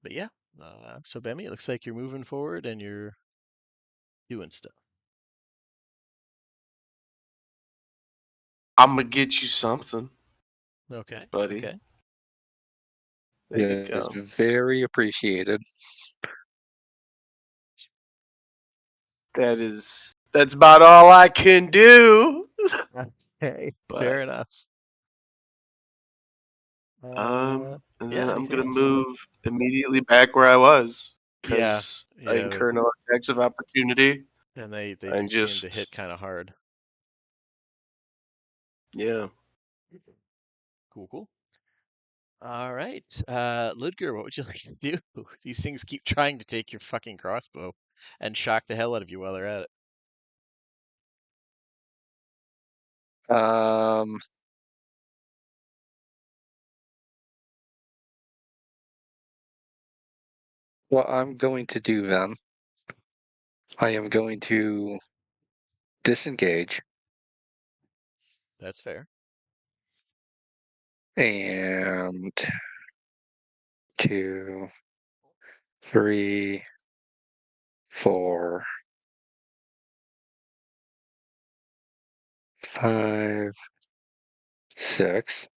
But yeah, so Bemmy, it looks like you're moving forward and you're doing stuff. I'm gonna get you something, Okay, buddy. okay. There you It is go. very appreciated. That's about all I can do. Okay, But fair enough. and Yeah, then I'm anything gonna else? move immediately back where I was Yeah, because I yeah, incur no attacks of opportunity. and they do And seem to just hit kind of hard. yeah. Cool, cool. All right, Ludger, what would you like to do? These things keep trying to take your fucking crossbow and shock the hell out of you while they're at it. Um, what I'm going to do then, I am going to disengage That's fair. and 2, 3, 4, 5, 6.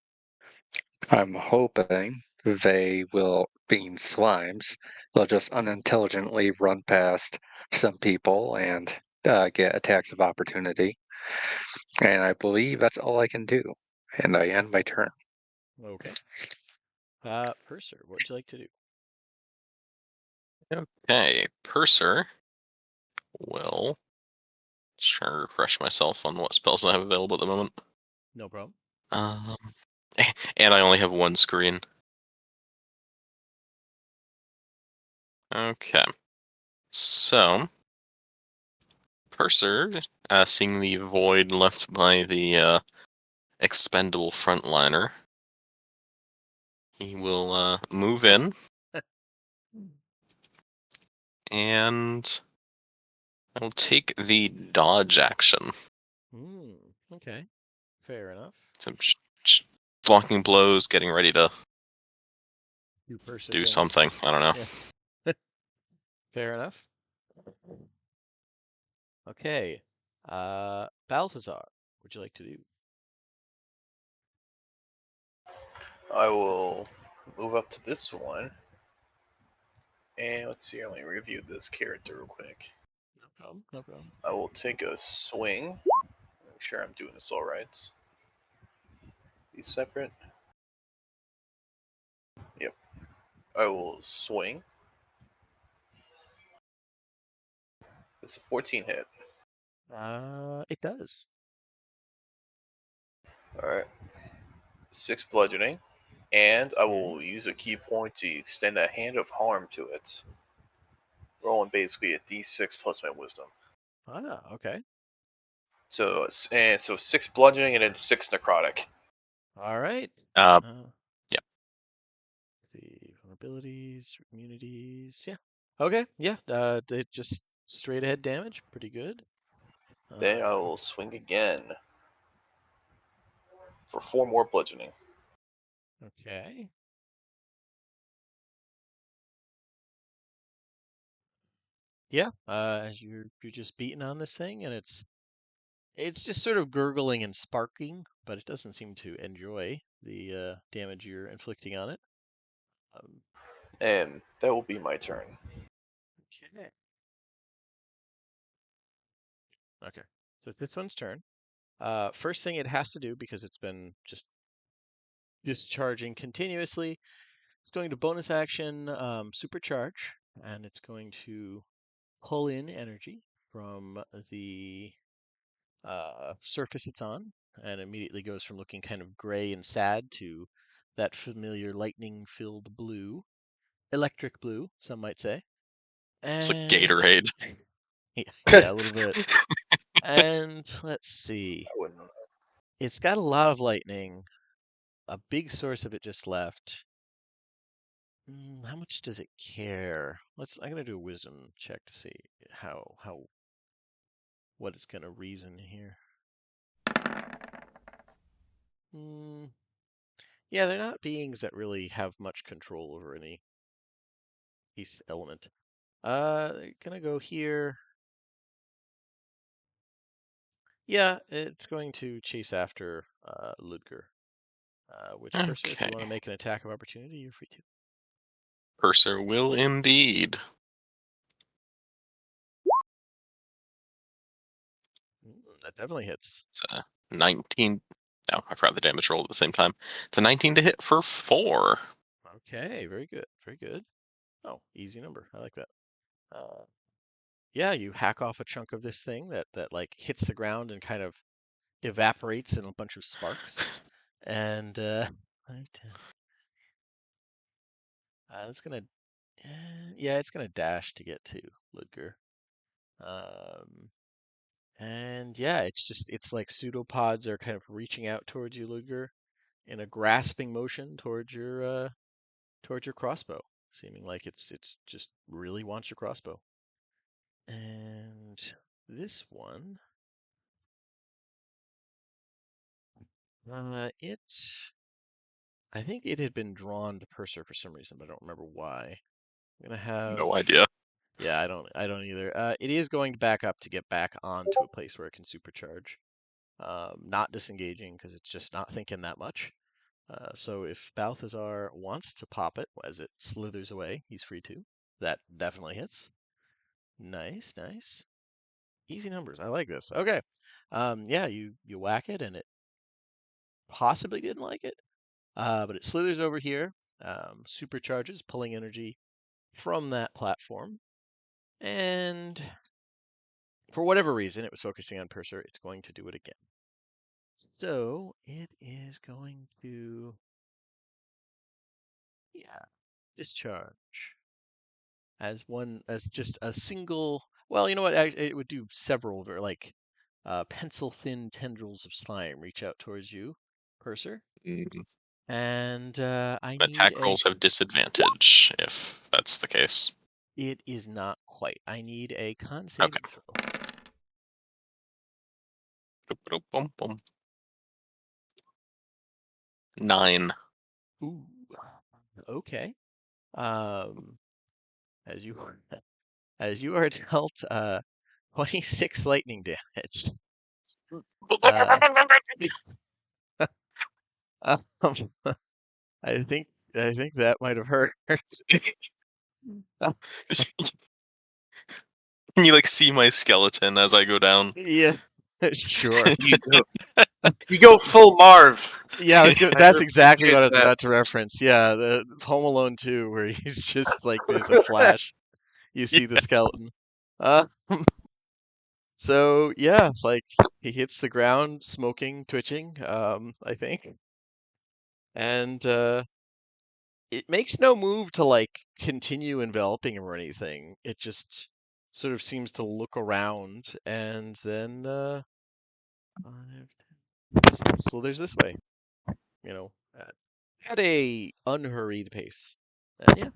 I'm hoping they will, being slimes, they'll just unintelligently run past some people and get attacks of opportunity. And I believe that's all I can do. And I end my turn. Okay. Purser, what would you like to do? Okay, Purser will just try to refresh myself on what spells I have available at the moment. No problem. Um, and I only have one screen. Okay, so Purser, seeing the void left by the expendable frontliner, he will move in and I will take the dodge action. Okay. Fair enough. So I'm just blocking blows, getting ready to Do Purser do things. something. I don't know. Yeah. Fair enough. Okay. Balthazar, what would you like to do? I will move up to this one. And let's see, let me review this character real quick. No problem. No problem. I will take a swing. Make sure I'm doing this all right. Be separate. Yep. I will swing. It's a 14 hit. It does. Alright. 6 bludgeoning. And I Okay. will use a key point to extend a hand of harm to it. Rolling basically a d6 plus my wisdom. Okay. So 6 bludgeoning and then 6 necrotic. All right. Uh, Uh, yeah. see, vulnerabilities, immunities. Yeah. Okay. Yeah. They just straight ahead damage. Pretty good. Then I will swing again for 4 more bludgeoning. Okay. Yeah. As you're just beating on this thing, and it's just sort of gurgling and sparking, but it doesn't seem to enjoy the damage you're inflicting on it. And that will be my turn. Okay. Okay. So it's this one's turn. First thing it has to do, because it's been just discharging continuously, it's going to bonus action supercharge, and it's going to pull in energy from the surface it's on, and immediately goes from looking kind of gray and sad to that familiar lightning-filled blue, electric blue, some might say. It's like And Gatorade. yeah, a little bit. And let's see. I wouldn't. It's got a lot of lightning. A big source of it just left. How much does it care? I'm gonna do a wisdom check to see what it's gonna reason here. Yeah, they're not beings that really have much control over any East element. They're gonna go here. Yeah, it's going to chase after Ludger. Which Purser, if you want to Okay. make an attack of opportunity, you're free to. Purser will indeed. That definitely hits. It's a 19. No, I forgot the damage roll at the same time. It's a 19 to hit for 4. Okay, very good, very good. Oh, easy number. I like that. Yeah, you hack off a chunk of this thing that like hits the ground and kind of evaporates in a bunch of sparks. And it's gonna, yeah, it's gonna dash to get to Ludger. And yeah, it's like pseudopods are kind of reaching out towards you, Ludger, in a grasping motion towards your crossbow, seeming like it's just really wants your crossbow. And this one, it, I think it had been drawn to Purser for some reason, but I don't remember why. I'm gonna have, No idea. yeah, I don't either. It is going to back up to get back onto a place where it can supercharge. Not disengaging because it's just not thinking that much. So if Balthazar wants to pop it as it slithers away, he's free to. That definitely hits. Nice, nice. Easy numbers. I like this. Okay. Yeah, you whack it and it possibly didn't like it. But it slithers over here, supercharges, pulling energy from that platform. And for whatever reason, it was focusing on Purser. It's going to do it again. So it is going to, yeah, discharge as just a single. Well, you know what? It would do several, like pencil thin tendrils of slime reach out towards you, Purser. Mm, And I need Attack rolls have disadvantage if that's the case. It is not quite. I need a con Okay. saving throw. Boom, boom, boom. 9. Ooh. Okay. Um, as you as you are dealt 26 lightning damage. Uh, um, I think that might have hurt. Can you like see my skeleton as I go down? Yeah, sure. You go full Marv. Yeah, I that's exactly what I was that. about to reference. Yeah, the Home Alone 2, where he's just like there's a flash. You see the skeleton. Uh, so yeah, like he hits the ground, smoking, twitching. I think, and it makes no move to like continue enveloping him or anything. It just sort of seems to look around and then 5, 10, slithers this way. You know, at a unhurried pace. And yeah,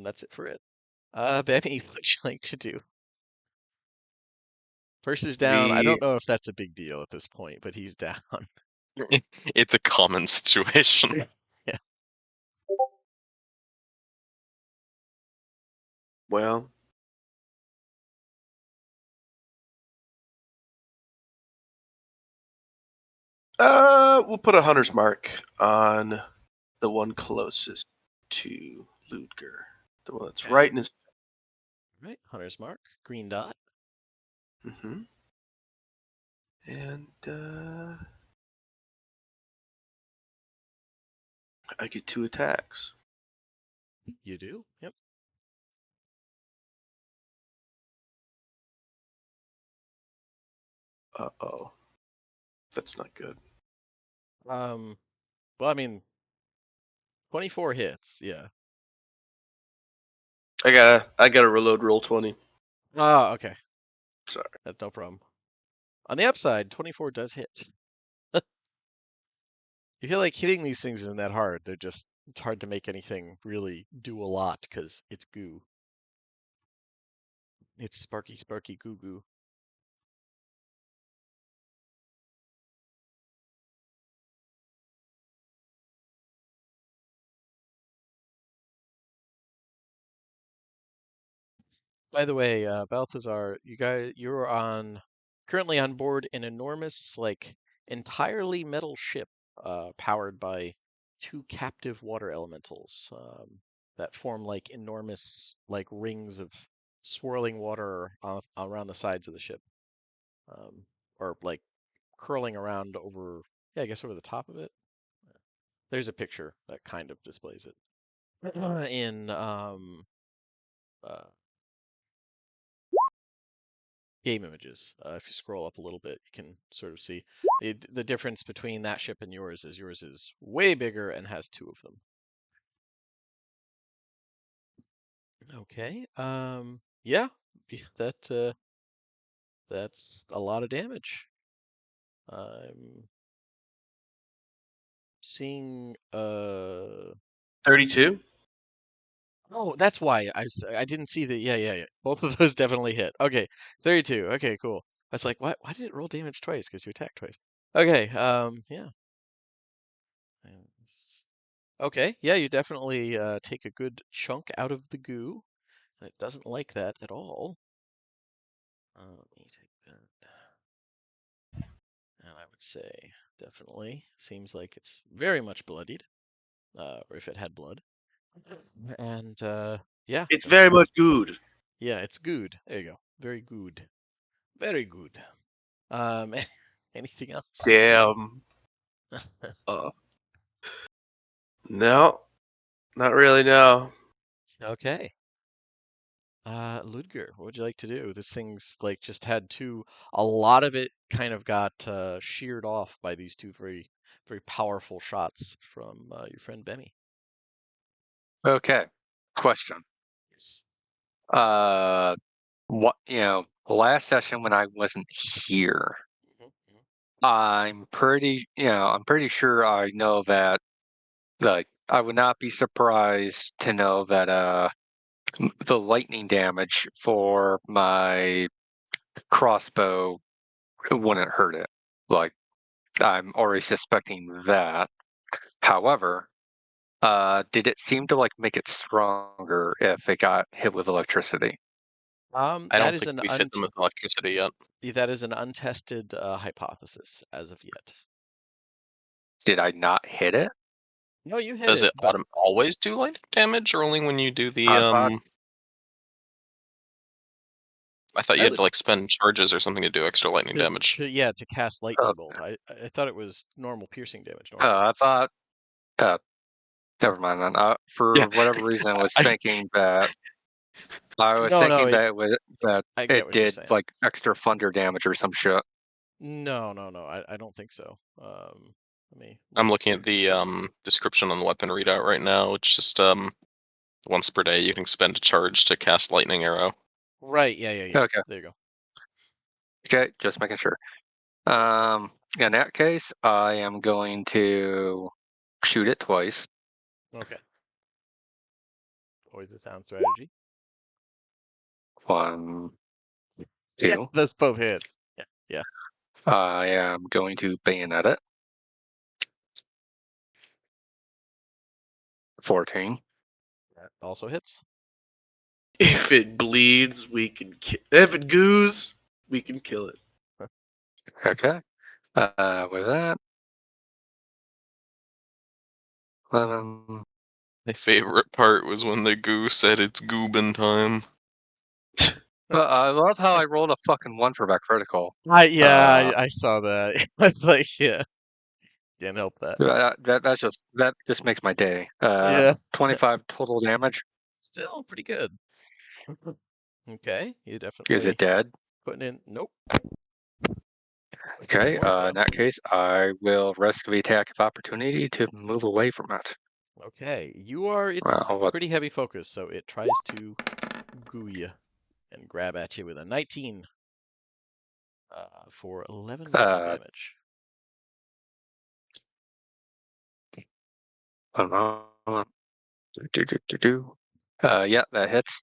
that's it for it. Benny, what'd you like to do? Purser's down. I The don't know if that's a big deal at this point, but he's down. It's a common situation. Yeah. well, we'll put a hunter's mark on the one closest to Ludger, the one that's Okay. right in his. Right, hunter's mark, green dot. Mm-hmm. And I get 2 attacks. You do. Yep. Uh-oh. That's not good. Well, I mean, 24 hits. Yeah. I gotta reload roll 20. Oh, okay. Sorry. That's no problem. On the upside, 24 does hit. You feel like hitting these things isn't that hard. It's hard to make anything really do a lot because it's goo. It's sparky, sparky goo goo. By the way, Balthazar, you're currently on board an enormous, like, entirely metal ship, powered by two captive water elementals, that form like enormous, like, rings of swirling water around the sides of the ship, or like curling around over, yeah, I guess over the top of it. There's a picture that kind of displays it in uh, game images. If you scroll up a little bit, you can sort of see the difference between that ship and yours is way bigger and has two of them. Okay. Yeah, that's a lot of damage. I'm seeing 32. Oh, that's why I didn't see the yeah. Both of those definitely hit. Okay, 32. Okay, cool. I was like, why did it roll damage twice? Because you attacked twice. Okay, yeah. Okay, yeah, you definitely take a good chunk out of the goo. And it doesn't like that at all. Let me take that. And I would say definitely seems like it's very much bloodied, or if it had blood. And yeah, It's very much good. yeah, it's good. There you go. Very good. Very good. Um, anything else? Damn. No, not really. No. Okay. Ludger, what would you like to do? This thing's like just had a lot of it kind of got sheared off by these two very, very powerful shots from your friend Benny. Okay. Question. Yes. What last session when I wasn't here, I'm pretty sure I know that, like, I would not be surprised to know that the lightning damage for my crossbow wouldn't hurt it. Like, I'm already suspecting that. However, did it seem to like make it stronger if it got hit with electricity? I That don't is think an we've hit them with electricity yet. untested hypothesis as of yet. Did I not hit it? No, you hit Does it, it but always do lightning damage, or only when you do the I thought I thought you I had would to like spend charges or something to do extra lightning damage. to cast lightning bolt. I thought it was normal piercing damage normally. I thought. Uh, Never mind then. Yeah, For whatever reason, I, I was No, thinking that I get it what you're did saying. like extra thunder damage or some shit. No. I don't think so. Let me I'm look looking at here. the description on the weapon readout right now. It's just once per day you can spend a charge to cast lightning arrow. Right, yeah. Okay, There you go. okay, just making sure. In that case, I am going to shoot it twice. Okay. Always a sound strategy. 1, Yeah, 2. that's both hit. Yeah. I am going to bayonet it. 14. That also hits. If it bleeds, we can. If it goos, we can kill it. Okay. With that, 11. My favorite part was when the goo said it's goobin time. I love how I rolled a fucking 1 for that critical. I saw that. I was like, yeah, can't help that. That just makes my day. Yeah. 25 total damage. Still pretty good. Okay, you Is definitely it dead? putting in. Nope. Takes Okay. more though. In that case, I will risk the attack of opportunity to move away from it. Okay, you are. It's Well, pretty heavy focus, so it tries to goo you and grab at you with a 19 for 11 lightning uh, damage. hold on. Yeah, that hits.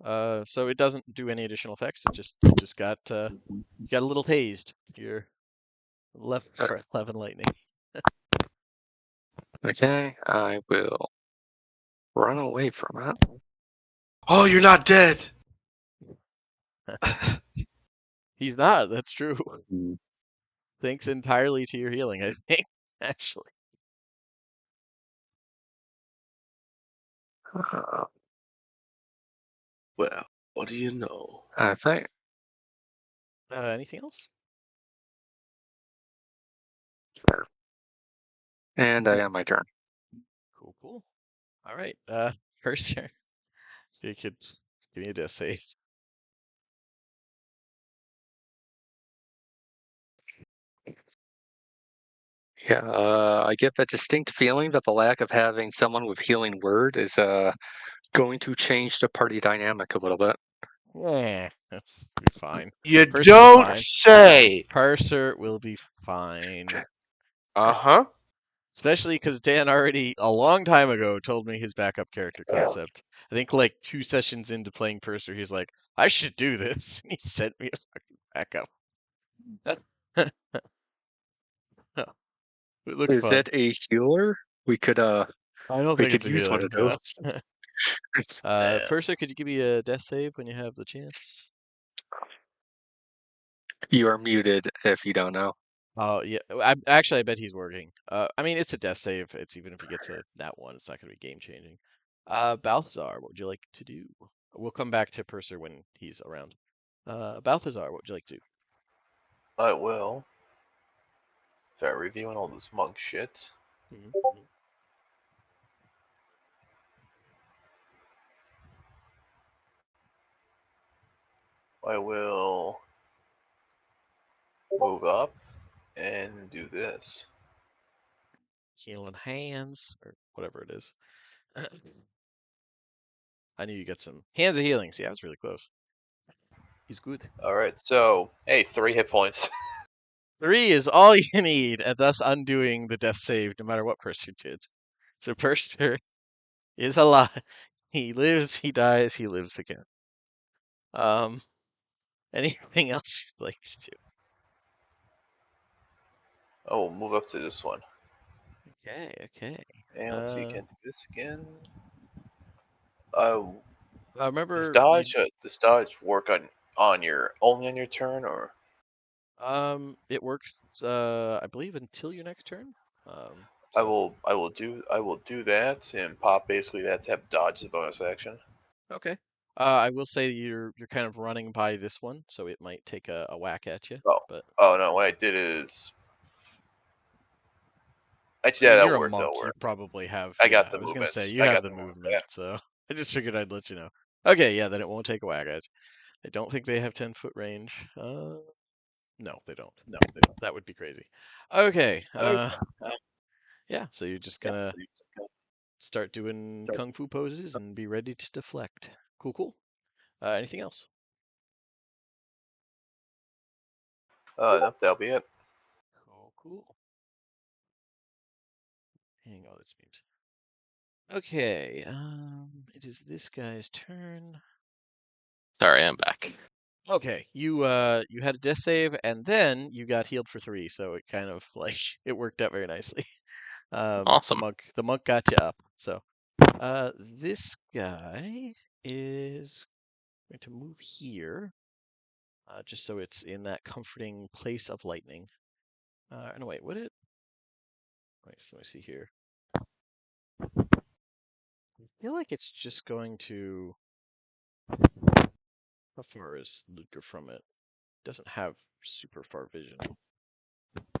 So it doesn't do any additional effects. You just got a little tased. You're left for 11 lightning. Okay, I will run away from it. Oh, you're not dead. He's not. That's true. Mm. Thanks entirely to your healing, I think. Actually. Uh, Well, what do you know? I think. Anything else? And I end my turn. Cool, cool. All right. Cursor, you could give me a death save. Yeah, I get the distinct feeling that the lack of having someone with healing word is going to change the party dynamic a little bit. Yeah, that's be fine. You Purser's don't fine. say. Parser will be fine. Uh-huh. Especially because Dan already, a long time ago, told me his backup character concept. I think like 2 sessions into playing Purser, he's like, I should do this. And he sent me a fucking backup. It looked Is fun. it a healer? We could I don't we think could it's a use one healer, of no. those. Man. Purser, could you give me a death save when you have the chance? You are muted if you don't know. Oh yeah, actually I bet he's working. I mean it's a death save. It's even if he gets a nat one, it's not going to be game changing. Balthazar, what would you like to do? We'll come back to Purser when he's around. Balthazar, what would you like to do? I will start reviewing all this monk shit. Mhm. I will move up and do this. Healing hands or whatever it is. I knew you get some hands of healing. See, I was really close. He's good. Alright, so, hey, 3 hit points. 3 is all you need, and thus undoing the death save, no matter what Purser did. So Purser is alive. He lives, he dies, he lives again. Um, anything else you'd like to do? I will move up to this one. Okay, okay. And let's see, can't do this again. Does Remember you dodge work on your only on your turn, or it works I believe until your next turn. I So will I will do that and pop basically that to have dodge as a bonus action. okay. I will say you're kind of running by this one, so it might take a whack at you, Oh, but oh no, what I did is I actually yeah mean, that'll you're a work. monk. That'll You work. probably have, I yeah, got I the was gonna say movement. you I have got the the movement. movement, Yeah. so I just figured I'd let you know. Okay, yeah, then it won't take a whack at. I don't think they have 10-foot range. No, they don't. No. That would be crazy. Okay, Okay. yeah, so you're just Yeah. gonna So you just go. start doing kung fu poses and be ready to deflect. Cool, cool. Anything else? Nope, that'll be it. Cool, cool. Hang on, this means. Okay, it is this guy's turn. Sorry, I'm back. Okay, you had a death save and then you got healed for 3, so it kind of like it worked out very nicely. Awesome. The monk got you up. So, this guy is going to move here, just so it's in that comforting place of lightning. No, wait, would it? Wait, so let me see here. I feel like it's just going to. How far is Ludger from it? Doesn't have super far vision.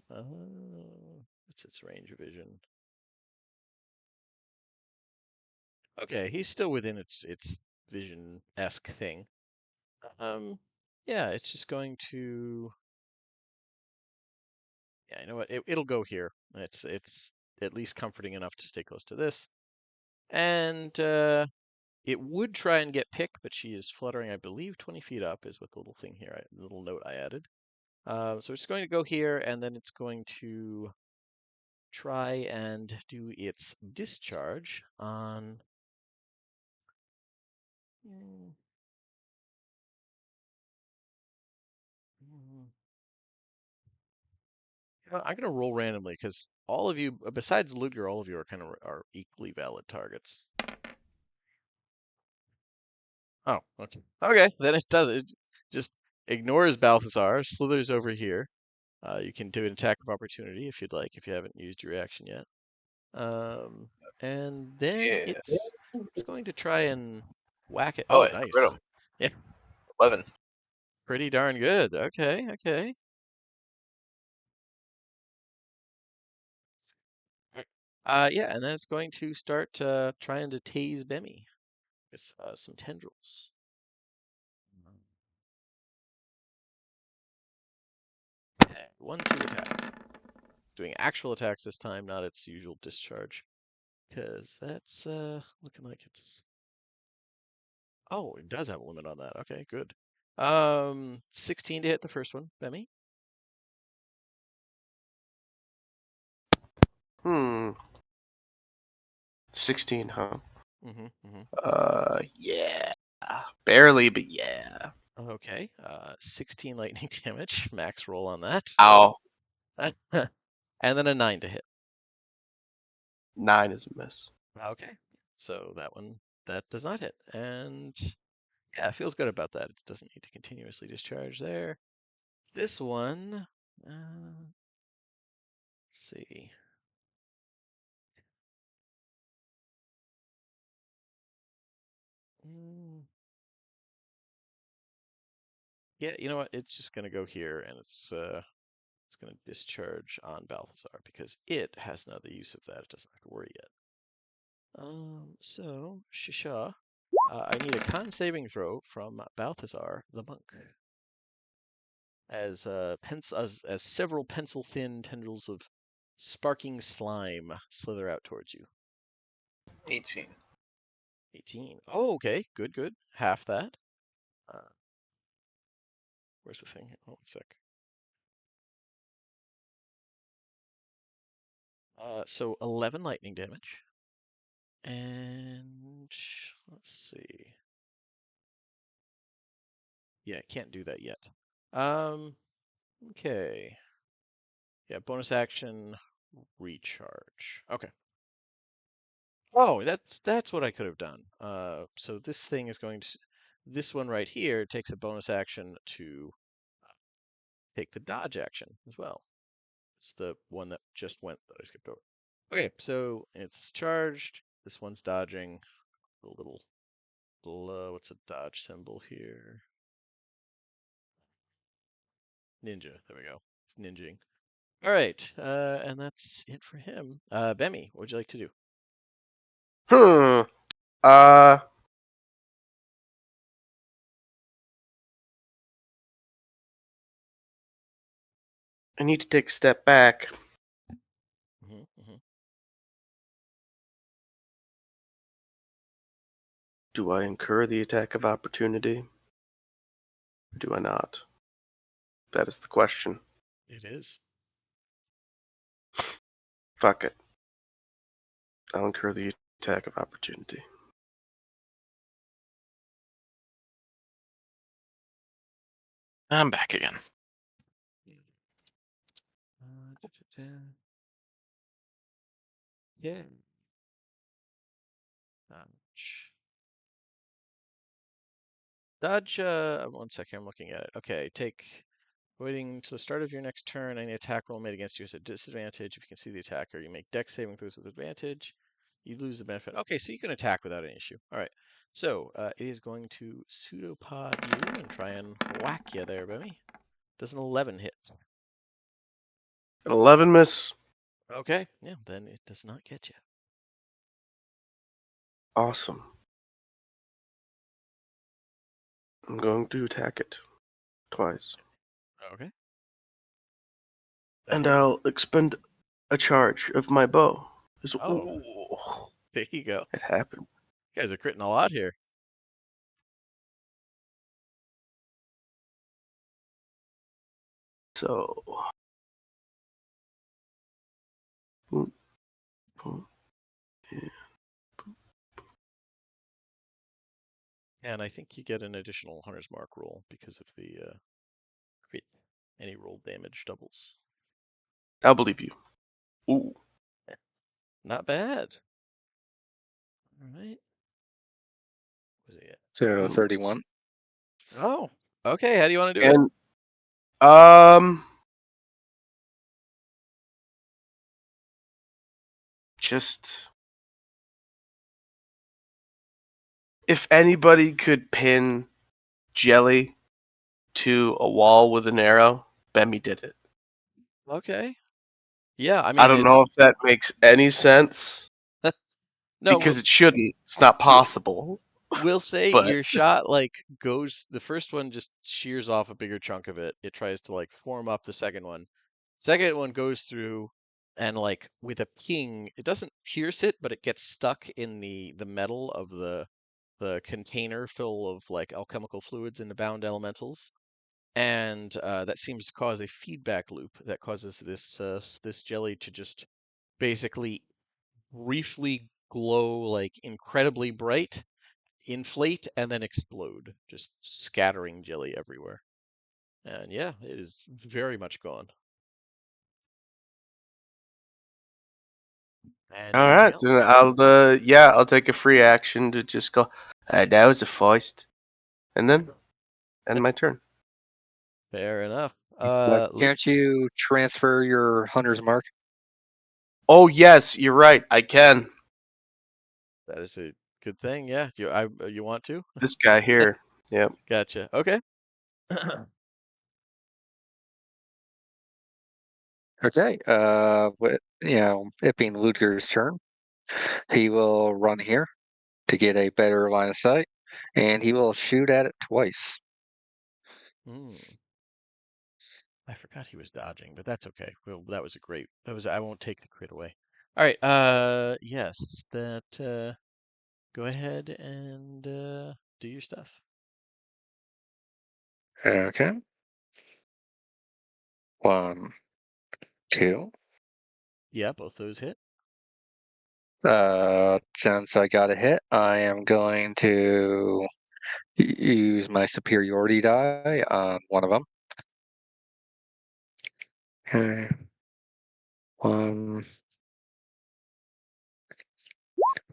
What's its range of vision? Okay, he's still within its vision-esque thing. Yeah, it's just going to. Yeah, you know what? It'll go here. It's at least comforting enough to stay close to this. And it would try and get Pick, but she is fluttering, I believe, 20 feet up is what the little thing here, the little note I added. So it's going to go here, and then it's going to try and do its discharge on. I'm gonna roll randomly because all of you, besides Luger, all of you are kind of are equally valid targets. Oh, okay. Okay, then it does. It just ignores Balthazar, slithers over here. You can do an attack of opportunity if you'd like, if you haven't used your reaction yet. And then Yeah. it's going to try and whack it. Oh, Oh, I crit nice. him. Yeah, 11. pretty darn good. Okay, okay. Yeah, and then it's going to start trying to tase Bemmy with some tendrils. And 1-2 attacks. It's doing actual attacks this time, not its usual discharge. Because that's looking like it's. Oh, it does have a limit on that. Okay, good. 16 to hit the first one, Bemmy. Hmm. 16, huh? Mm-hmm. Yeah. Barely, but yeah. Okay. 16 lightning damage. Max roll on that. Ow. And then a 9 to hit. 9 is a miss. Okay. So that does not hit. And yeah, it feels good about that. It doesn't need to continuously discharge there. This one, let's see. Mm, yeah, you know what? It's just gonna go here, and it's gonna discharge on Balthazar because it has no other use of that. It doesn't have to worry yet. So Shisha, I need a con saving throw from Balthazar the monk. As several pencil thin tendrils of sparking slime slither out towards you. 18. 18. Oh, okay. Good, good. Half that. Uh, where's the thing? Oh, 1 sec. So 11 lightning damage. And let's see. Yeah, can't do that yet. Okay. Yeah, bonus action recharge. Okay. Oh, that's what I could have done. So this thing is going to, this one right here takes a bonus action to take the dodge action as well. It's the one that just went that I skipped over. Okay, so it's charged. This one's dodging. A little what's a dodge symbol here? Ninja. There we go. It's ninjing. All right, and that's it for him. Bemmy, what would you like to do? Hmm. I need to take a step back. Mm-hmm. Do I incur the attack of opportunity? Or do I not? That is the question. It is. Fuck it. I'll incur the attack of opportunity. I'm back again. Yeah. Dodge. Dodge, 1 second, I'm looking at it. Okay, waiting to the start of your next turn, any attack roll made against you is at disadvantage. If you can see the attacker, you make dex saving throws with advantage. You lose the benefit. Okay, so you can attack without any issue. All right, so it is going to pseudopod you and try and whack you there, Bemmy. Does an 11 hit? An 11 miss. Okay, yeah, then it does not get you. Awesome. I'm going to attack it twice. Okay. That And hits. I'll expend a charge of my bow. Oh, Ooh, there you go. it happened. You guys are critting a lot here. So. Boom, boom, yeah. And I think you get an additional Hunter's Mark roll because of the crit. Any roll damage doubles. I'll believe you. Ooh. Not bad. All right. Was he? So Ooh. 31. Oh, okay. How do you want to do it? And just if anybody could pin Jelly to a wall with an arrow, Bemmy did it. Okay. Yeah, I I mean don't know it's if that makes any sense no. because it shouldn't. It's not possible. We'll say But your shot like goes. The first one just shears off a bigger chunk of it. It tries to like form up the second one. Second one goes through, and like with a ping, it doesn't pierce it, but it gets stuck in the metal of the container full of like alchemical fluids and the bound elementals, and that seems to cause a feedback loop that causes this jelly to just basically briefly glow like incredibly bright, inflate, and then explode, just scattering jelly everywhere. And yeah, it is very much gone. And all anything right, then else? I'll take a free action to just go. That was a feist, and then end my turn. Fair enough. Can't you transfer your hunter's mark? Oh yes, you're right. I can. That is a good thing. Yeah, you want to? This guy here. Yep. Gotcha. Okay. Okay. It being Ludger's turn, he will run here to get a better line of sight, and he will shoot at it twice. Hmm. I forgot he was dodging, but that's okay. Well, that was a great. That was. I won't take the crit away. All right. Yes. That. Go ahead and do your stuff. Okay. 1, 2. Yeah, both those hit. Since I got a hit, I am going to use my superiority die on one of them. Okay. 1,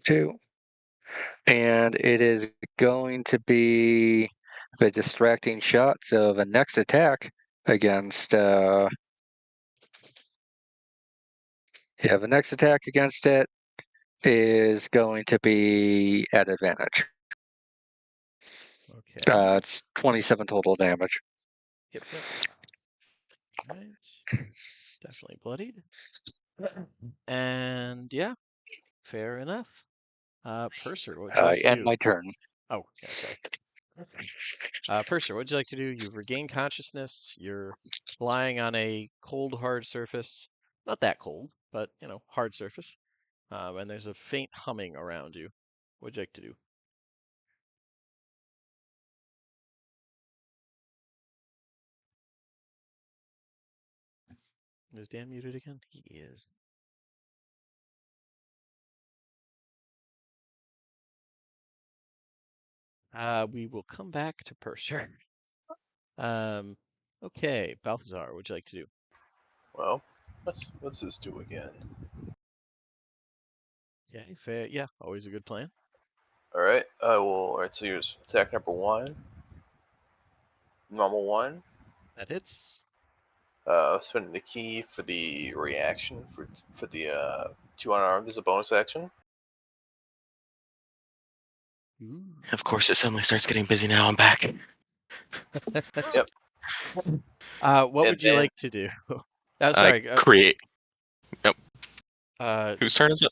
2. And it is going to be the distracting shot. So the next attack against the next attack against it is going to be at advantage. Okay. It's 27 total damage. Yep. Yep. All right. Definitely bloodied. And yeah, fair enough. Purser, what would you like I to end do? my turn. Oh, yeah, sorry. Purser, what would you like to do? You've regained consciousness. You're lying on a cold, hard surface. Not that cold, but hard surface. And there's a faint humming around you. What would you like to do? Is Dan muted again? He is. We will come back to Purser. Okay, Balthazar, what would you like to do? Well, what's this do again? Okay, fair. Yeah, always a good plan. All right, I will. All right, so here's attack number one. Normal one. That hits. Spending the key for the reaction for the two unarmed as a bonus action. Ooh. Of course, it suddenly starts getting busy now. I'm back. Yep. What And would you then like to do? Oh, sorry. Create. Nope. Uh, Whose turn is it?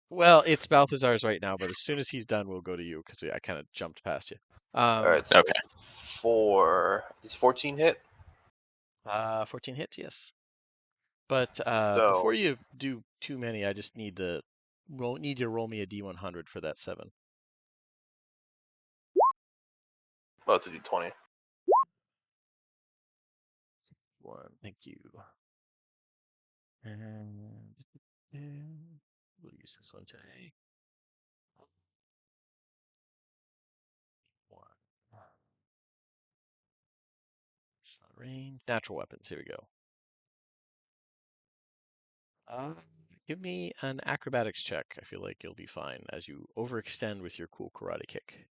well, it's Balthazar's right now, but as soon as he's done, we'll go to you because I kind of jumped past you. all right, so Okay. does 14 hit? 14 hits, yes. But before So you do too many, I just need to roll me a d100 for that 7. well, it's a d20. 1, thank you. And we'll use this one today. 1. It's not range. Natural weapons. Here we go. Give me an acrobatics check. I feel like you'll be fine as you overextend with your cool karate kick.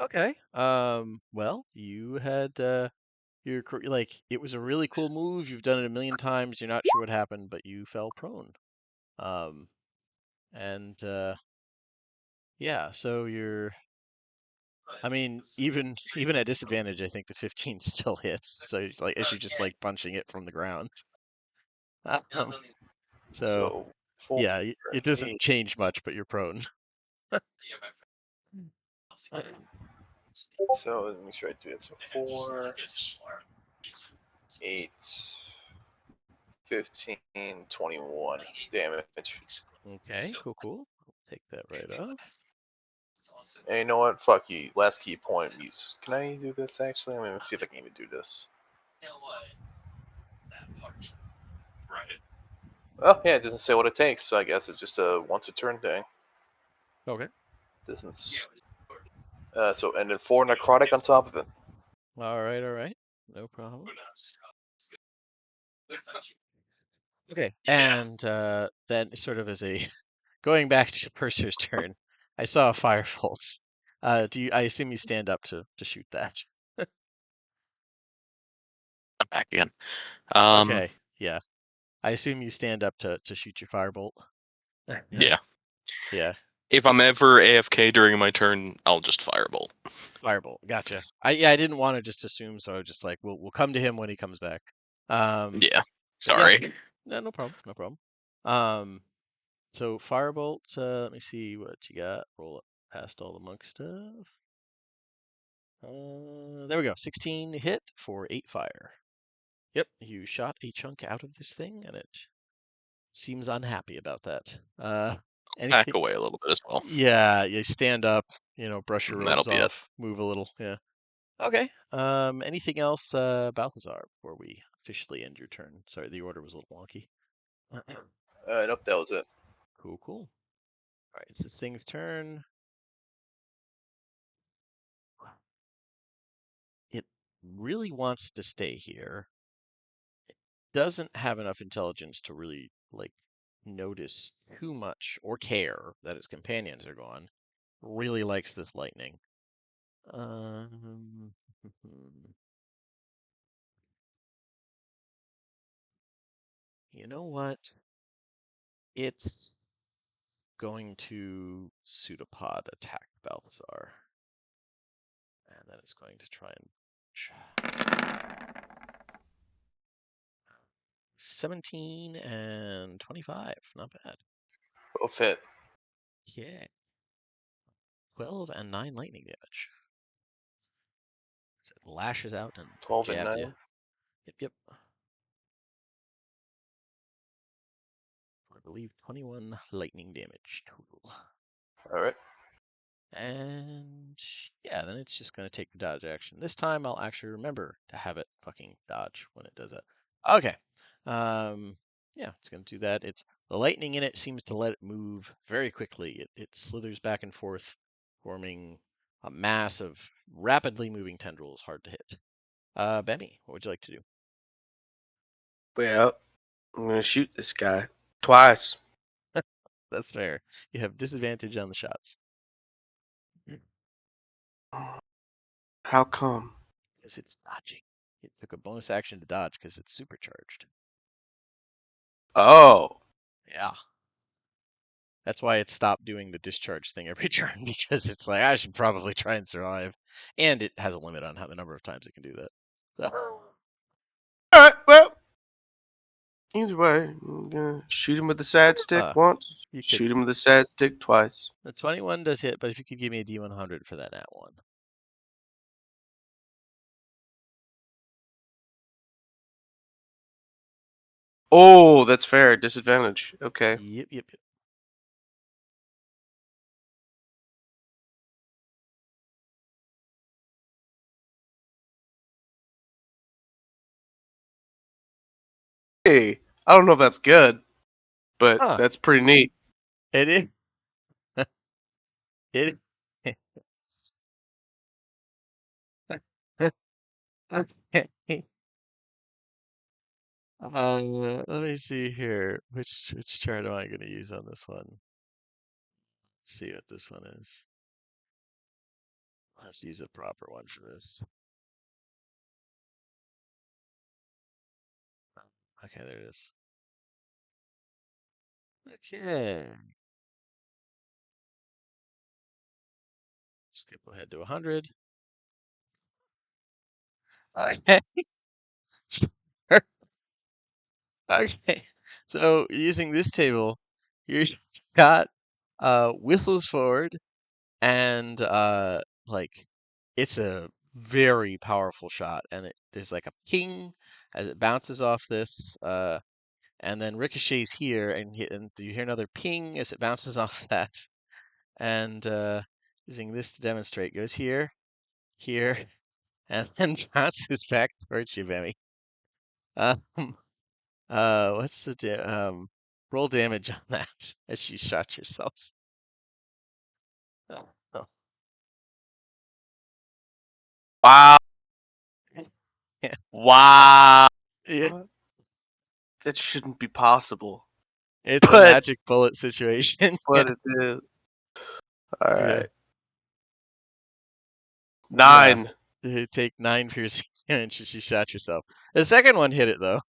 Okay. Well, you had like it was a really cool move. You've done it a million times. You're not sure what happened, but you fell prone. Um, and yeah, so I mean, even at disadvantage, I think the 15 still hits. So it's like as you're just like punching it from the ground. Um, so So 4, yeah, it doesn't 8. change much, but you're prone. So let me try to do it. So 4, 8, 15, 21 damage. Okay, cool. I'll take that right off. And you know what? Fuck you. Last key point. Can I do this actually? I mean, let's see if I can even do this. Oh yeah, it doesn't say what it takes, so I guess it's just a once a turn thing. Okay. Doesn't. So and then 4 necrotic on top of it. All right. No problem. Okay. And then sort of as a going back to Purser's turn, I saw a firebolt. I assume you stand up to shoot that? I'm back again. Okay. Yeah. I assume you stand up to shoot your firebolt. Yeah. Yeah. If I'm ever AFK during my turn, I'll just firebolt. Firebolt. Gotcha. I didn't want to just assume, so I was just like, we'll come to him when he comes back. Yeah. But yeah, Sorry. no problem. No problem. Um, so firebolt. Let me see what you got. Roll up past all the monk stuff. There we go. 16 hit for 8 fire. Yep, you shot a chunk out of this thing, and it seems unhappy about that. Back Anything? away a little bit as well. Yeah, you stand up. Brush your That'll robes be it. off, move a little. Yeah. Okay. Anything else, Balthazar, before we officially end your turn? Sorry, the order was a little wonky. Nope, that was it. Cool. All right, it's this thing's turn. It really wants to stay here. It doesn't have enough intelligence to really like notice too much or care that its companions are gone. Really likes this lightning. Um, you know what? It's going to pseudopod attack Balthazar. And then it's going to try and 17 and 25. Not bad. Both hit. Yeah. 12 and 9 lightning damage. So it lashes out and 12 and jabs you. 9. Yep. I believe 21 lightning damage total. All right. And yeah, then it's just going to take the dodge action. This time I'll actually remember to have it fucking dodge when it does that. Okay. Yeah, it's going to do that. It's the lightning in it seems to let it move very quickly. It slithers back and forth, forming a mass of rapidly moving tendrils, hard to hit. Bemmy, what would you like to do? Well, I'm gonna shoot this guy twice. That's fair. You have disadvantage on the shots. How come? Because it's dodging. It took a bonus action to dodge because it's supercharged. Oh, Yeah. That's why it stopped doing the discharge thing every turn because it's like I should probably try and survive, and it has a limit on how the number of times it can do that. So all right. Well, either way, I'm gonna shoot him with the sad stick once. you could. Shoot him with the sad stick twice. The 21 does hit, but if you could give me a D100 for that nat one. Oh, that's fair. Disadvantage. Okay. Yep. Hey, I don't know if that's good, but Huh. that's pretty neat. It is. It is. Okay. Let me see here. Which chart am I going to use on this one? Let's see what this one is. Let's use a proper one for this. Okay, there it is. Okay. Skip ahead to 100. Okay. Okay. So using this table, you've got whistles forward, and like it's a very powerful shot, and there's like a ping as it bounces off this, and then ricochets here, and you hear another ping as it bounces off that, and using this to demonstrate, goes here, here, and then bounces back towards you, Bemmy. What's the roll damage on that as you shot yourself? Oh. Wow. Yeah. Wow. Yeah. That shouldn't be possible. It's a But magic bullet situation. but it is. All Yeah. right. 9. You take 9 piercing damage as you shot yourself. The second one hit it though.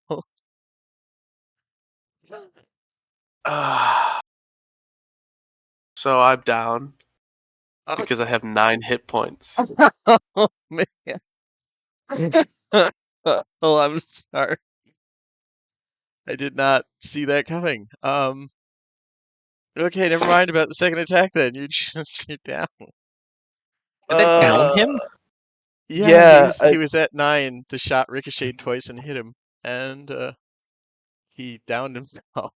So I'm down Oh, because I have 9 hit points. oh man. Oh, I'm sorry. I did not see that coming. Okay, never mind about the second attack then. You're down. Did that down him? Yeah, Yeah. he was at 9. The shot ricocheted twice and hit him, and he downed himself.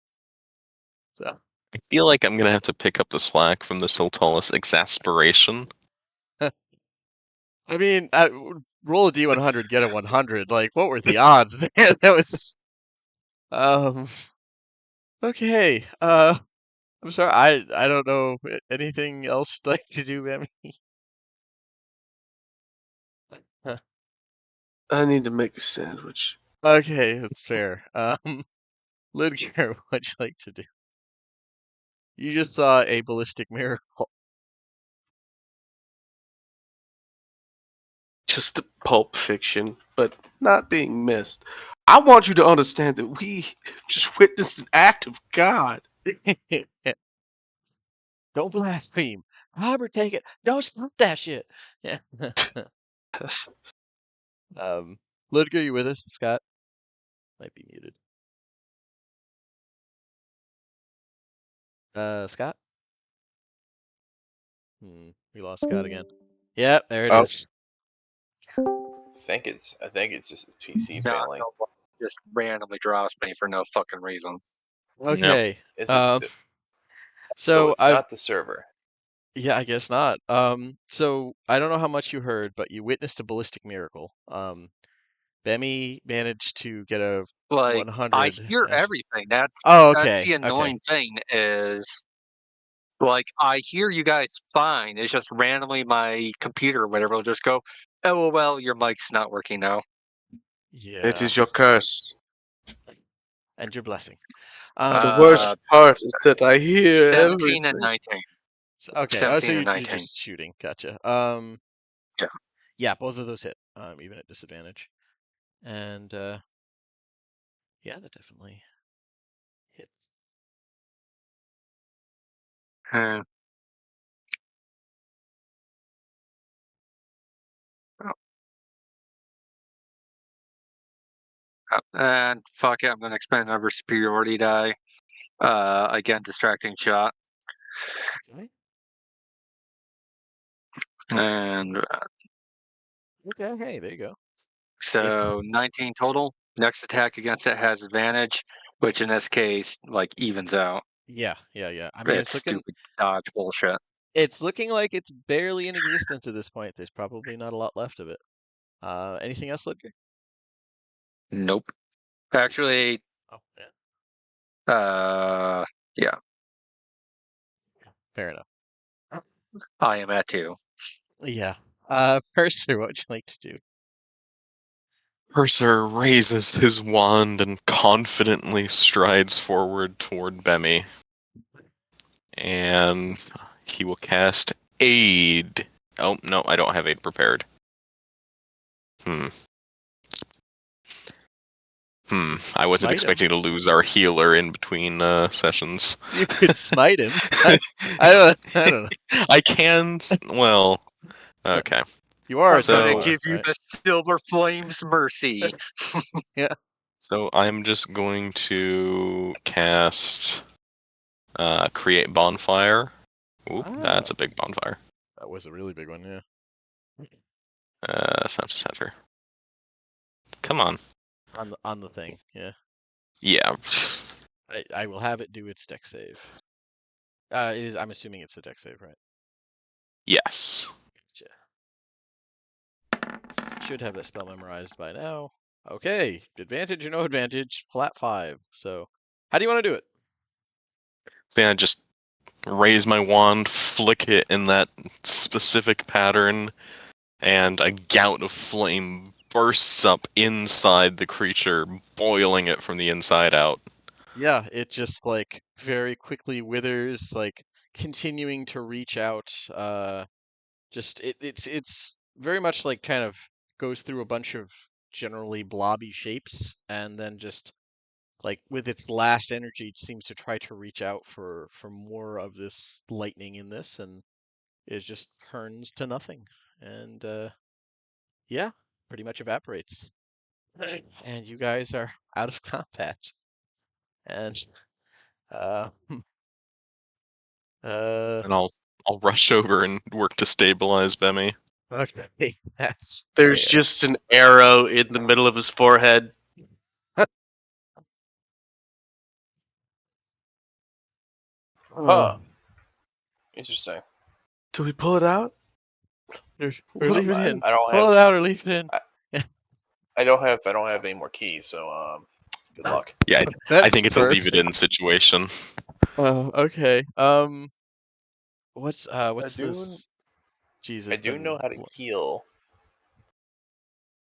So I feel like I'm gonna have to pick up the slack from the Sultalis exasperation. I mean, roll a d100, get a 100. Like, what were the odds there? That was um okay. I'm sorry. I don't know anything else you'd like to do, Emmy. Huh. I need to make a sandwich. Okay, that's fair. Lidger, what'd you like to do? You just saw a ballistic miracle. Just a Pulp Fiction, but not being missed. I want you to understand that we just witnessed an act of God. Don't blaspheme. Robert, take it. Don't stop that shit. Yeah. Ludger, you with us? Scott might be muted. Scott? We lost Scott again. Yep, there it Oh. is. I think it's just his PC No, failing. no, just randomly drops me for no fucking reason. Okay. Is it? So So it's I've not the server. yeah, I guess not. So I don't know how much you heard, but you witnessed a ballistic miracle. Bemmy managed to get a Like, I 100 hear as. everything. That's Oh, that's okay. the Okay. annoying thing is, like, I hear you guys fine. It's just randomly my computer or whatever will just go, oh, well, your mic's not working now. It Yeah. is your curse. And your blessing. The worst part is that I hear 17 and everything. 19. Okay. Oh, so 17 and you're 19. just shooting. Gotcha. Yeah. Yeah, both of those hit. Even at disadvantage. And yeah, that definitely hits. Uh, and fuck it, I'm going to expend another superiority die. Again, distracting shot. Okay. And Okay. Hey, there you go. so 19 total. Next attack against it has advantage, which in this case, like, evens out. Yeah. I mean, It's stupid dodge bullshit. it's looking like it's barely in existence at this point. There's probably not a lot left of it. Anything else, Ludger? Nope. Actually, Oh, yeah. yeah, Fair enough. I am at 2. Yeah. Purser, what would you like to do? Purser raises his wand and confidently strides forward toward Bemmy. And he will cast Aid Oh, no, I don't have aid prepared. I wasn't Smite him. expecting to lose our healer in between sessions. You could smite him. I don't know. I can. Well, okay. You are a I'm gonna So- Templar, give you right? the Silver Flame's mercy. Yeah. So I'm just going to cast Create Bonfire. Oop, that's Ah, a big bonfire. that was a really big one, yeah. Center to center. Come on. On the thing, yeah. Yeah. I will have it do its deck save. It is. I'm assuming it's a deck save, right? Yes. Gotcha. Should have that spell memorized by now. Okay, advantage or no advantage, flat 5. So, how do you want to do it? Then I just raise my wand, flick it in that specific pattern, and a gout of flame bursts up inside the creature, boiling it from the inside out. Yeah, it just like very quickly withers, like continuing to reach out. Just it's very much like kind of goes through a bunch of generally blobby shapes, and then just like with its last energy seems to try to reach out for more of this lightning in this, and it just turns to nothing, and yeah, pretty much evaporates. And you guys are out of combat, and uh uh And I'll rush over and work to stabilize Bemmy. okay, that's There's fair. just an arrow in the middle of his forehead. Huh. Interesting. Do we pull it out? Or leave it I, in. I don't Pull have it out or leave it in. I, Yeah, I don't have any more keys, so good luck. Yeah, I that's think it's a leave it perfect. in situation. Okay. What's I do this? Jesus, I it's do been. know how to heal.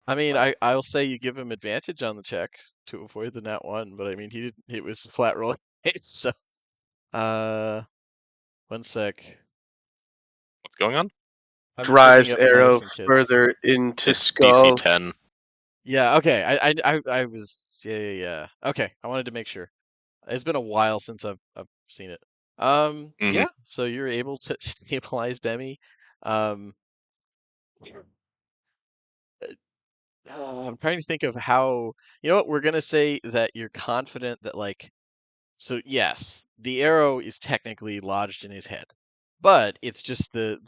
I mean, But I'll say you give him advantage on the check to avoid the nat 1, but I mean he didn't. It was a flat roll. So, uh, 1 sec. What's going on? I'm just looking Drives up arrow medicine kits. further into It's DC skull. 10. Yeah. Okay. I was. Yeah. Okay. I wanted to make sure. It's been a while since I've seen it. Mhm. Yeah. So you're able to stabilize Bemmy. Um, I'm trying to think of how. You know what? We're gonna say that you're confident that like. So yes, the arrow is technically lodged in his head, but it's just the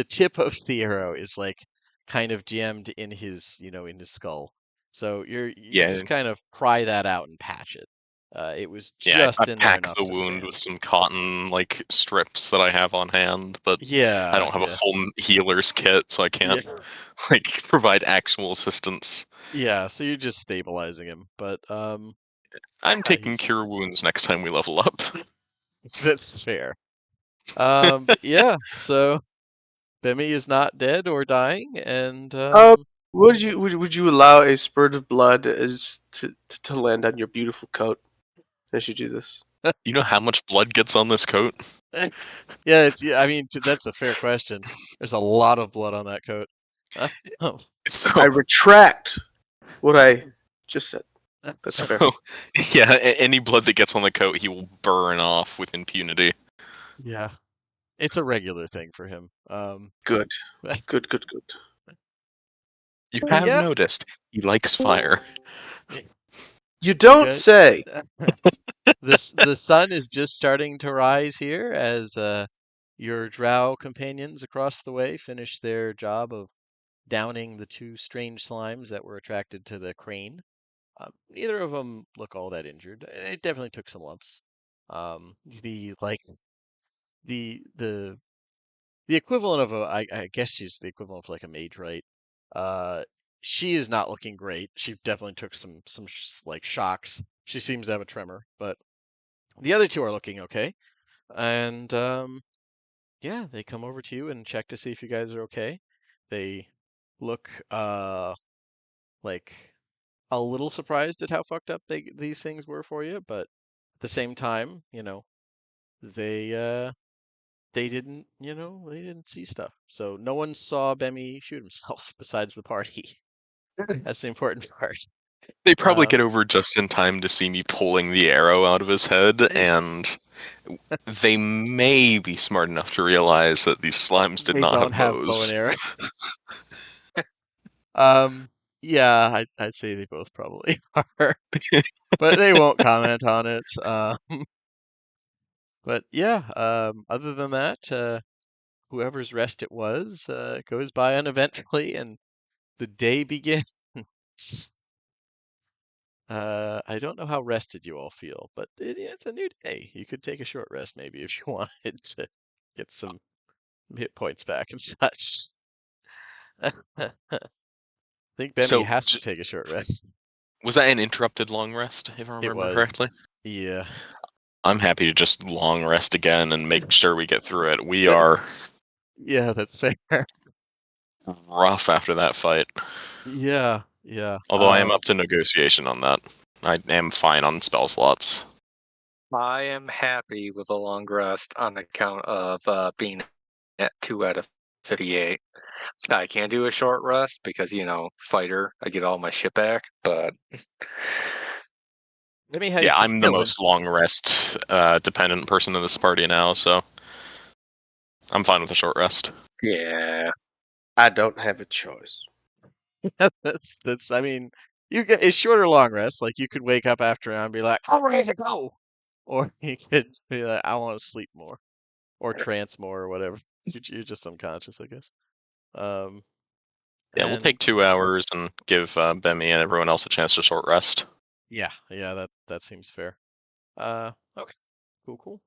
tip of the arrow is like kind of jammed in his in his skull. So you Yeah, just kind of pry that out and patch it. It was yeah. I just in there pack enough the to wound with stand. some cotton like strips that I have on hand, but I Yeah, don't have a yeah, full healer's kit, so I yeah, can't like provide actual assistance. yeah. So you're just stabilizing him, but I'm yeah, taking he's cure wounds next time we level up. that's fair. But yeah, so Bemi is not dead or dying, and Uh, would you allow a spurt of blood as to land on your beautiful coat as you do this? You know how much blood gets on this coat? yeah, it's yeah. I mean, that's a fair question. There's a lot of blood on that coat. Oh, So, I retract what I just said. That's fair. so yeah, any blood that gets on the coat, he will burn off with impunity. yeah, it's a regular thing for him. Good. But Good. Good. Good. You have yeah, noticed he likes fire. You you don't guys. say. The sun is just starting to rise here as your drow companions across the way finish their job of downing the two strange slimes that were attracted to the crane. Neither of them look all that injured. It definitely took some lumps. The like the the equivalent of I guess she's the equivalent of like a mage, right? Uh, she is not looking great. She definitely took some like shocks. She seems to have a tremor, but the other two are looking okay. And yeah, they come over to you and check to see if you guys are okay. They look like a little surprised at how fucked up these things were for you, but at the same time, they they didn't, they didn't see stuff. So no one saw Bemmy shoot himself besides the party. That's the important part. They probably Uh, get over just in time to see me pulling the arrow out of his head, and they may be smart enough to realize that these slimes did they not don't have have bow and bows. arrow. Yeah, I'd say they both probably are, but they won't comment on it. But yeah, other than that, whoever's rest it was goes by uneventfully, and the day begins. I don't know how rested you all feel, but it's a new day. You could take a short rest maybe if you wanted to get some hit points back and such. I think Bemmy So, has to take a short rest. was that an interrupted long rest, if I It remember was. correctly? Yeah. I'm happy to just long rest again and make sure we get through it. We That's are yeah, that's fair. rough after that fight. Yeah, yeah. Although I am up to negotiation on that. I am fine on spell slots. I am happy with a long rest on account of being at 2 out of 58. I can do a short rest because, fighter, I get all my shit back, but Bemmy, how you Yeah, I'm the feeling? most long rest dependent person in this party now, so I'm fine with a short rest. yeah. I don't have a choice. That's. I mean, you get a short or long rest. Like you could wake up after and be like, "I'm ready to go," or you could be like, "I want to sleep more," or trance more, or whatever. You're just unconscious, I guess. Um, Yeah, we'll take and 2 hours and give Bemmy and everyone else a chance to short rest. yeah, that seems fair. Okay, cool.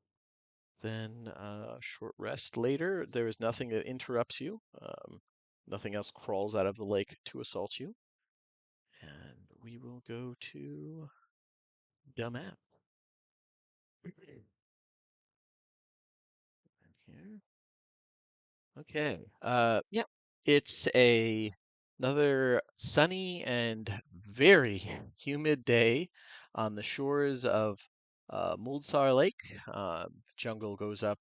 Then short rest later. There is nothing that interrupts you. Nothing else crawls out of the lake to assault you. And we will go to the map. Here. Okay. Yeah. It's another sunny and very humid day on the shores of Muldsar Lake. The jungle goes up,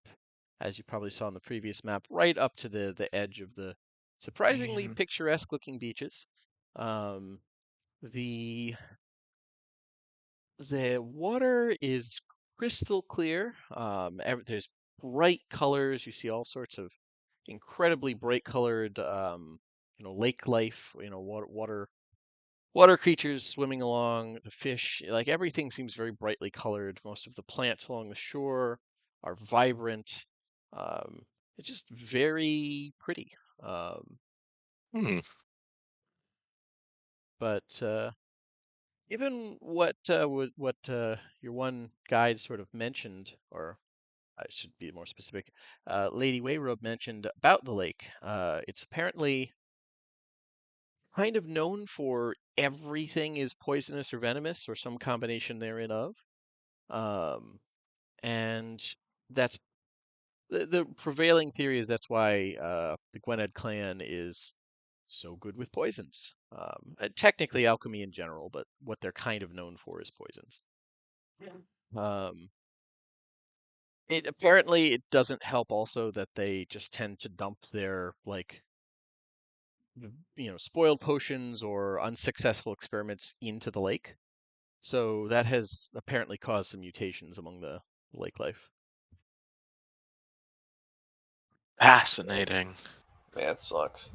as you probably saw in the previous map, right up to the edge of the surprisingly picturesque looking beaches. Um, the the water is crystal clear. There's bright colors. You see all sorts of incredibly bright colored, lake life. Water creatures swimming along. The fish, like everything, seems very brightly colored. Most of the plants along the shore are vibrant. Um, it's just very pretty. Um, Hmm. but given what your one guide sort of mentioned, or I should be more specific, Lady Wayrobe mentioned about the lake. It's apparently kind of known for everything is poisonous or venomous or some combination therein of. Um, and that's the prevailing theory is that's why the Gwynedd clan is so good with poisons. Technically alchemy in general, but what they're kind of known for is poisons. Um, it doesn't help also that they just tend to dump their spoiled potions or unsuccessful experiments into the lake. So that has apparently caused some mutations among the lake life. Fascinating. That sucks.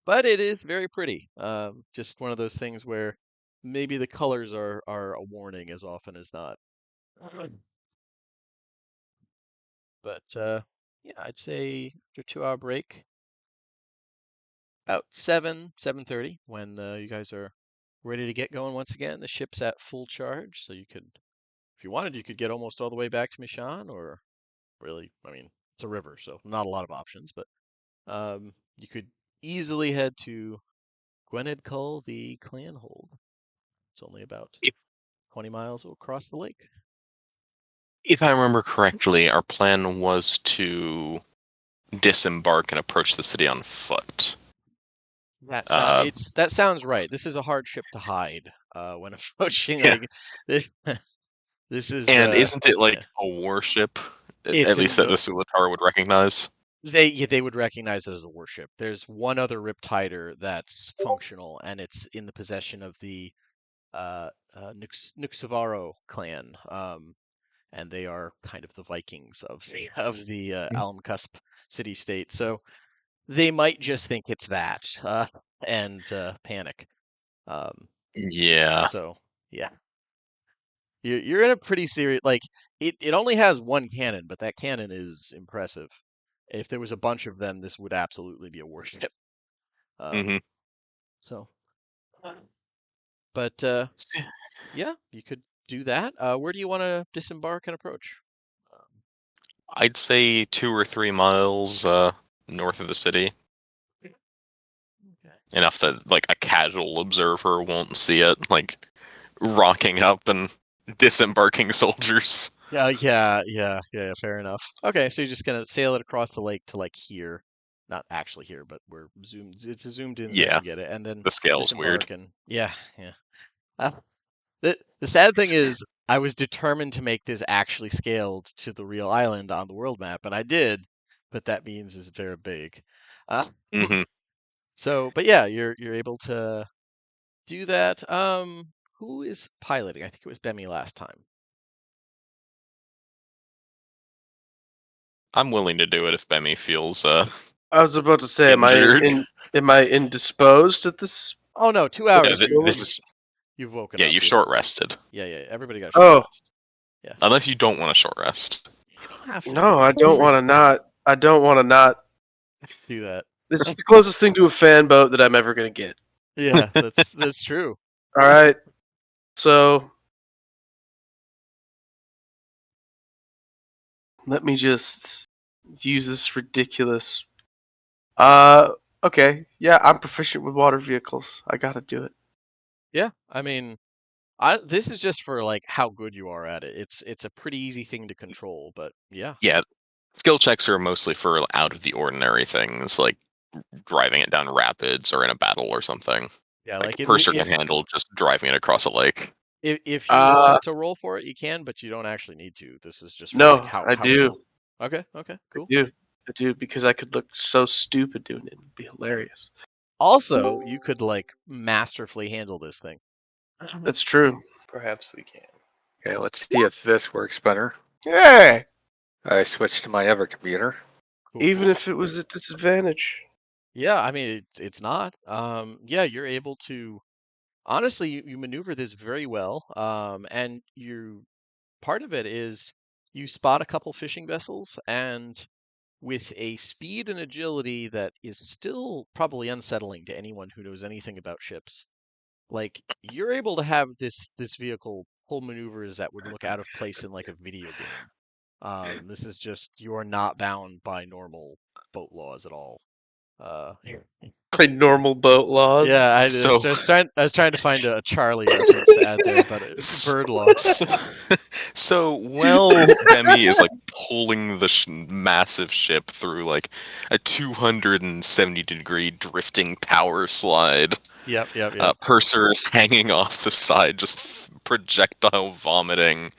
But it is very pretty. Just one of those things where maybe the colors are a warning as often as not. But yeah, I'd say after 2 hour break, about 7:30, when you guys are ready to get going once again. The ship's at full charge, so you could, if you wanted, you could get almost all the way back to Mishann, or really, I mean, it's a river, so not a lot of options, but you could easily head to Gwynedd Cull, the clan hold. It's only about If, 20 miles across the lake. if I remember correctly, our plan was to disembark and approach the city on foot. That sounds right. This is a hard ship to hide when approaching. Yeah. Like this, this is And isn't it yeah. like a warship It's At least in that the the Sulitar would recognize. they would recognize it as a warship. There's one other Riptider that's functional, and it's in the possession of the Nuxavaro clan, and they are kind of the Vikings of the Almcusp city state. So they might just think it's that and panic. Um, Yeah. so yeah, you're in a pretty serious like it only has one cannon, but that cannon is impressive. If there was a bunch of them, this would absolutely be a warship. hmm So, but yeah, you could do that. Where do you want to disembark and approach? Um, I'd say 2 or 3 miles north of the city. okay. Enough that like a casual observer won't see it, like rocking up and disembarking soldiers. Yeah. Fair enough. Okay, so you're just gonna sail it across the lake to like here, not actually here, but we're zoomed. It's a zoomed in, so I Yeah, can get it, and then the scale's weird. disembark and yeah. Uh, the sad thing is, I was determined to make this actually scaled to the real island on the world map, and I did, but that means it's very big. Uh, hmm so, but yeah, you're able to do that. Who is piloting? I think it was Bemi last time. I'm willing to do it if Bemi feels I was about to say, injured. am I indisposed at this? Oh no, two At Yeah, hours. this this moment? is You've woken yeah. up. You short It's rested, yeah. Everybody got a short Oh rest. Yeah, unless you don't want a short rest. you don't have to. no, I It's don't want free. to not. I don't want to not. Do that. This is the closest thing to a fan boat that I'm ever gonna get. Yeah, that's true. All right, so let me just use this ridiculous. Uh, okay, yeah, I'm proficient with water vehicles. I gotta do it. Yeah, I mean, this is just for like how good you are at it. It's a pretty easy thing to control, but yeah, Yeah, skill checks are mostly for out of the ordinary things, like driving it down rapids or in a battle or something. yeah. Like Like Purser can handle just driving it across a lake. if you Uh, want to roll for it, you can, but you don't actually need to. This is just for like no, how I how good. do. Okay, I cool. do. I do because I could look so stupid doing it. It'd be hilarious. Also, you could like masterfully handle this thing. That's true. Perhaps we can. Okay, let's see if this works better. Hey, I switched to my Ever computer. even Cool. if it was a disadvantage. Yeah, I mean it's not. Yeah, you're able to honestly you maneuver this very well. And you part of it is you spot a couple fishing vessels and with a speed and agility that is still probably unsettling to anyone who knows anything about ships. Like you're able to have this vehicle pull maneuvers that would look out of place in like a video game. This is just you're not bound by normal boat laws at all. Yeah. By normal boat laws. Yeah, So, I was trying to find a Charlie reference to add there, but s- bird law. so, so well, Bemi is like pulling the massive ship through like a 270-degree drifting power slide. Yep. Purser is hanging off the side, just projectile vomiting.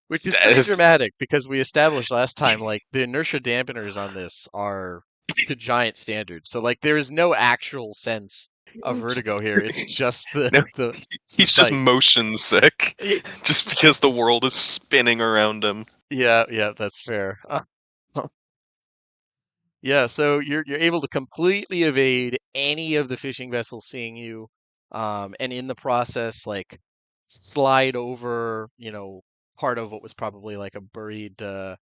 Which is That pretty is dramatic because we established last time like the inertia dampeners on this are to giant standards. So like there is no actual sense of vertigo here. It's just no, the he's just sight. motion sick, Y- just because the world is spinning around him. Yeah, that's fair. Yeah, so you're able to completely evade any of the fishing vessels seeing you, and in the process, like slide over, part of what was probably like a buried, a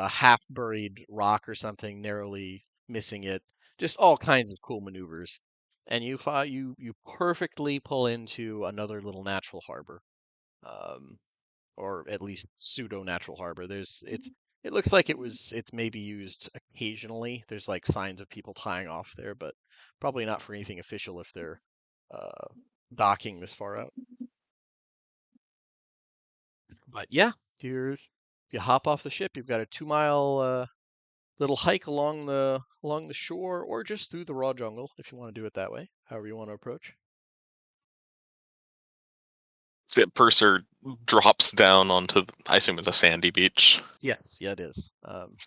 half buried rock or something, narrowly missing it. Just all kinds of cool maneuvers, and you perfectly pull into another little natural harbor. Um, or at least pseudo natural harbor. It looks like it's maybe used occasionally. There's like signs of people tying off there, but probably not for anything official if they're uh, docking this far out. But yeah, you hop off the ship. You've got a 2 mile little hike along the shore, or just through the raw jungle if you want to do it that way. However you want to approach. So Purser drops down onto, I assume it's a sandy beach. Yes, yeah, it is.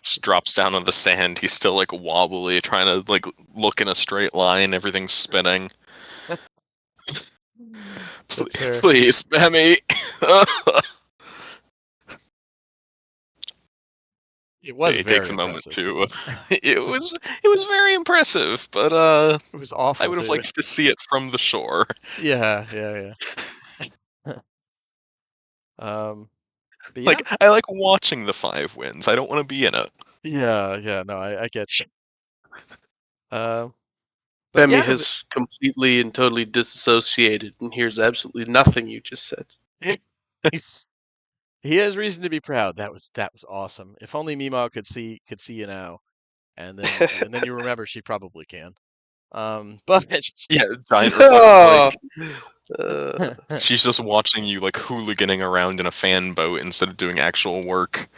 Just drops down on the sand. He's still like wobbly, trying to like look in a straight line. Everything's spinning. That's fair. Please, Bemmy. It So was he takes very a moment impressive. to. It was very impressive, but It was awful I would have too. liked to see it from the shore. Yeah, yeah, yeah. But yeah, Like I like watching the 5 wins. I don't want to be in it. yeah. No, I get you. But Bemmy yeah, has completely and totally disassociated and hears absolutely nothing you just said. he's he has reason to be proud. That was awesome. If only Mima could see you now, and then you remember she probably can. But Yeah, giant Oh, like she's just watching you like hooliganing around in a fan boat instead of doing actual work.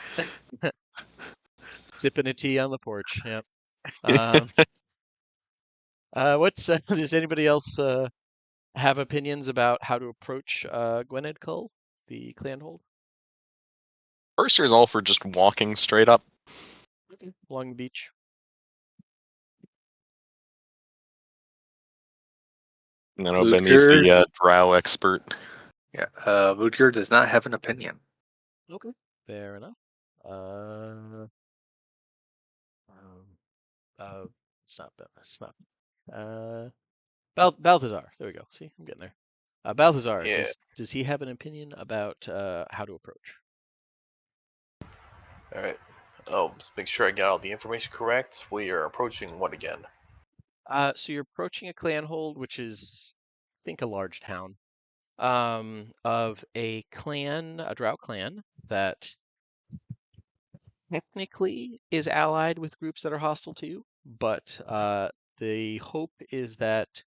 sipping a tea on the porch. Yep. Um, what's does anybody else have opinions about how to approach Gwynedd Cull, the clan hold Purser's all for just walking straight up. along the beach? You know, Bemmy's Ludger, the drow expert. yeah, Ludger does not have an opinion. Okay, fair enough. Um, it's not. It's not. Balthazar. There we go. See, I'm getting there. Balthazar, Yeah. does he have an opinion about how to approach? All right. Oh, just make sure I got all the information correct. We are approaching what again? So you're approaching a clan hold, which is, I think, a large town, of a clan, a drow clan that technically is allied with groups that are hostile to you, but the hope is that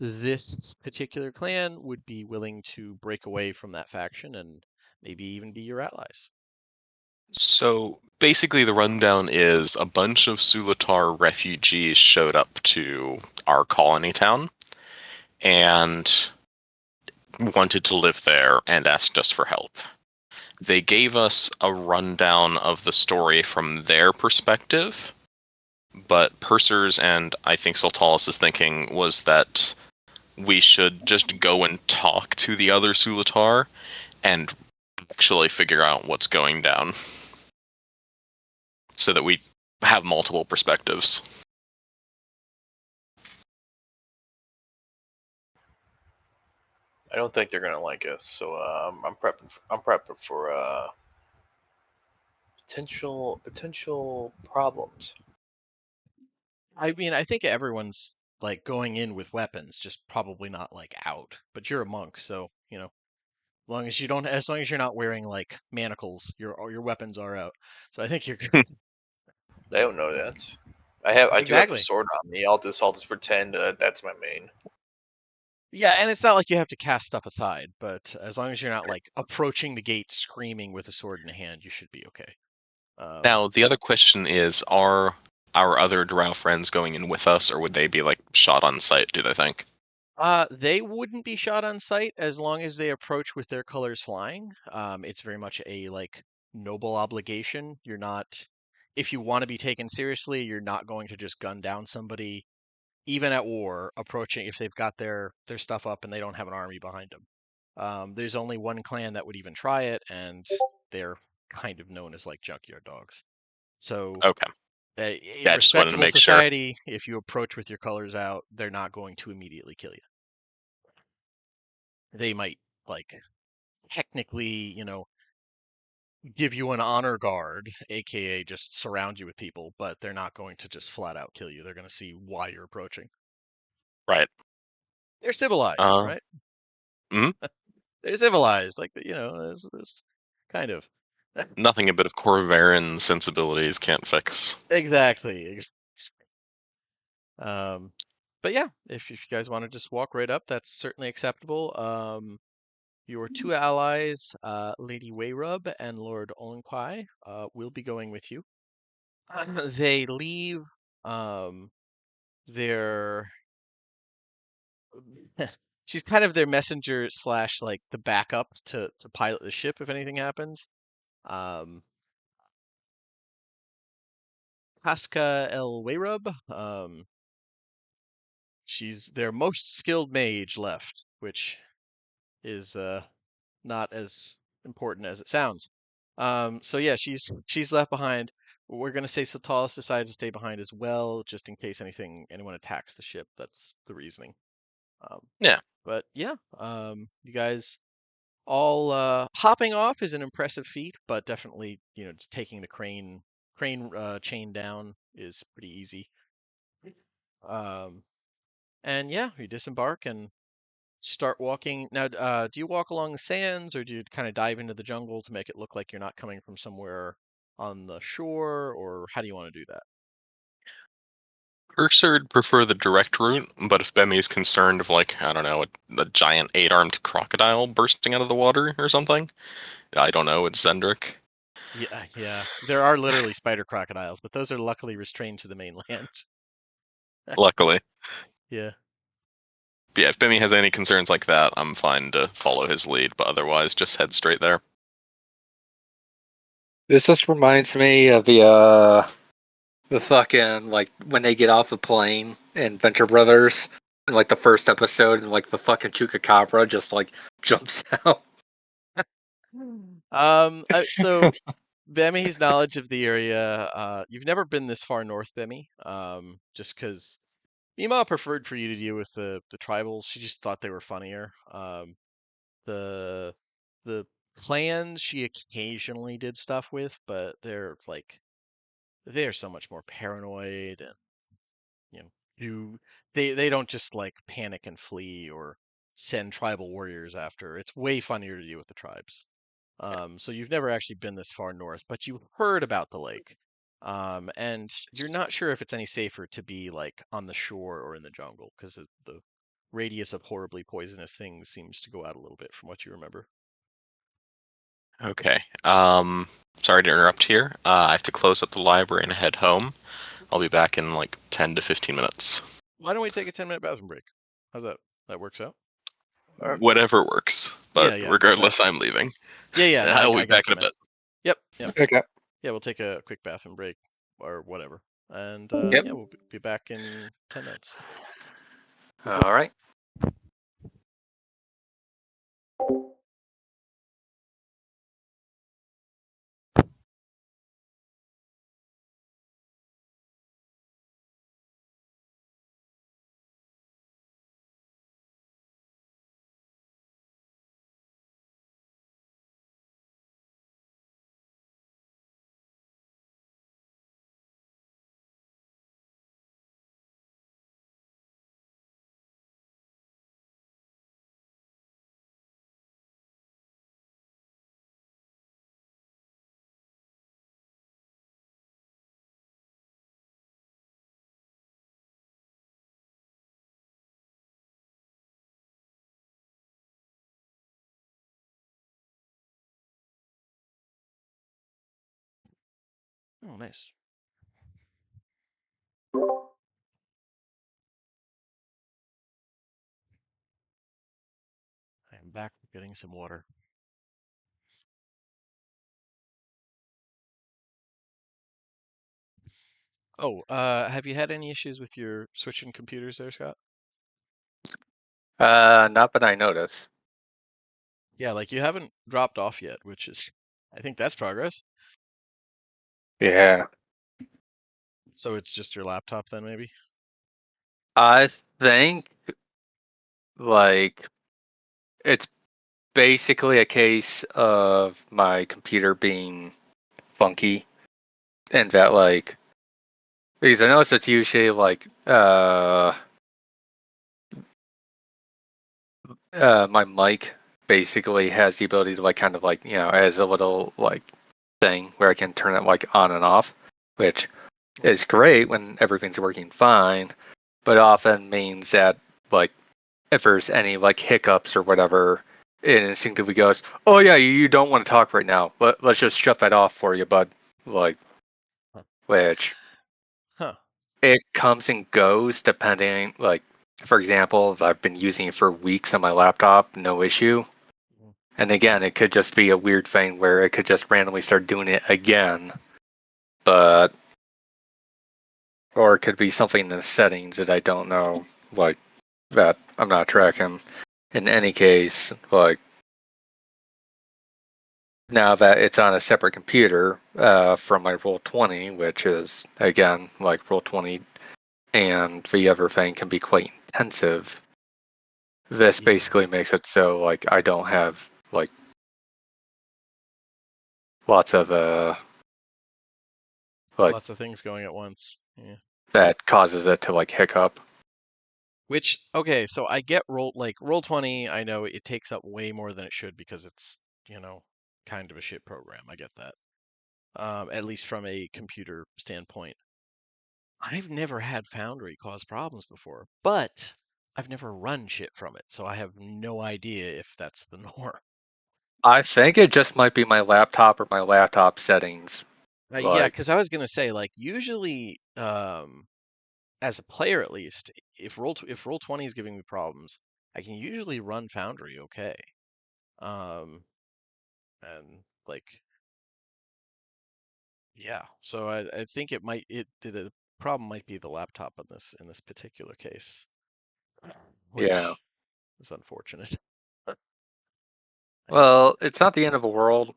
this particular clan would be willing to break away from that faction and maybe even be your allies. So basically, the rundown is a bunch of Sulatar refugees showed up to our colony town and wanted to live there and asked us for help. They gave us a rundown of the story from their perspective, but Purser's and I think Sultalis' thinking was that we should just go and talk to the other Sulatar and actually figure out what's going down so that we have multiple perspectives. I don't think they're gonna like us, so I'm prepping. I'm prepping for potential problems. I mean, I think everyone's like going in with weapons, just probably not like out. But you're a monk, so as long as you're not wearing like manacles, your weapons are out. So I think you're good. They don't know that. I do have a Exactly. sword on me. I'll just pretend that's my main. Yeah, and it's not like you have to cast stuff aside, but as long as you're not like approaching the gate screaming with a sword in hand, you should be okay. Now, the other question is, are our other drow friends going in with us, or would they be, like, shot on sight, do they think? They wouldn't be shot on sight as long as they approach with their colors flying. It's very much a like noble obligation. You're not, if you want to be taken seriously, you're not going to just gun down somebody, even at war, approaching if they've got their stuff up and they don't have an army behind them. There's only one clan that would even try it, and they're kind of known as like junkyard dogs. So, Okay. in Yeah, I just wanted to respectable make sure. society, if you approach with your colors out, they're not going to immediately kill you. They might like technically, give you an honor guard, aka just surround you with people, but they're not going to just flat out kill you. They're going to see why you're approaching. Right. They're civilized, Uh, right? mhm. They're civilized, like it's kind of Nothing a bit of Corvarin sensibilities can't fix. exactly. Um, but yeah, if you guys want to just walk right up, that's certainly acceptable. Your two allies, Lady Wayrub and Lord Olenquai, will be going with you. They leave their she's kind of their messenger slash like the backup to pilot the ship if anything happens. Casca El Wayrub, she's their most skilled mage left, which is not as important as it sounds. So yeah, she's left behind. We're gonna say Sotalis decided to stay behind as well, just in case anyone attacks the ship. That's the reasoning. Yeah. But yeah, you guys all hopping off is an impressive feat, but definitely just taking the crane chain down is pretty easy. Um, and yeah, you disembark and start walking. Now, do you walk along the sands or do you kind of dive into the jungle to make it look like you're not coming from somewhere on the shore, or how do you want to do that? Ursur'd prefer the direct route, but if Bemmy's concerned of, like, I don't know, a giant 8-armed crocodile bursting out of the water or something, I don't know, it's Zendrick. Yeah, yeah. There are literally spider crocodiles, but those are luckily restrained to the mainland. Luckily. Yeah. But yeah, if Bemmy has any concerns like that, I'm fine to follow his lead, but otherwise, just head straight there. This just reminds me of the fucking, like, when they get off the plane in Venture Brothers, in, like, the first episode, and, like, the fucking Chupacabra just, like, jumps out. So Bemi's knowledge of the area, you've never been this far north, Bemi. Just because Mima preferred for you to deal with the tribals. She just thought they were funnier. The the clans she occasionally did stuff with, but they're so much more paranoid, and you know they don't just like panic and flee or send tribal warriors after. It's way funnier to deal with the tribes. So you've never actually been this far north, but you heard about the lake. And you're not sure if it's any safer to be like on the shore or in the jungle because the radius of horribly poisonous things seems to go out a little bit from what you remember. Okay. Sorry to interrupt here. I have to close up the library and head home. I'll be back in like 10 to 15 minutes. Why don't we take a 10-minute bathroom break? How's that? That works out? Whatever works. But Yeah, yeah. regardless, I'm leaving. Yeah. No, I'll I be back got in you, a man. bit. Yep. Okay. Yeah, we'll take a quick bathroom break or whatever. And Yep. yeah, we'll be back in 10 minutes. All right. Oh, nice. I am back getting some water. Oh, have you had any issues with your switching computers there, Scott? Not that I notice. Yeah, like you haven't dropped off yet, which is, I think that's progress. Yeah. So it's just your laptop then, maybe? I think, like, it's basically a case of my computer being funky, and that, like, because I notice it's usually like my mic basically has the ability to, like, kind of, like, as a little, like, thing where I can turn it, like, on and off, which is great when everything's working fine, but often means that, like, if there's any, like, hiccups or whatever, it instinctively goes, oh yeah, you don't want to talk right now, let's just shut that off for you, bud. Like, Huh. which Huh. it comes and goes depending, like, for example, if I've been using it for weeks on my laptop, no issue. Mhm. And again, it could just be a weird thing where it could just randomly start doing it again, but or it could be something in the settings that I don't know, like that I'm not tracking. In any case, like now that it's on a separate computer from my Roll20, which is again like Roll20 and the other thing can be quite intensive. This Yeah. basically makes it so like I don't have like lots of like Lots of things going at once. Yeah. that causes it to like hiccup. Which, okay, so I get Roll20, I know it takes up way more than it should because it's, kind of a shit program. I get that. At least from a computer standpoint. I've never had Foundry cause problems before, but I've never run shit from it, so I have no idea if that's the norm. I think it just might be my laptop or my laptop settings. Yeah, Like because I was gonna say, usually, as a player at least, if Roll20 is giving me problems, I can usually run Foundry okay. Um, and yeah, so I think the problem might be the laptop in this particular case, yeah. which is unfortunate. I guess. Well, it's not the end of the world.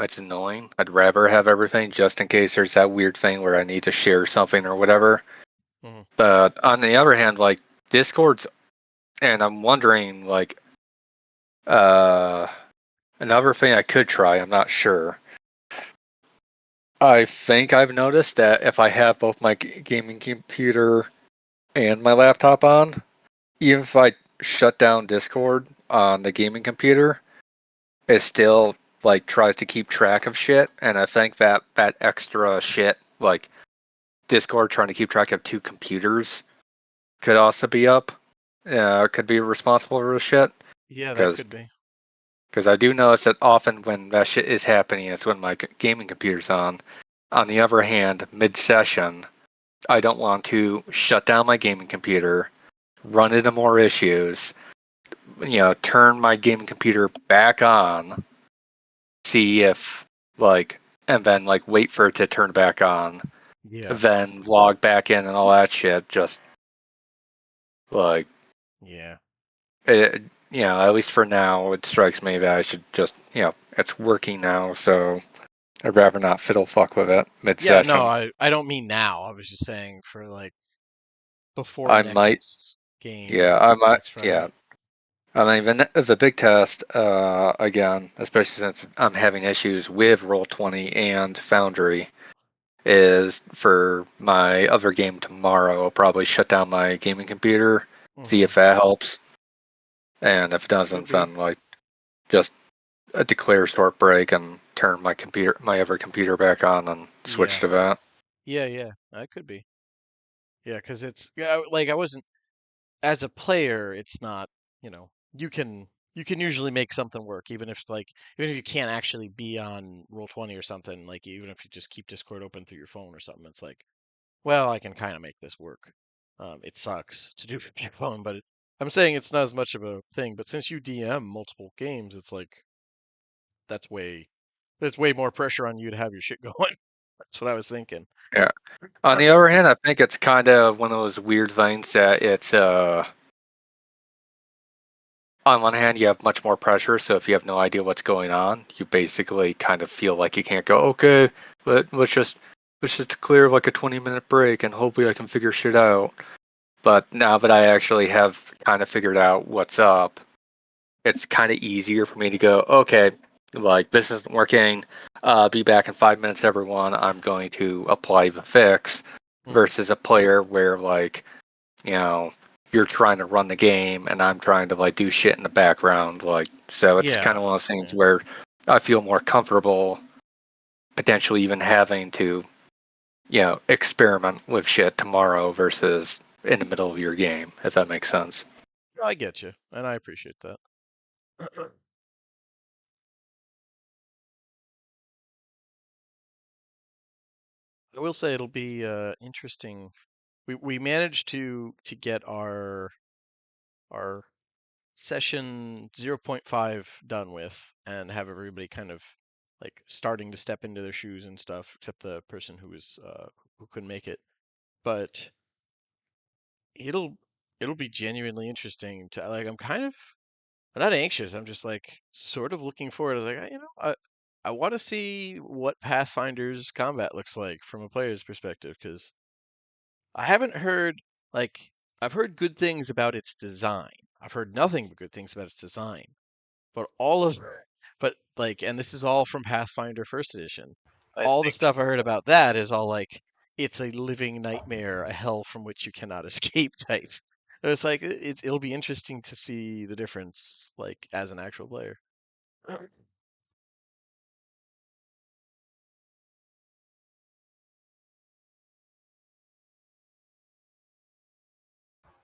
It's annoying. I'd rather have everything just in case there's that weird thing where I need to share something or whatever. Mhm. But on the other hand, like Discord's, and I'm wondering, like, uh, another thing I could try. I'm not sure. I think I've noticed that if I have both my gaming computer and my laptop on, even if I shut down Discord on the gaming computer, it still like tries to keep track of shit. And I think that extra shit, like Discord trying to keep track of two computers, could also be up. Could be responsible for the shit. Yeah, that Because could be. I do notice that often when that shit is happening, it's when my gaming computer's on. On the other hand, mid session, I don't want to shut down my gaming computer, run into more issues, turn my gaming computer back on, see if like, and then like wait for it to turn back on, Yeah, then log back in and all that shit. Just like yeah, it, at least for now, it strikes me that I should just, it's working now, so I'd rather not fiddle fuck with it mid yeah. No, session. I don't mean now. I was just saying for before I might, next game yeah, or I might, next Friday. yeah. I mean, the big test, again, especially since I'm having issues with Roll20 and Foundry, is for my other game tomorrow. I'll probably shut down my gaming computer, see Hmm. if that helps, and if it Could doesn't, be. then like just declare short break and turn my other computer back on, and switch Yeah, to that. yeah. That could be. Yeah, because I wasn't as a player. It's not. You can usually make something work, even if you can't actually be on Roll20 or something. Like even if you just keep Discord open through your phone or something, it's like, well, I can kind of make this work. It sucks to do from your phone, but I'm saying it's not as much of a thing. But since you DM multiple games, it's like that's way there's way more pressure on you to have your shit going. That's what I was thinking. Yeah. On the other hand, I think it's kind of one of those weird things that it's on one hand, you have much more pressure, so if you have no idea what's going on, you basically kind of feel like you can't go, okay, let's just clear like a 20-minute break and hopefully I can figure shit out. But now that I actually have kind of figured out what's up, it's kind of easier for me to go, okay, like this isn't working. Be back in 5 minutes, everyone. I'm going to apply the fix. Hmm. Versus a player where like you know, you're trying to run the game and I'm trying to like do shit in the background. Like, so it's kind Yeah, of one of those things yeah, where I feel more comfortable potentially even having to, experiment with shit tomorrow versus in the middle of your game, if that makes sense. I get you, and I appreciate that. I will say it'll be interesting we managed to get our session 0.5 done with and have everybody kind of like starting to step into their shoes and stuff, except the person who was who couldn't make it. But it'll be genuinely interesting to like. I'm not anxious. I'm just like sort of looking forward. I was like, I want to see what Pathfinder's combat looks like from a player's perspective because I haven't heard like I've heard good things about its design. I've heard nothing but good things about its design. But all of but like and this is all from Pathfinder First Edition. I All the think stuff I heard about that is all like it's a living nightmare, a hell from which you cannot escape type. It's like it'll be interesting to see the difference like as an actual player.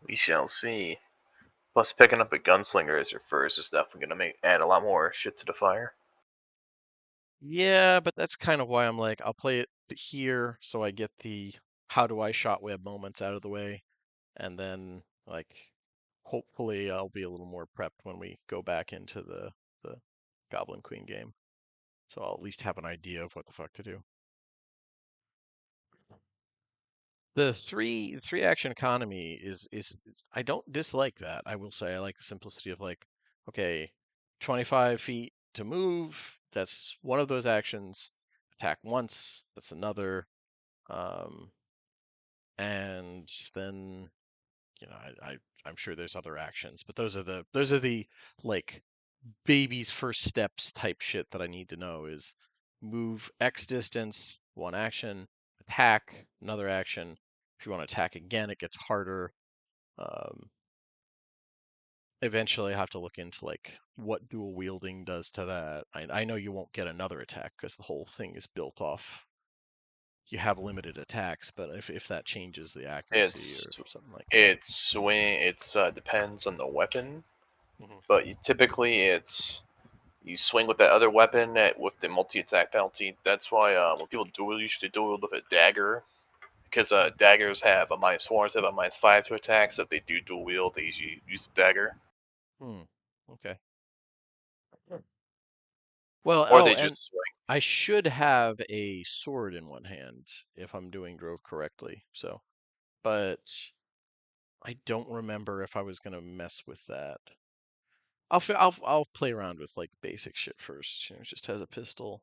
we shall see. Plus, picking up a gunslinger as your first is definitely gonna add a lot more shit to the fire. Yeah, but that's kind of why I'm like I'll play it here so I get the how do I shot web moments out of the way, and then like hopefully I'll be a little more prepped when we go back into the Goblin Queen game. So I'll at least have an idea of what the fuck to do. The three action economy is I don't dislike that. I will say I like the simplicity of like, okay, 25 feet to move, that's one of those actions. Attack once, that's another. Um, and then I'm sure there's other actions, but those are the like baby's first steps type shit that I need to know is move X distance, one action, attack, another action. If you want to attack again, it gets harder. Um, eventually, I have to look into like what dual wielding does to that. I know you won't get another attack because the whole thing is built off. You have limited attacks, but if that changes the accuracy It's or something like that. it's swing. It's depends on the weapon, Mhm. but typically you swing with that other weapon with the multi-attack penalty. That's why when people duel, usually duel with a dagger because daggers have a -4 instead of a -5 to attack. So if they do dual wield, they usually use the dagger, Hmm. Okay. Well, or oh, they and just swing. I should have a sword in one hand if I'm doing drove correctly. So, but I don't remember if I was gonna mess with that. I'll play around with like basic shit first. It just has a pistol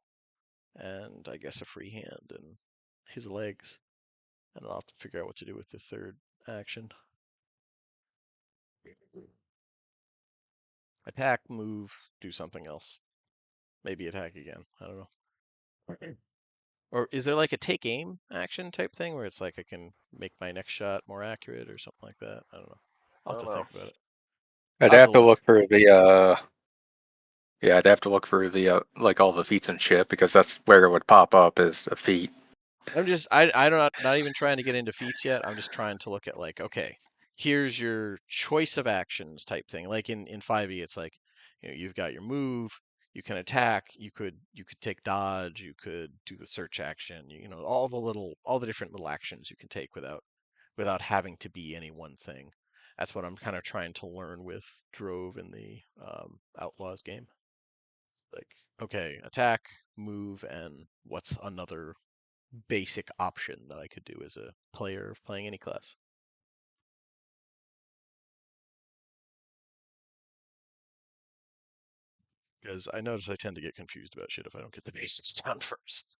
and I guess a free hand and his legs, and I'll have to figure out what to do with the third action. Attack, move, do something else. Maybe attack again. I don't know. Or is there like a take aim action type thing where it's like I can make my next shot more accurate or something like that? I don't know. I'll I have don't to know. think about it. I'd I'll have to have to look. look for the yeah, I'd have to look for the like all the feats and shit because that's where it would pop up as a feat. I don't not even trying to get into feats yet. I'm just trying to look at like, okay, here's your choice of actions type thing. Like in 5e, it's like, you've got your move, you can attack, you could take dodge, you could do the search action, all the different little actions you can take without having to be any one thing. That's what I'm kind of trying to learn with Drove in the Outlaws game. It's like, okay, attack, move, and what's another basic option that I could do as a player playing any class. Because I notice I tend to get confused about shit if I don't get the basics down first.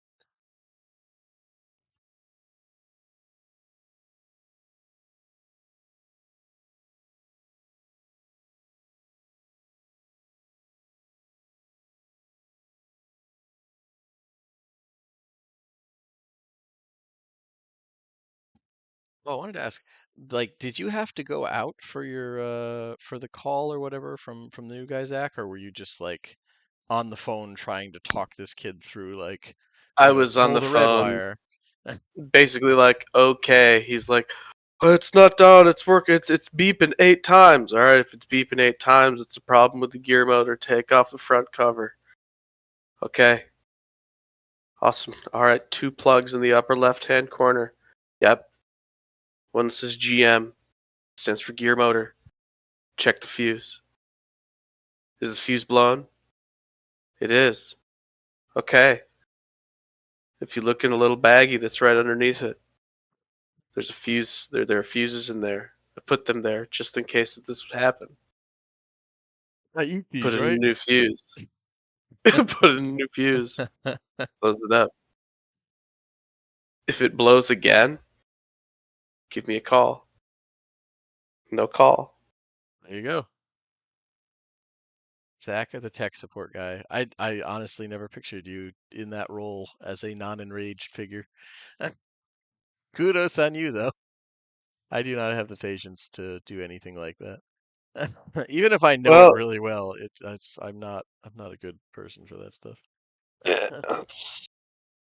Oh, I wanted to ask, like, did you have to go out for your for the call or whatever from the new guy Zach, or were you just like on the phone trying to talk this kid through like, I was on pull the the red phone, wire? basically like, okay. He's like, oh, it's not down. It's working. It's beeping 8 times. All right, if it's beeping 8 times, it's a problem with the gear motor. Take off the front cover. Okay, awesome. All right, 2 plugs in the upper left-hand corner. Yep. One says GM, stands for gear motor. Check the fuse. Is the fuse blown? It is. Okay. If you look in a little baggie that's right underneath it, there's a fuse. There are fuses in there. I put them there just in case that this would happen. I eat Put these, in a right? new fuse. Put in a new fuse. Close it up. If it blows again, give me a call. No call. There you go. Zach, the tech support guy. I honestly never pictured you in that role as a non-enraged figure. Kudos on you, though. I do not have the patience to do anything like that. Even if I know it Well, really well, I'm not a good person for that stuff. it's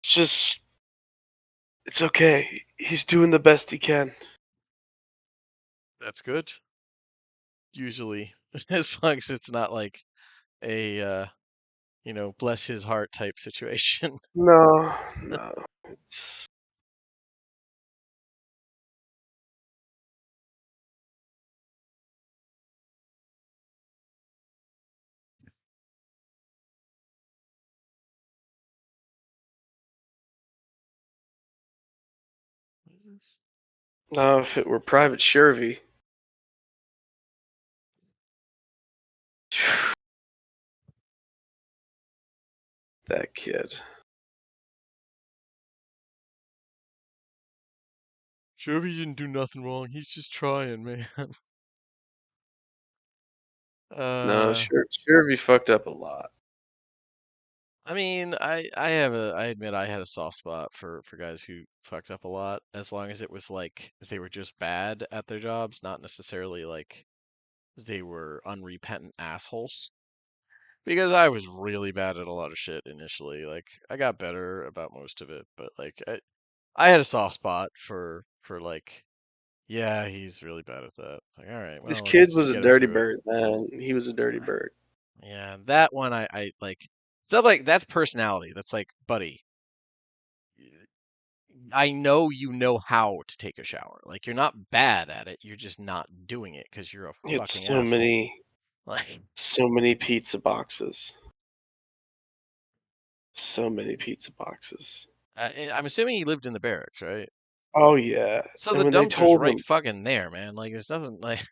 just it's okay. He's doing the best he can. That's good. Usually, as long as it's not like a bless his heart type situation. No. It's What is this? no. If it were Private Shervy, that kid. Chevy didn't do nothing wrong. He's just trying, man. No, Uh, Shervy fucked up a lot. I mean, I admit I had a soft spot for guys who fucked up a lot, as long as it was like they were just bad at their jobs, not necessarily like they were unrepentant assholes. Because I was really bad at a lot of shit initially. Like I got better about most of it, but like I had a soft spot for like, yeah, he's really bad at that. It's like, all right, This well, kid was just a get him dirty through it. bird, man. He was a dirty bird. Yeah, that one I like stuff like that's personality. That's like, buddy, I know you know how to take a shower. Like you're not bad at it. You're just not doing it because you're a He had fucking asshole. Like, so many pizza boxes. So many pizza boxes. I'm assuming he lived in the barracks, right? Oh yeah. So And the dumpster's right fucking there, man. Like there's nothing like.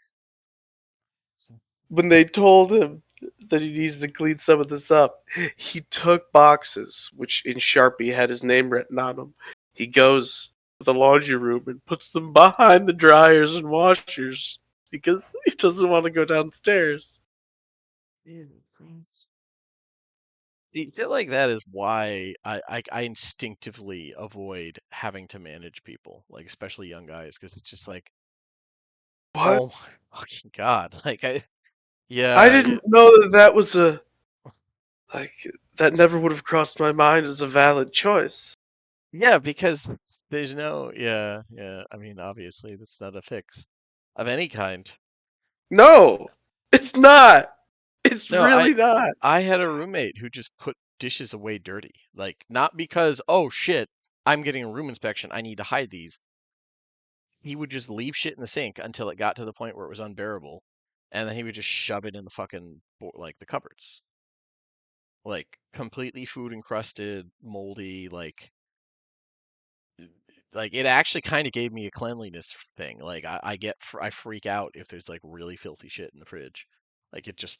when they told him that he needs to clean some of this up, he took boxes which in Sharpie had his name written on them. He goes to the laundry room and puts them behind the dryers and washers because he doesn't want to go downstairs. See, shit like that is why I instinctively avoid having to manage people, like especially young guys, because it's just like, What? oh my fucking god, like I yeah, didn't know that was a like that never would have crossed my mind as a valid choice. yeah, because there's no, yeah. I mean, obviously that's not a fix of any kind. No, it's not. It's No, I really not. I had a roommate who just put dishes away dirty, like not because, oh shit, I'm getting a room inspection, I need to hide these. He would just leave shit in the sink until it got to the point where it was unbearable, and then he would just shove it in the fucking like the cupboards, like completely food encrusted, moldy, like it actually kind of gave me a cleanliness thing. Like I freak out if there's like really filthy shit in the fridge, like it just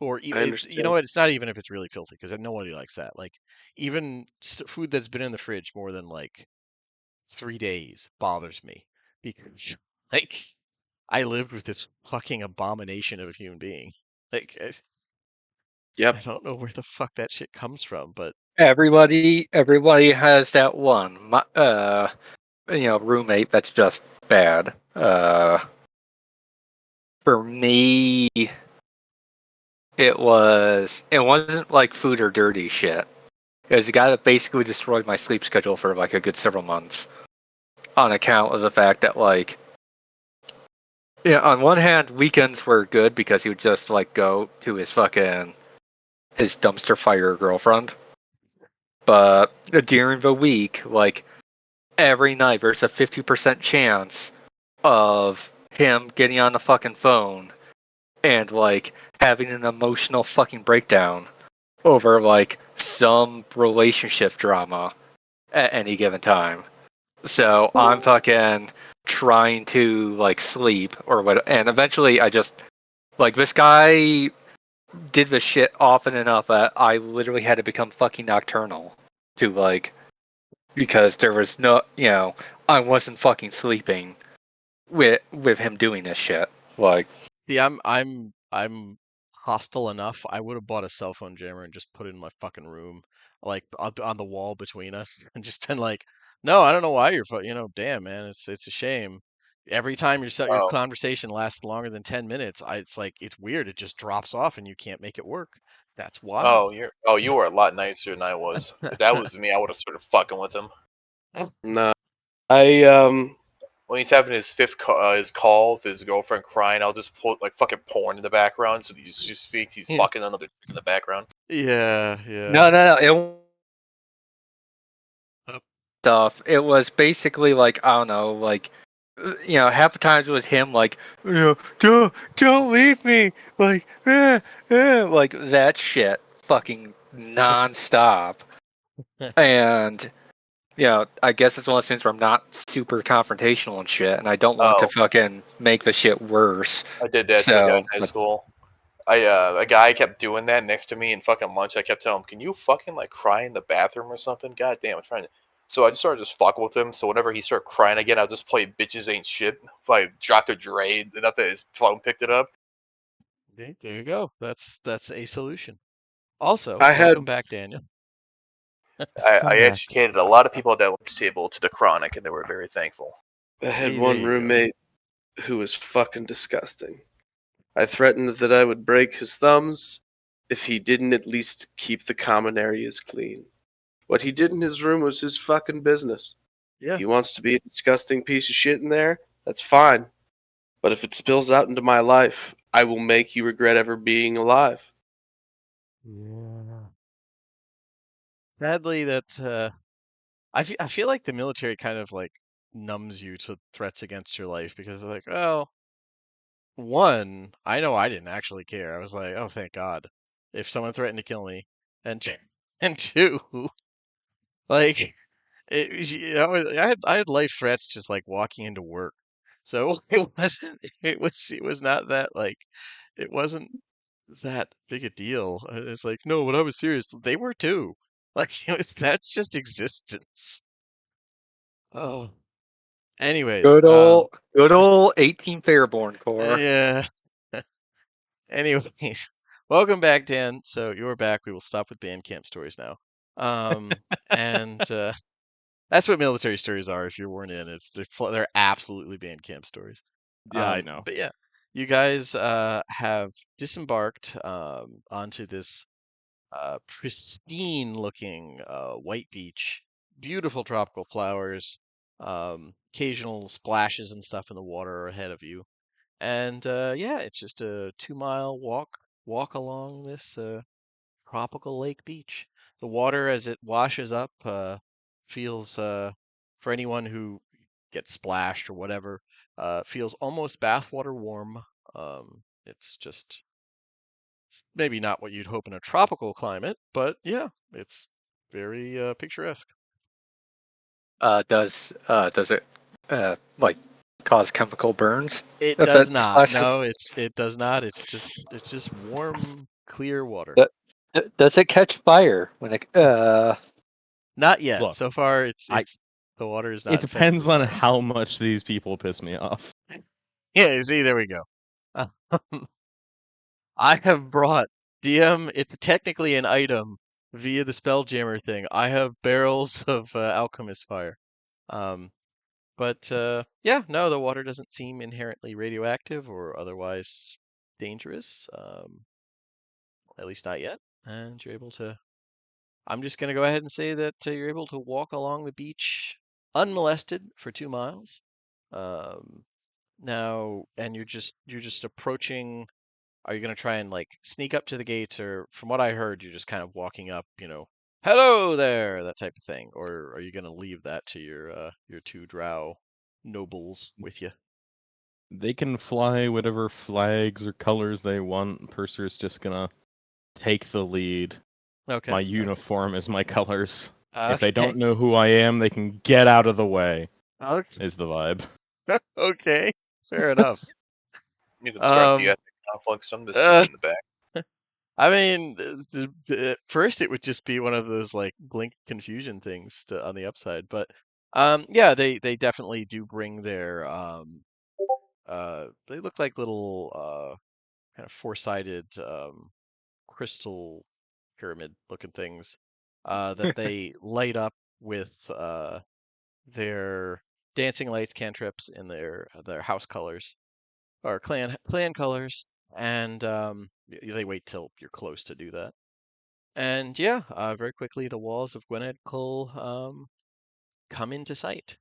or I even it's, you know understand. what, it's not even if it's really filthy because nobody likes that. Like even food that's been in the fridge more than like 3 days bothers me because like I lived with this fucking abomination of a human being. Like I Yep. don't know where the fuck that shit comes from, but Everybody has that one, roommate that's just bad. For me, it wasn't like food or dirty shit. It was the guy that basically destroyed my sleep schedule for like a good several months on account of the fact that on one hand weekends were good because he would just like go to his dumpster fire girlfriend, but during the week, like every night, there's a 50% chance of him getting on the fucking phone and like having an emotional fucking breakdown over like some relationship drama at any given time. So I'm fucking trying to like sleep or what, and eventually I just like this guy did this shit often enough that I literally had to become fucking nocturnal to like because there was no, I wasn't fucking sleeping with him doing this shit. Like, See, I'm hostile enough. I would have bought a cell phone jammer and just put it in my fucking room, like up on the wall between us, and just been like, no, I don't know why you're, damn man, it's a shame. Every time your Oh, conversation lasts longer than 10 minutes, it's like it's weird. It just drops off and you can't make it work. That's why. you were a lot nicer than I was. If that was me, I would have started fucking with him. No, I When he's having his call with his girlfriend crying, I'll just put like fucking porn in the background, so he just thinks he's fucking another chick in the background. Yeah, yeah. no, it Uh, stuff. It was basically like I don't know, like half the times it was him like, don't leave me, like, like that shit, fucking nonstop. And I guess it's one of those things where I'm not super confrontational and shit, and I don't want to Oh, fucking make the shit worse. I did that to a guy in So, high but school. A guy kept doing that next to me in fucking lunch. I kept telling him, "Can you fucking like cry in the bathroom or something?" God damn, I'm trying to. So I just started just fucking with him. So whenever he started crying again, I'll just play "Bitches Ain't Shit" by Dr. Dre. Not that his phone picked it up. there you go. That's a solution. Also, I welcome had back, Daniel. I I'm back. educated a lot of people at that lunch table to the chronic, and they were very thankful. I had There one you go. roommate who was fucking disgusting. I threatened that I would break his thumbs if he didn't at least keep the common areas clean. What he did in his room was his fucking business. If Yeah. he wants to be a disgusting piece of shit in there, that's fine. But if it spills out into my life, I will make you regret ever being alive. Yeah. Sadly, that's I feel like the military kind of like numbs you to threats against your life because they're like, well, one, I know I didn't actually care. I was like, oh, thank God, if someone threatened to kill me, and and two, like I had life threats just like walking into work, so it was not that like it wasn't that big a deal. It's like no, but I was serious. They were too. Like that's just existence. Oh. Anyways, good old 18 Fairborn Corps. yeah. Anyways, welcome back, Dan. So you're back. We will stop with band camp stories now. And that's what military stories are. If you weren't in, they're absolutely band camp stories. Yeah, I know. But yeah, you guys have disembarked onto this pristine-looking white beach, beautiful tropical flowers, occasional splashes and stuff in the water ahead of you. And yeah, it's just a 2 mile walk along this tropical lake beach. The water as it washes up feels for anyone who gets splashed or whatever feels almost bathwater warm. It's just maybe not what you'd hope in a tropical climate, but yeah, it's very picturesque. Does it like cause chemical burns It if does it not. splashes? No, it does not. It's just warm, clear water. That- Does it catch fire when it? Not yet. Look, So far, I the water is it not infected depends with on fire. how much these people piss me off. Yeah, see, there we go. Uh, I have brought DM. It's technically an item via the Spelljammer thing. I have barrels of alchemist fire. Um, but yeah, no, the water doesn't seem inherently radioactive or otherwise dangerous. At least not yet. And you're able to. I'm just gonna go ahead and say that you're able to walk along the beach unmolested for 2 miles. Um, Now, and you're just approaching. Are you gonna try and like sneak up to the gates, or from what I heard, you're just kind of walking up, hello there, that type of thing, or are you gonna leave that to your two drow nobles with you? They can fly whatever flags or colors they want. Purser's just gonna take the lead. Okay. My uniform is my colors. If they Okay. don't know who I am, they can get out of the way. Okay. Is the vibe. Okay. Fair enough. You can start the Um, ethnic conflicts. I'm just sitting in the back. I mean, at first it would just be one of those like blink confusion things on the upside, but yeah, they definitely do bring their they look like little kind of four-sided crystal pyramid looking things that they light up with their dancing lights, cantrips in their house colors or clan colors, and they wait till you're close to do that. And yeah, very quickly the walls of Gwynedd Cole come into sight,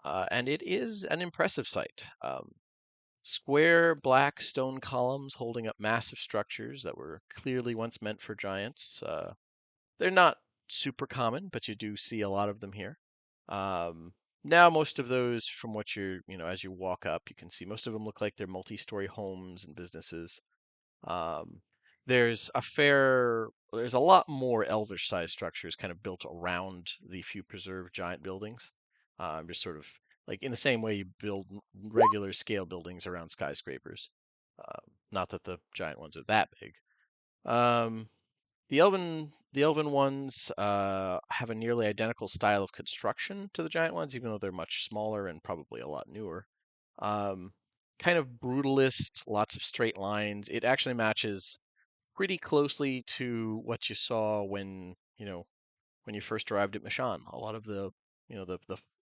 and it is an impressive sight. Square black stone columns holding up massive structures that were clearly once meant for giants. They're not super common, but you do see a lot of them here. Now, most of those, from what as you walk up, you can see most of them look like they're multi-story homes and businesses. Um, there's a lot more elvish-sized structures kind of built around the few preserved giant buildings. Just sort of like in the same way you build regular scale buildings around skyscrapers. Not that the giant ones are that big. Um, the elven ones have a nearly identical style of construction to the giant ones, even though they're much smaller and probably a lot newer. Um, Kind of brutalist, lots of straight lines. It actually matches pretty closely to what you saw when you first arrived at Mishann. A lot of the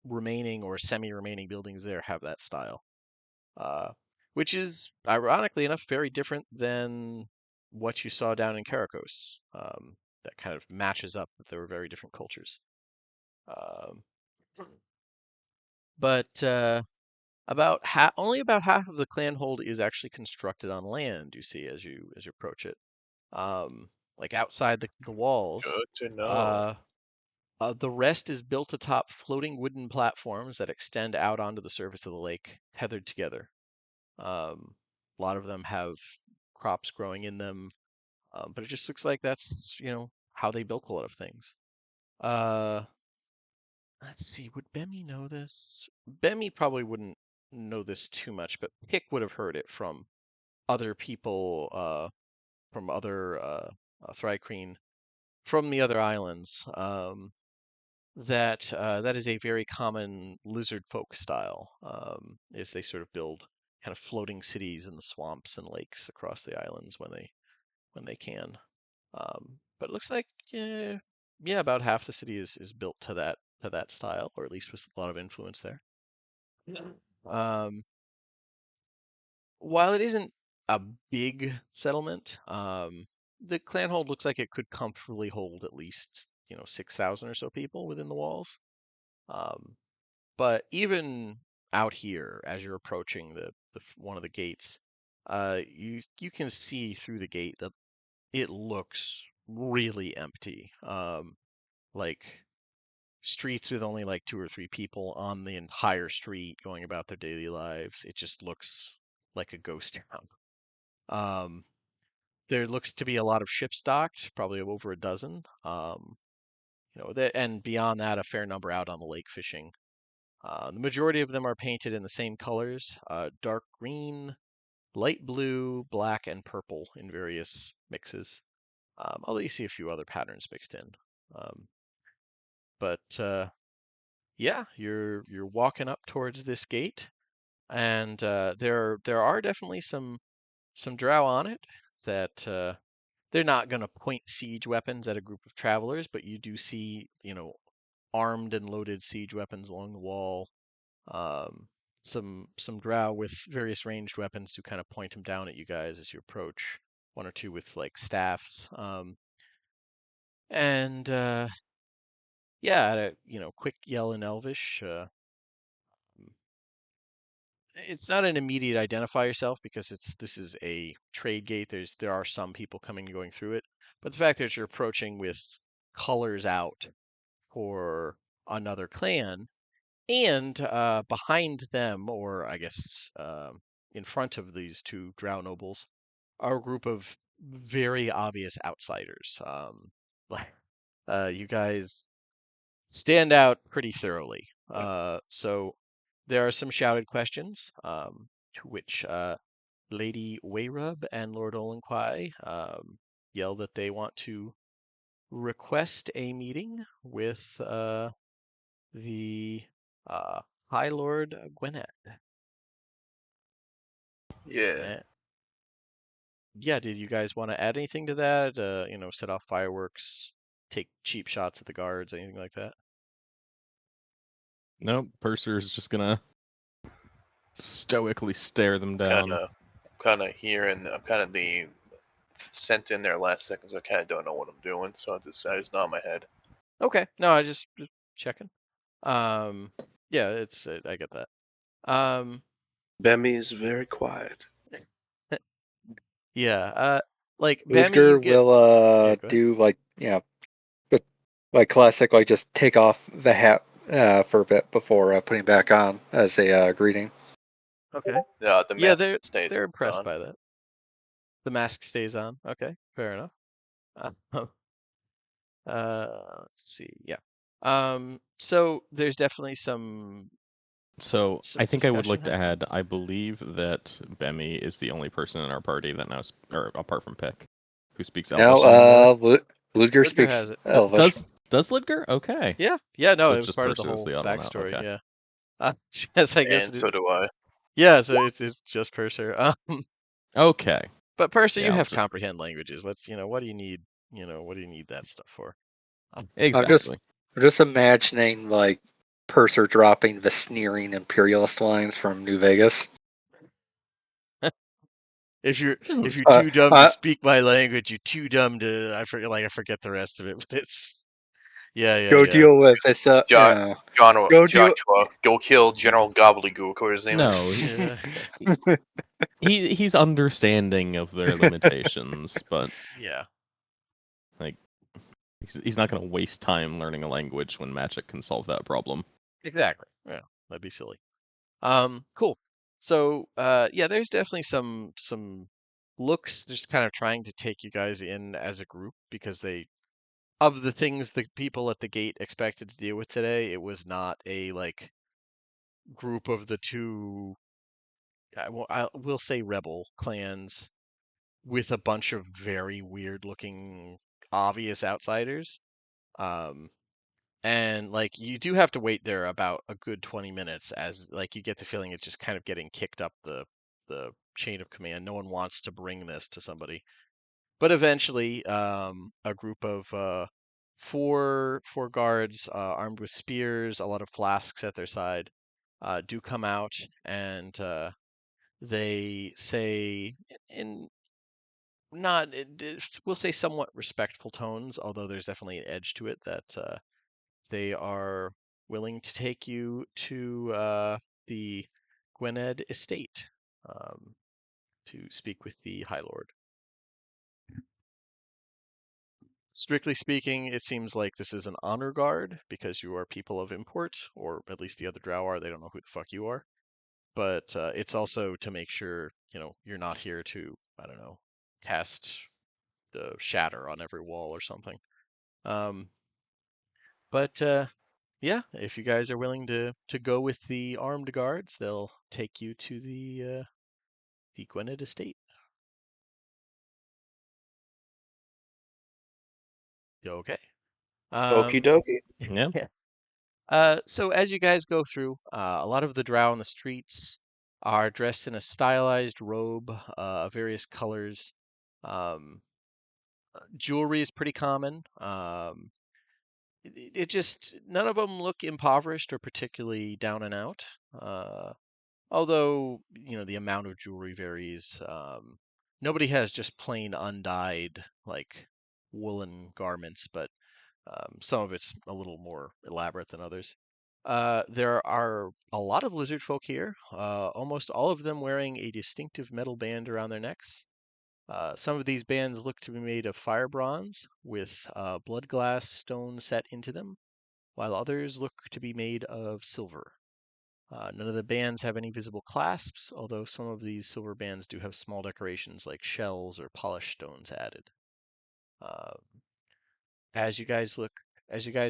remaining or semi-remaining buildings there have that style, uh, which is ironically enough very different than what you saw down in Karakos. That kind of matches up that there were very different cultures. Um, but only about half of the clan hold is actually constructed on land. You see as you approach it, like outside the walls. Good to know. Uh, the rest is built atop floating wooden platforms that extend out onto the surface of the lake, tethered together. A lot of them have crops growing in them, but it just looks like that's how they built a lot of things. Uh, let's see, would Bemi know this? Bemi probably wouldn't know this too much, but Pick would have heard it from other people, from other Thrycreen, from the other islands. That is a very common lizard folk style, is they sort of build kind of floating cities in the swamps and lakes across the islands when they can. But it looks like yeah, about half the city is built to that style, or at least with a lot of influence there. Um, while it isn't a big settlement, the clanhold looks like it could comfortably hold at least 6,000 or so people within the walls. Um, But even out here, as you're approaching the one of the gates, you can see through the gate that it looks really empty. Like streets with only like two or three people on the entire street going about their daily lives. It just looks like a ghost town. Um, there looks to be a lot of ships docked, probably over a dozen. And beyond that, a fair number out on the lake fishing. The majority of them are painted in the same colors, dark green, light blue, black, and purple in various mixes. Although you see a few other patterns mixed in. Um, but yeah, you're walking up towards this gate, and there are definitely some drow on it that they're not going to point siege weapons at a group of travelers, but you do see armed and loaded siege weapons along the wall. Um, some drow with various ranged weapons to kind of point them down at you guys as you approach. One or two with like staffs. And yeah, at a quick yell in Elvish. It's not an immediate identify yourself because this is a trade gate. There are some people coming and going through it, but the fact that you're approaching with colors out for another clan, and behind them, or I guess in front of these two drow nobles are a group of very obvious outsiders. You guys stand out pretty thoroughly. So there are some shouted questions, to which Lady Wayrub and Lord Olenquai yell that they want to request a meeting with the High Lord Gwynedd. Yeah. Yeah, did you guys want to add anything to that? Set off fireworks, take cheap shots at the guards, anything like that? Nope, Purser's just gonna stoically stare them Kind down. of hearing. I'm kind of the sent in there last second, so I kind of don't know what I'm doing. So I just nod my head. Okay, no, I just checking. Yeah, I get that. Bemmy is very quiet. Yeah, like Bammy, you Ludger get. will Yeah, go ahead. do the like classic, like just take off the hat for a bit before putting it back on as a greeting. Okay. The Yeah, mask stays they're impressed on. by that. The mask stays on. Okay, fair enough. Uh, let's see. Yeah. So there's definitely some So I think I would discussion like to happening. add, I believe that Bemi is the only person in our party that knows, or apart from Pick, who speaks No, Elvish anymore. Ludger Ludger speaks has it. Elvish. Does Lidger? Okay. Yeah, yeah. No, So it it's was just part of the Purser is whole the odd one out. backstory. Okay. Yeah. Yes, I guess And it is. so do I. Yeah, so it's just Purser. Okay. But Purser, you Yeah, I was have just comprehend languages. What do you need? What do you need that stuff for? I'm just exactly. I'm just imagining like Purser dropping the sneering imperialist lines from New Vegas. If you're Doesn't too dumb to Uh, speak my language, you're too dumb to I forget the rest of it. But it's go yeah. deal with this. Go deal. Joshua, go kill General Gobbledygook, or his name is. No, Yeah. he's understanding of their limitations, but Yeah. like he's not going to waste time learning a language when magic can solve that problem. Exactly. Yeah, that'd be silly. Cool. So, yeah, there's definitely some looks just kind of trying to take you guys in as a group because of the things the people at the gate expected to deal with today, it was not a like group of the two I will say rebel clans with a bunch of very weird looking obvious outsiders. Um And like you do have to wait there about a good 20 minutes as like you get the feeling it's just kind of getting kicked up the chain of command. No one wants to bring this to somebody. But eventually, a group of four guards armed with spears, a lot of flasks at their side, do come out and they say in not we'll say somewhat respectful tones, although there's definitely an edge to it that they are willing to take you to the Gwynedd estate to speak with the High Lord. Strictly speaking, it seems like this is an honor guard because you are people of import, or at least the other drow are. They don't know who the fuck you are. But it's also to make sure, you're not here to, I don't know, cast the shatter on every wall or something. Um, but yeah, if you guys are willing to go with the armed guards, they'll take you to the Gwynedd estate. Okay. Okie Um, dokie. Yeah. yeah. So as you guys go through, a lot of the drow on the streets are dressed in a stylized robe of various colors. Um, Jewelry is pretty common. It just none of them look impoverished or particularly down and out. Although the amount of jewelry varies. Nobody has just plain undyed like woolen garments, but some of it's a little more elaborate than others. There are a lot of lizard folk here, almost all of them wearing a distinctive metal band around their necks. Some of these bands look to be made of fire bronze with blood glass stone set into them, while others look to be made of silver. None of the bands have any visible clasps, although some of these silver bands do have small decorations like shells or polished stones added. Uh, as you guys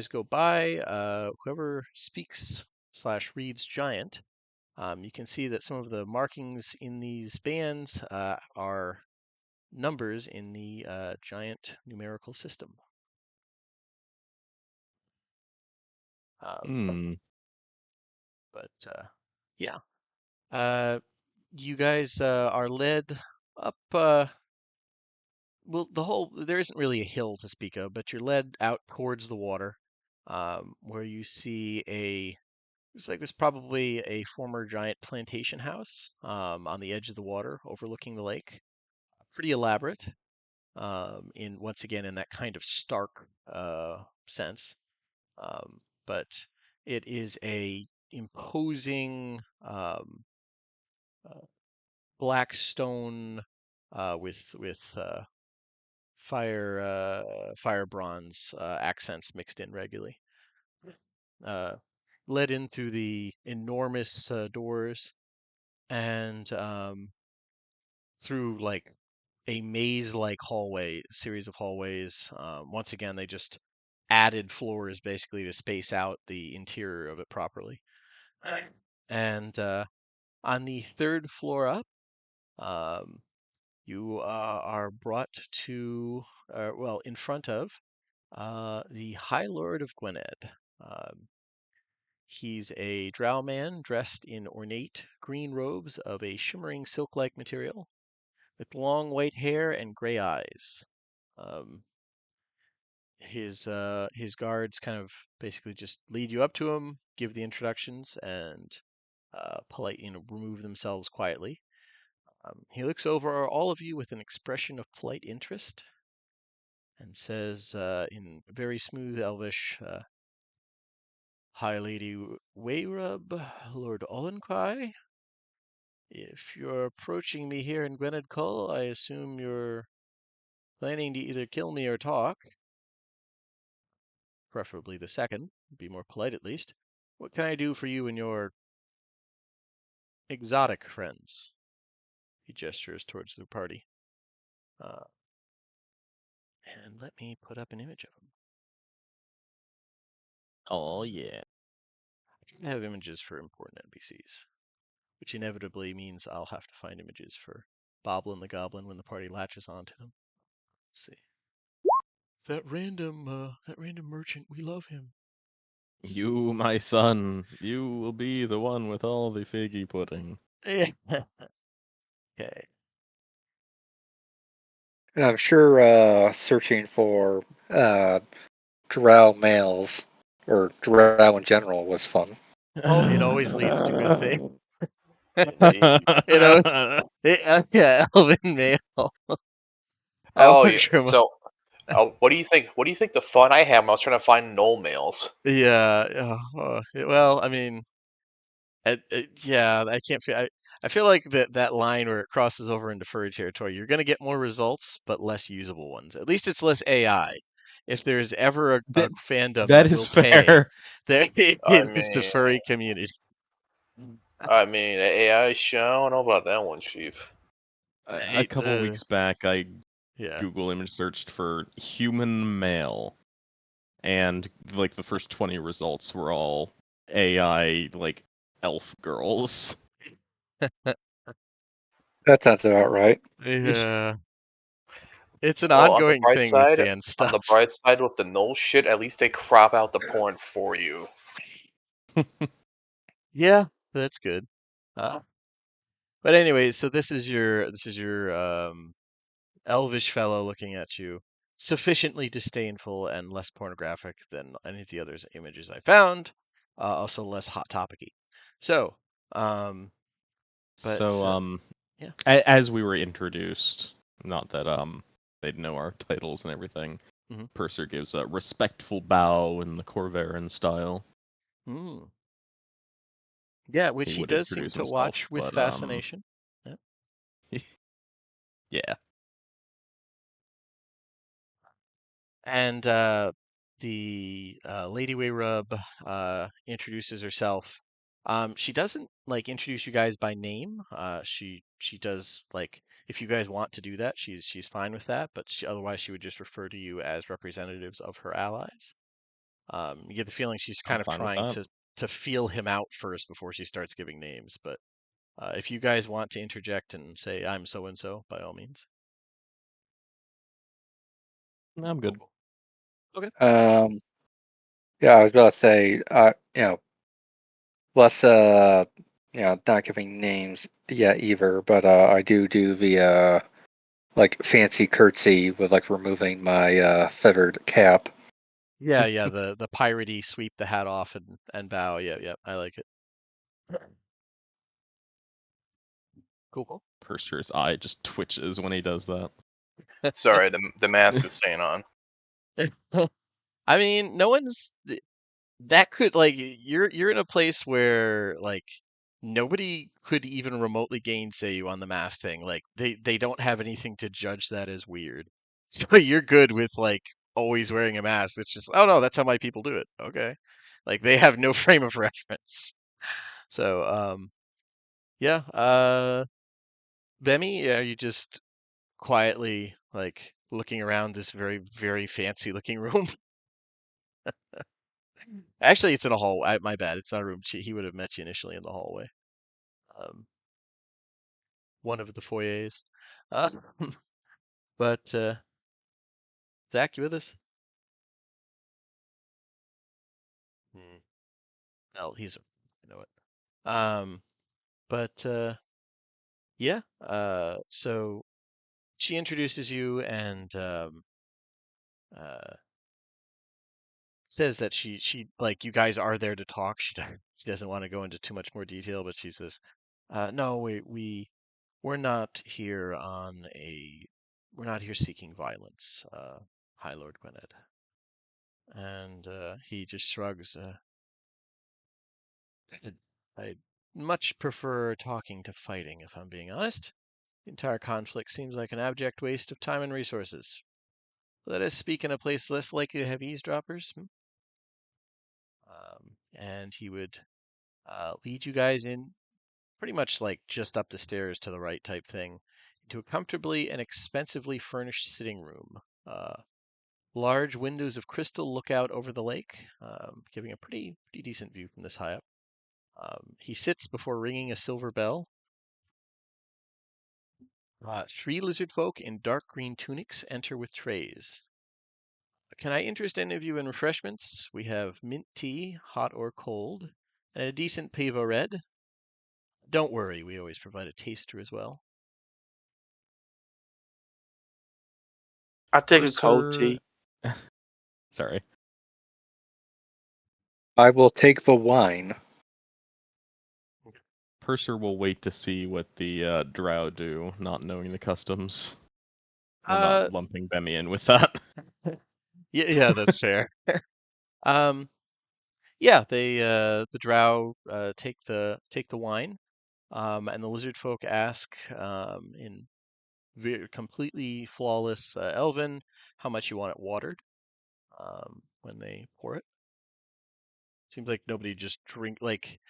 go by, whoever speaks / reads giant, you can see that some of the markings in these bands are numbers in the giant numerical system. Hmm. But yeah, you guys are led up. Well, there isn't really a hill to speak of, but you're led out towards the water, where you see looks like there's probably a former giant plantation house on the edge of the water overlooking the lake. Pretty elaborate, once again in that kind of stark sense. But it is a imposing uh, black stone with fire bronze accents mixed in regularly. Uh, Led in through the enormous doors and through like a maze-like series of hallways. Once again, they just added floors basically to space out the interior of it properly. And on the third floor up, um, you are brought to, well, in front of the High Lord of Gwynedd. Um, he's a drow man dressed in ornate green robes of a shimmering silk-like material, with long white hair and gray eyes. Um, his guards kind of basically just lead you up to him, give the introductions, and remove themselves quietly. He looks over all of you with an expression of polite interest and says in very smooth Elvish, "High Lady Wayrub, Lord Olenquai, if you're approaching me here in Gwynedd Cull, I assume you're planning to either kill me or talk. Preferably the second, be more polite at least. What can I do for you and your exotic friends?" He gestures towards the party. Uh, and let me put up an image of him. Oh yeah. I have images for important NPCs, which inevitably means I'll have to find images for Boblin the Goblin when the party latches onto them. Let's see. That random merchant, we love him. You, my son, you will be the one with all the figgy pudding. Yeah. Okay. And I'm sure searching for drow males or drow in general was fun. Oh, it always leads to good things. Indeed. Yeah, Elven male. I Oh, yeah. wonder. So, what do you think? What do you think the fun I had when I was trying to find null males? Yeah. Well, I mean, yeah, I can't feel. I feel like that line where it crosses over into furry territory, you're going to get more results, but less usable ones. At least it's less AI. If there's ever a That fandom that that is will pay, fair. there it I is the mean, furry community. the AI show. I don't know about that one, Chief. A couple weeks back, I Yeah. Google image searched for human male, and like the first 20 results were all AI like elf girls. That sounds about right. Yeah. It's an Well, ongoing thing with Dan's on the stuff. bright side with the null shit, at least they crop out the porn for you. Yeah, that's good. Uh, but anyway, so this is your elvish fellow looking at you, sufficiently disdainful and less pornographic than any of the other images I found, also less hot topicy. So, but So yeah. as we were introduced, not that they'd know our titles and everything. Mhm. Purser gives a respectful bow in the Corvarin style. Mm. Yeah, which He he would does seem introduce to watch himself, with but fascination. Yeah. yeah. And the Lady Wayrub introduces herself. She doesn't like introduce you guys by name. She does like if you guys want to do that, she's fine with that. But otherwise, she would just refer to you as representatives of her allies. You get the feeling she's I'm kind of fine with trying that. to feel him out first before she starts giving names. But if you guys want to interject and say I'm so and so, by all means. I'm good. Cool. Okay. Yeah, I was about to say, less, not giving names yet either, but I do the like fancy curtsy with like removing my feathered cap. Yeah, the piratey sweep the hat off and bow. Yeah, I like it. Cool. Purser's eye just twitches when he does that. Sorry, the mask is staying on. I mean, no one's that could like you're in a place where like nobody could even remotely gainsay you on the mask thing. Like they don't have anything to judge that as weird. So you're good with like always wearing a mask. It's just, oh no, that's how my people do it. Okay. Like they have no frame of reference. So yeah, Bemi, are you just quietly like looking around this very, very fancy looking room? Actually, it's in a hall. My bad. It's not a room. He would have met you initially in the hallway. Um, one of the foyers. Uh, but Zach, you with us? Hmm. Well, I know it. But yeah. So she introduces you and uh, says that she like you guys are there to talk. She doesn't want to go into too much more detail, but she says, "No, we're not here on a we're not here seeking violence, High Lord Gwynedd." And he just shrugs. I'd much prefer talking to fighting, if I'm being honest. The entire conflict seems like an abject waste of time and resources. Let us speak in a place less likely to have eavesdroppers. And he would lead you guys in pretty much like just up the stairs to the right type thing into a comfortably and expensively furnished sitting room. Large windows of crystal look out over the lake, giving a pretty decent view from this high up. He sits before ringing a silver bell. Three lizard folk in dark green tunics enter with trays. Can I interest any of you in refreshments? We have mint tea, hot or cold, and a decent Pavo Red. Don't worry, we always provide a taster as well. I take a cold Purser. tea. Sorry. I will take the wine. Purser will wait to see what the drow do, not knowing the customs. Well, Uh, not lumping Bemi in with that. yeah, that's fair. um, yeah, the drow take the wine, and the lizard folk ask in completely flawless Elven how much you want it watered when they pour it. Seems like nobody just drink like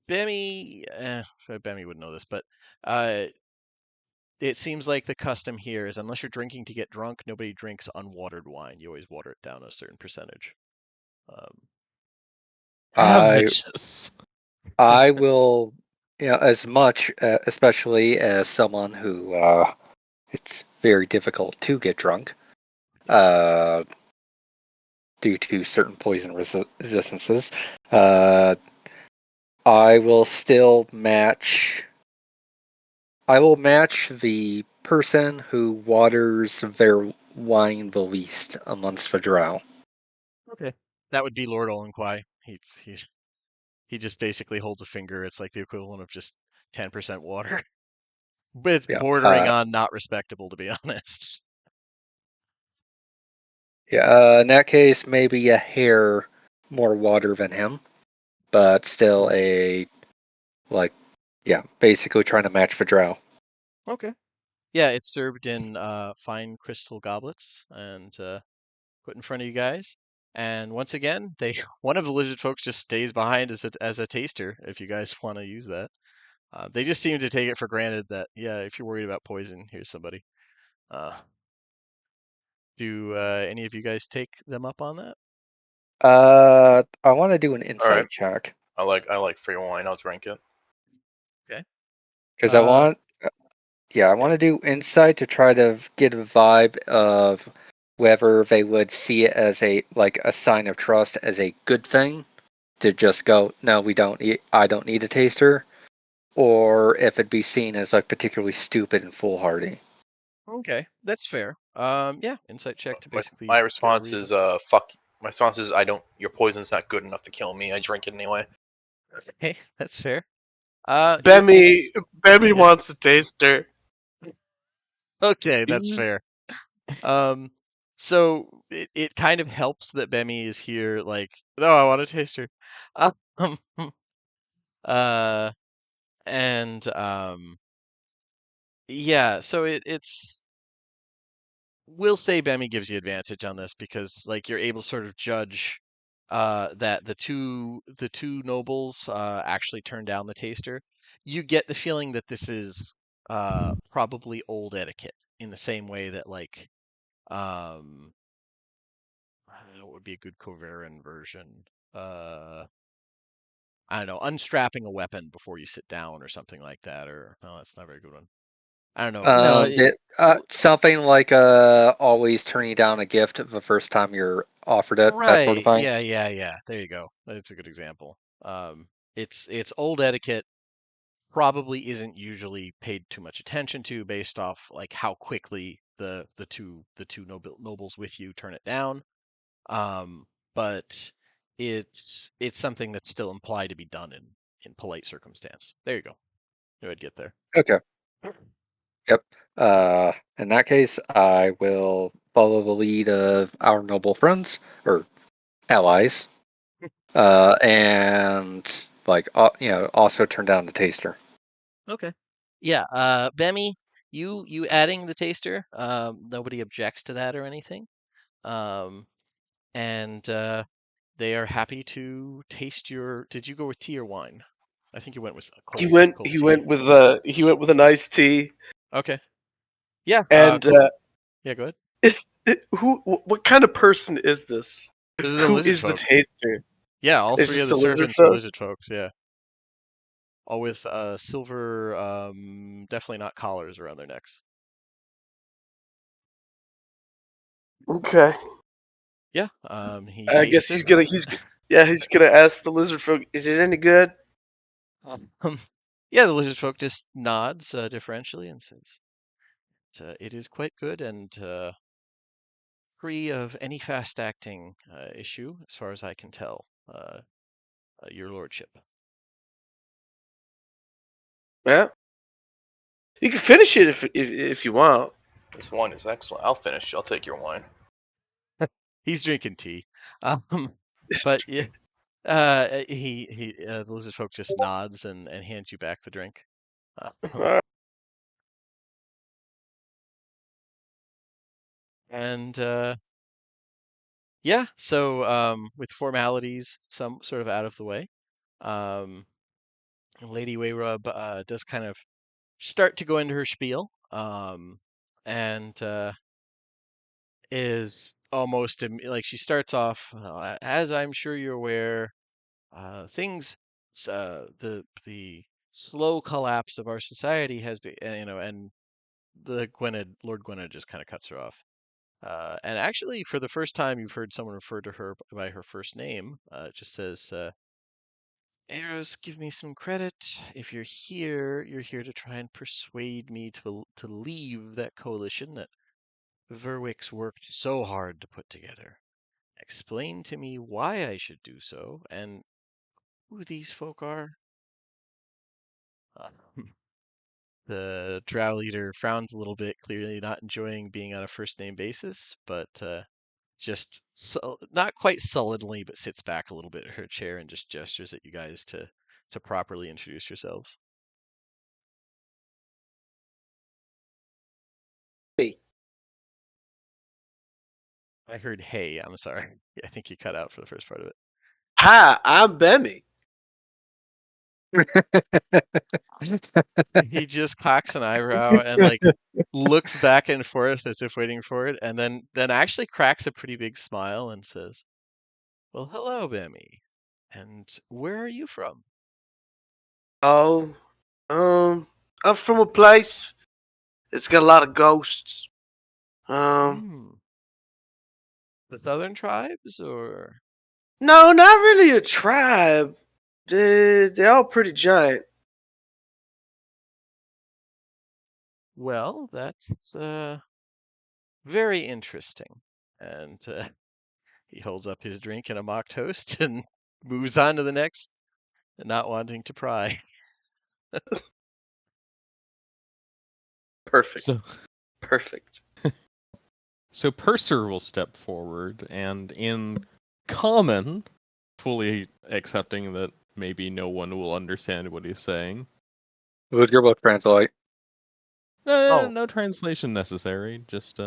Bemi. Bemi would know this, but uh, it seems like the custom here is unless you're drinking to get drunk, nobody drinks unwatered wine. You always water it down a certain percentage. Um, I Avishes. I will, as much, especially as someone who it's very difficult to get drunk, uh, due to certain poison resistances. Uh, I will still match. I will match the person who waters their wine the least amongst the drow. okay, that would be Lord Olenquai. He just basically holds a finger. It's like the equivalent of just 10% water, but it's Yeah, bordering on not respectable, to be honest. yeah. In that case, maybe a hair more water than him, but still a like, yeah, basically trying to match the drow. Okay. Yeah, it's served in fine crystal goblets and put in front of you guys. And once again, one of the lizard folks just stays behind as a taster if you guys want to use that. They just seem to take it for granted that, yeah, if you're worried about poison, here's somebody. Do any of you guys take them up on that? I want to do an All right. insight check I like free wine. I'll drink it. Okay. because I want to do insight to try to get a vibe of whether they would see it as a sign of trust, as a good thing, to just go, no, we don't. I don't need a taster, or if it'd be seen as like particularly stupid and foolhardy. Okay, that's fair. Yeah, insight check to My, basically my get a response read is on. fuck. My response is I don't. Your poison's not good enough to kill me. I drink it anyway. Hey, that's fair. Bemmy Yeah. wants a taster. Okay, that's fair. So it kind of helps that Bemmy is here. Like, no, I want a taster. Um, uh, and yeah. So it's we'll say Bemmy gives you advantage on this because like you're able to sort of judge that the two nobles actually turned down the taster. You get the feeling that this is probably old etiquette in the same way that like um what would be a good Coveran version? Uh I don't know, unstrapping a weapon before you sit down or something like that, or no, that's not a very good one. I don't know. No, Something like always turning down a gift the first time you're offered it, that sort of Right. thing. Yeah. There you go. That's a good example. It's old etiquette, probably isn't usually paid too much attention to based off like how quickly the two nobles with you turn it down. But it's something that's still implied to be done in polite circumstance. There you go. You would get there. Okay. Yep. In that case, I will follow the lead of our noble friends or allies, and also turn down the taster. Okay. Yeah. Bemmy, you adding the taster. Nobody objects to that or anything. Um, and they are happy to taste your. Did you go with tea or wine? I think you went with a He cold went. cold He tea. went with an iced tea. Okay. Yeah. And Cool. Yeah. Go ahead. what kind of person is this? This is a Who lizard is the folk. taster? Yeah, all Is three of this the a lizard servants are folk? lizard folks. Yeah, all with silver, definitely not collars around their necks. Okay. Yeah. He I tastes guess it. he's gonna ask the lizard folk, is it any good? Um, yeah, the lizard folk just nods deferentially and says, "It is quite good and free of any fast-acting issue, as far as I can tell, your lordship." Yeah. You can finish it if you want. This wine is excellent. I'll finish. I'll take your wine. He's drinking tea. But yeah, the lizard folk just nods and hands you back the drink. Um, and yeah, so with formalities some sort of out of the way, um, Lady Wayrub does kind of start to go into her spiel, and is almost like she starts off, as I'm sure you're aware, things, the slow collapse of our society has been, and Lord Gwynedd just kind of cuts her off. And actually, for the first time, you've heard someone refer to her by her first name. It just says, Eros, give me some credit. If you're here to try and persuade me to leave that coalition that Verwick's worked so hard to put together. Explain to me why I should do so, and who these folk are. Uh, the drow leader frowns a little bit, clearly not enjoying being on a first name basis, but just not quite sullenly, but sits back a little bit in her chair and just gestures at you guys to properly introduce yourselves. Me. I heard hey, I'm sorry. I think you cut out for the first part of it. Hi, I'm Bemmy. He just cocks an eyebrow and like looks back and forth as if waiting for it, and then actually cracks a pretty big smile and says, "Well, hello, Bemmy. And where are you from?" Oh, I'm from a place. It's got a lot of ghosts. Hmm. The Southern tribes, or? No, not really a tribe. They're all pretty giant. Well, that's very interesting. And he holds up his drink and a mock toast and moves on to the next, not wanting to pry. Perfect. So, Perfect. so Purser will step forward and, in common, fully accepting that maybe no one will understand what he's saying. Would your book translate? Oh. No translation necessary. Just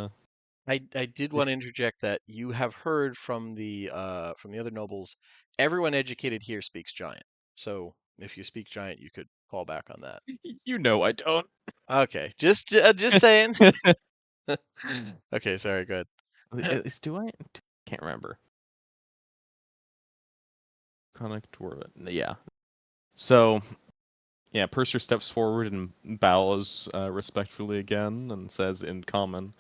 I did want to interject that you have heard from the other nobles, everyone educated here speaks giant. So if you speak giant, you could fall back on that. you know I don't. Okay, just saying. Okay, sorry, good. At least do I? Can't remember. Connect word. Yeah. So, yeah, Purser steps forward and bows respectfully again and says in common,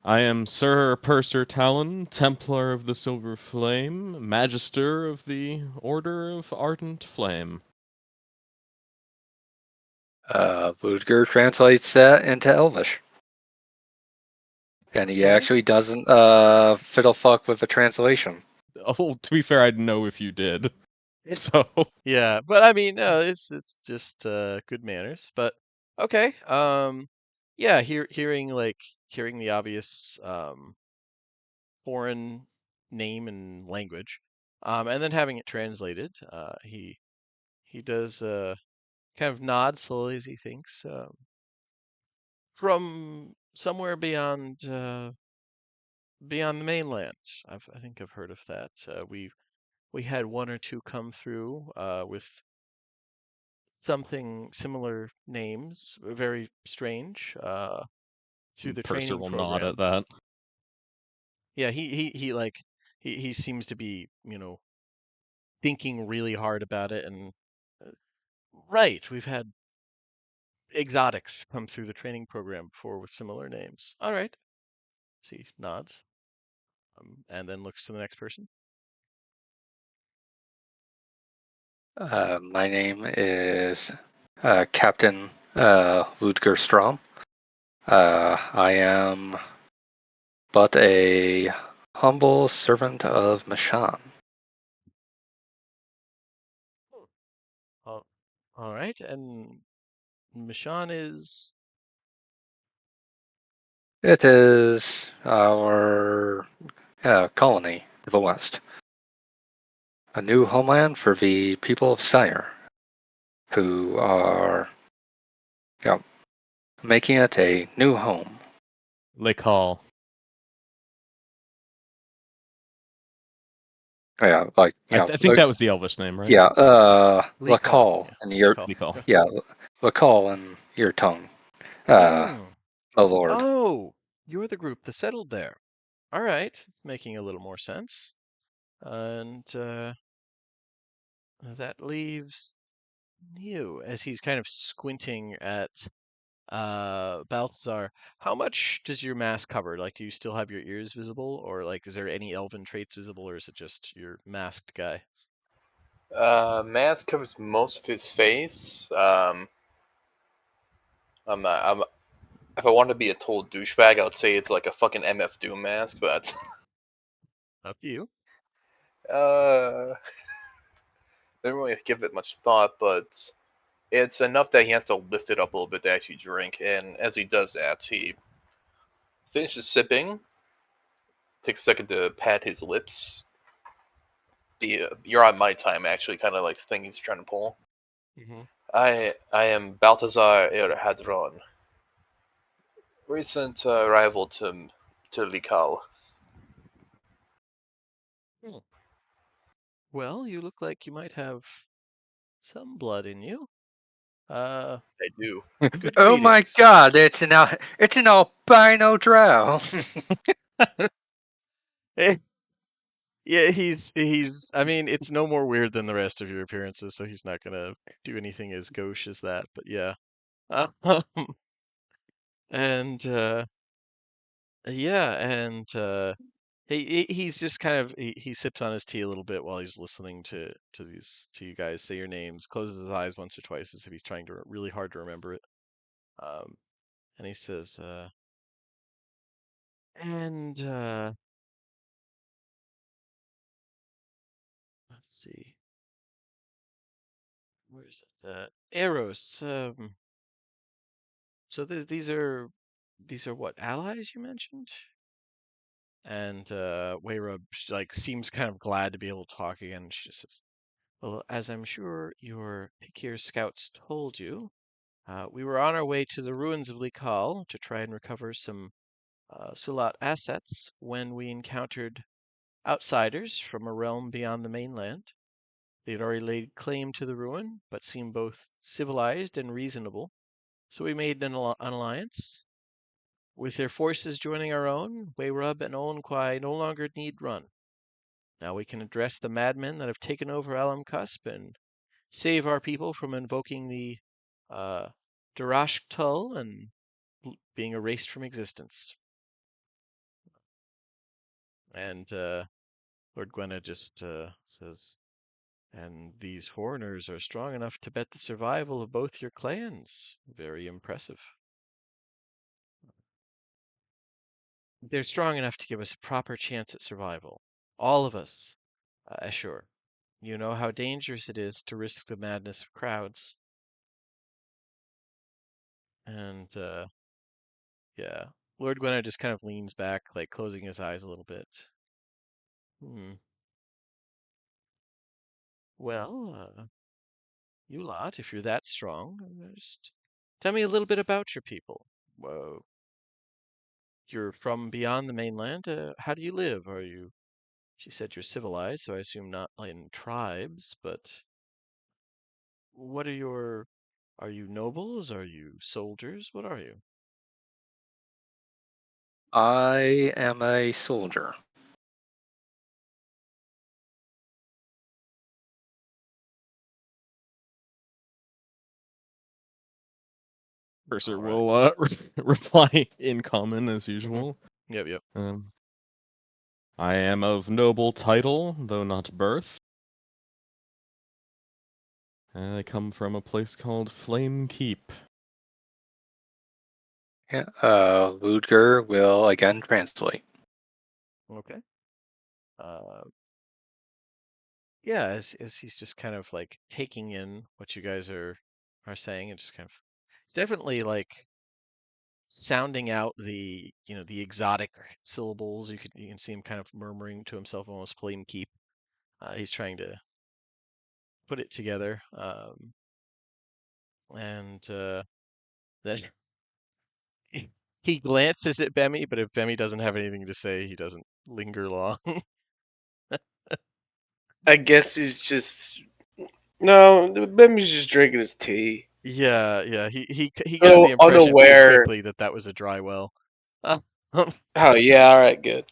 "I am Sir Purser Talon, Templar of the Silver Flame, Magister of the Order of Ardent Flame." Ludger translates that into Elvish. And he Okay. actually doesn't fiddle fuck with the translation. Oh, to be fair, I'd know if you did. So, Yeah, but I mean, it's just good manners. But okay, yeah, hearing the obvious foreign name and language, and then having it translated, he does kind of nod slowly as he thinks, from somewhere beyond the mainland. I think I've heard of that. We had one or two come through with something similar names, very strange, through the Purser training will nod at program. that. Yeah, he seems to be, thinking really hard about it, and uh, right, we've had exotics come through the training program before with similar names. All right. See, nods, and then looks to the next person. My name is Captain Ludger Strom. I am but a humble servant of Mishann. Oh, all right, and Mishann is. It is our colony to the west. A new homeland for the people of Sire, who are making it a new home. Lekal. Yeah, like I think that was the Elvish name, right? yeah, Lekal, Lakal yeah. in your Lekal. yeah, Lakal in your tongue. Mm. Oh lord. Oh, you're the group that settled there. All right, it's making a little more sense. And that leaves you as he's kind of squinting at Balthazar. How much does your mask cover? Like, do you still have your ears visible, or like, is there any elven traits visible, or is it just your masked guy? Mask covers most of his face. If I wanted to be a total douchebag, I would say it's like a fucking MF Doom mask, but Up to you. didn't really give it much thought. But it's enough that he has to lift it up a little bit to actually drink. And as he does that, he finishes sipping, takes a second to pat his lips. The "you're on my time" actually kind of like thing he's trying to pull. Mm-hmm. I am Balthazar Hadron, recent arrival to Likal. Well, you look like you might have some blood in you. I do. Good Oh my greetings. god, it's an albino drow. Eh, yeah, he's. I mean, it's no more weird than the rest of your appearances, so he's not gonna do anything as gauche as that. But yeah, and yeah, and he's just kind of he sips on his tea a little bit while he's listening to you guys say your names. Closes his eyes once or twice as if he's trying to really hard to remember it. Um, and he says, and let's see, where's it? Eros. So these are what, allies you mentioned? And Wayrub like seems kind of glad to be able to talk again. She just says, "Well, as I'm sure your Pikir scouts told you, we were on our way to the ruins of Likal to try and recover some Sulat assets when we encountered outsiders from a realm beyond the mainland. They had already laid claim to the ruin, but seemed both civilized and reasonable. So we made an alliance. With their forces joining our own, Wayrub and Olenquai no longer need run. Now we can address the madmen that have taken over Alam Cusp and save our people from invoking the uh, Darashktul and being erased from existence." And Lord Gwenna just says, "And these foreigners are strong enough to bet the survival of both your clans. Very impressive. They're strong enough to give us a proper chance at survival. All of us, Ashur. You know how dangerous it is to risk the madness of crowds." And yeah, Lord Gwenna just kind of leans back, like closing his eyes a little bit. Hmm. Well, you lot, if you're that strong, just tell me a little bit about your people. You're from beyond the mainland. How do you live? Are you? She said you're civilized, so I assume not in tribes, but what are your? Are you nobles? Are you soldiers? What are you? I am a soldier. Purser All right. will reply in common as usual. Yep, yep. I am of noble title, though not birth. I come from a place called Flame Keep. Yeah, Ludger will again translate. Okay. Uh, yeah, as he's just kind of like taking in what you guys are saying, and just kind of, it's definitely like sounding out the exotic syllables. You can see him kind of murmuring to himself, almost flame keep. He's trying to put it together, and then he glances at Bemi, but if Bemi doesn't have anything to say, he doesn't linger long. I guess he's just no. Bemi's just drinking his tea. Yeah, yeah. He got the So impression pretty unaware. quickly that that was a dry well. Oh yeah, all right, good.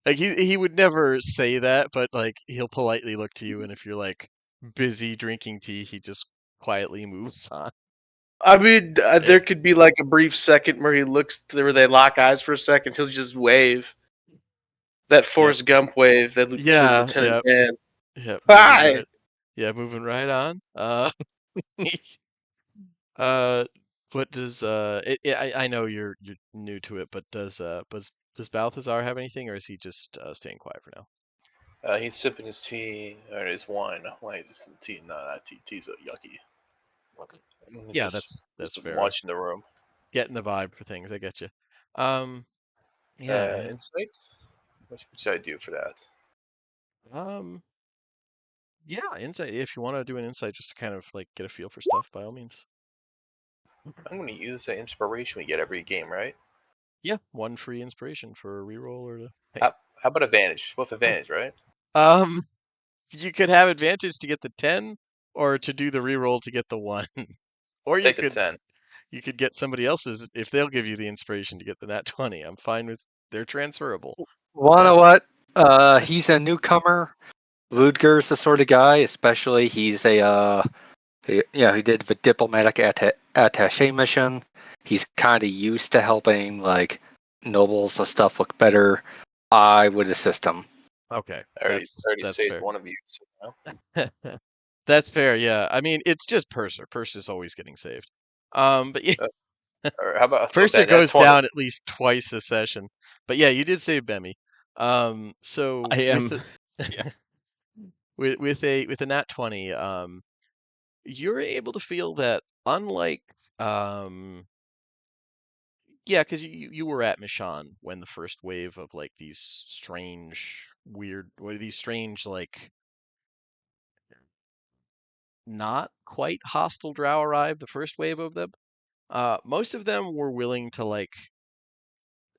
Like he would never say that, but like he'll politely look to you, and if you're like busy drinking tea, he just quietly moves on. I mean, Eh, there could be like a brief second where he looks, where they lock eyes for a second. He'll just wave that Yep. Forrest Gump wave that to Yeah. Lieutenant Yep. Dan. Yep. Moving Hi. right. Yeah. Moving right on. Uh. What does I know you're new to it, but does Balthazar have anything, or is he just staying quiet for now? He's sipping his tea or his wine. Why is this tea? No, that tea's yucky. He's Yeah, just that's fair. watching the room. Getting the vibe for things, I get you. Um. Yeah. And Insight. What should I do for that? um. Yeah, insight. If you want to do an insight just to kind of like get a feel for stuff, by all means. I'm going to use the inspiration we get every game, right? Yeah, one free inspiration for a reroll or to. Hey, How about advantage? With advantage, right? Um, you could have advantage to get the 10, or to do the reroll to get the 1, I'll or take the 10. you could get somebody else's if they'll give you the inspiration to get the nat 20. I'm fine with they're transferable. Wanna what? He's a newcomer. Ludger's the sort of guy, especially he's he did the diplomatic attaché mission. He's kind of used to helping like nobles and stuff look better. I would assist him. Okay, I already that's saved fair. one of you. So, no? That's fair. Yeah, I mean it's just Purser. Purser's always getting saved. But yeah, Or how about so with Purser that nat goes 20? down at least twice a session. But yeah, you did save Bemmy. So I with am. Yeah. with a nat 20, you're able to feel that unlike yeah, because you were at Mishann when the first wave of like these strange, weird, what are these strange like not quite hostile drow arrived, the first wave of them. Most of them were willing to like,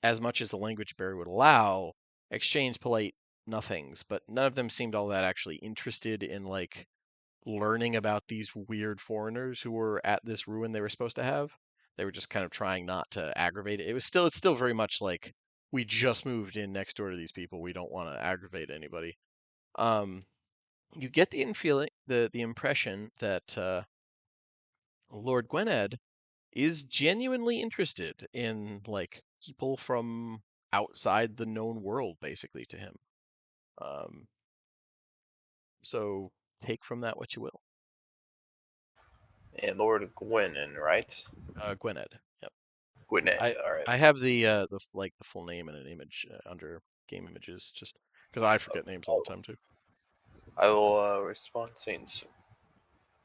as much as the language barrier would allow, exchange polite nothings, but none of them seemed all that actually interested in like learning about these weird foreigners who were at this ruin they were supposed to have. They were just kind of trying not to aggravate it. It's still very much like we just moved in next door to these people. We don't want to aggravate anybody. Um, you get the impression that Lord Gwynedd is genuinely interested in like people from outside the known world, basically to him. Um, so take from that what you will. And Lord Gwynn, right? Gwynedd. Yep. Gwynedd. I All right. I have the full name in an image under game images, just because I forget names all the time too. I will respond saying so.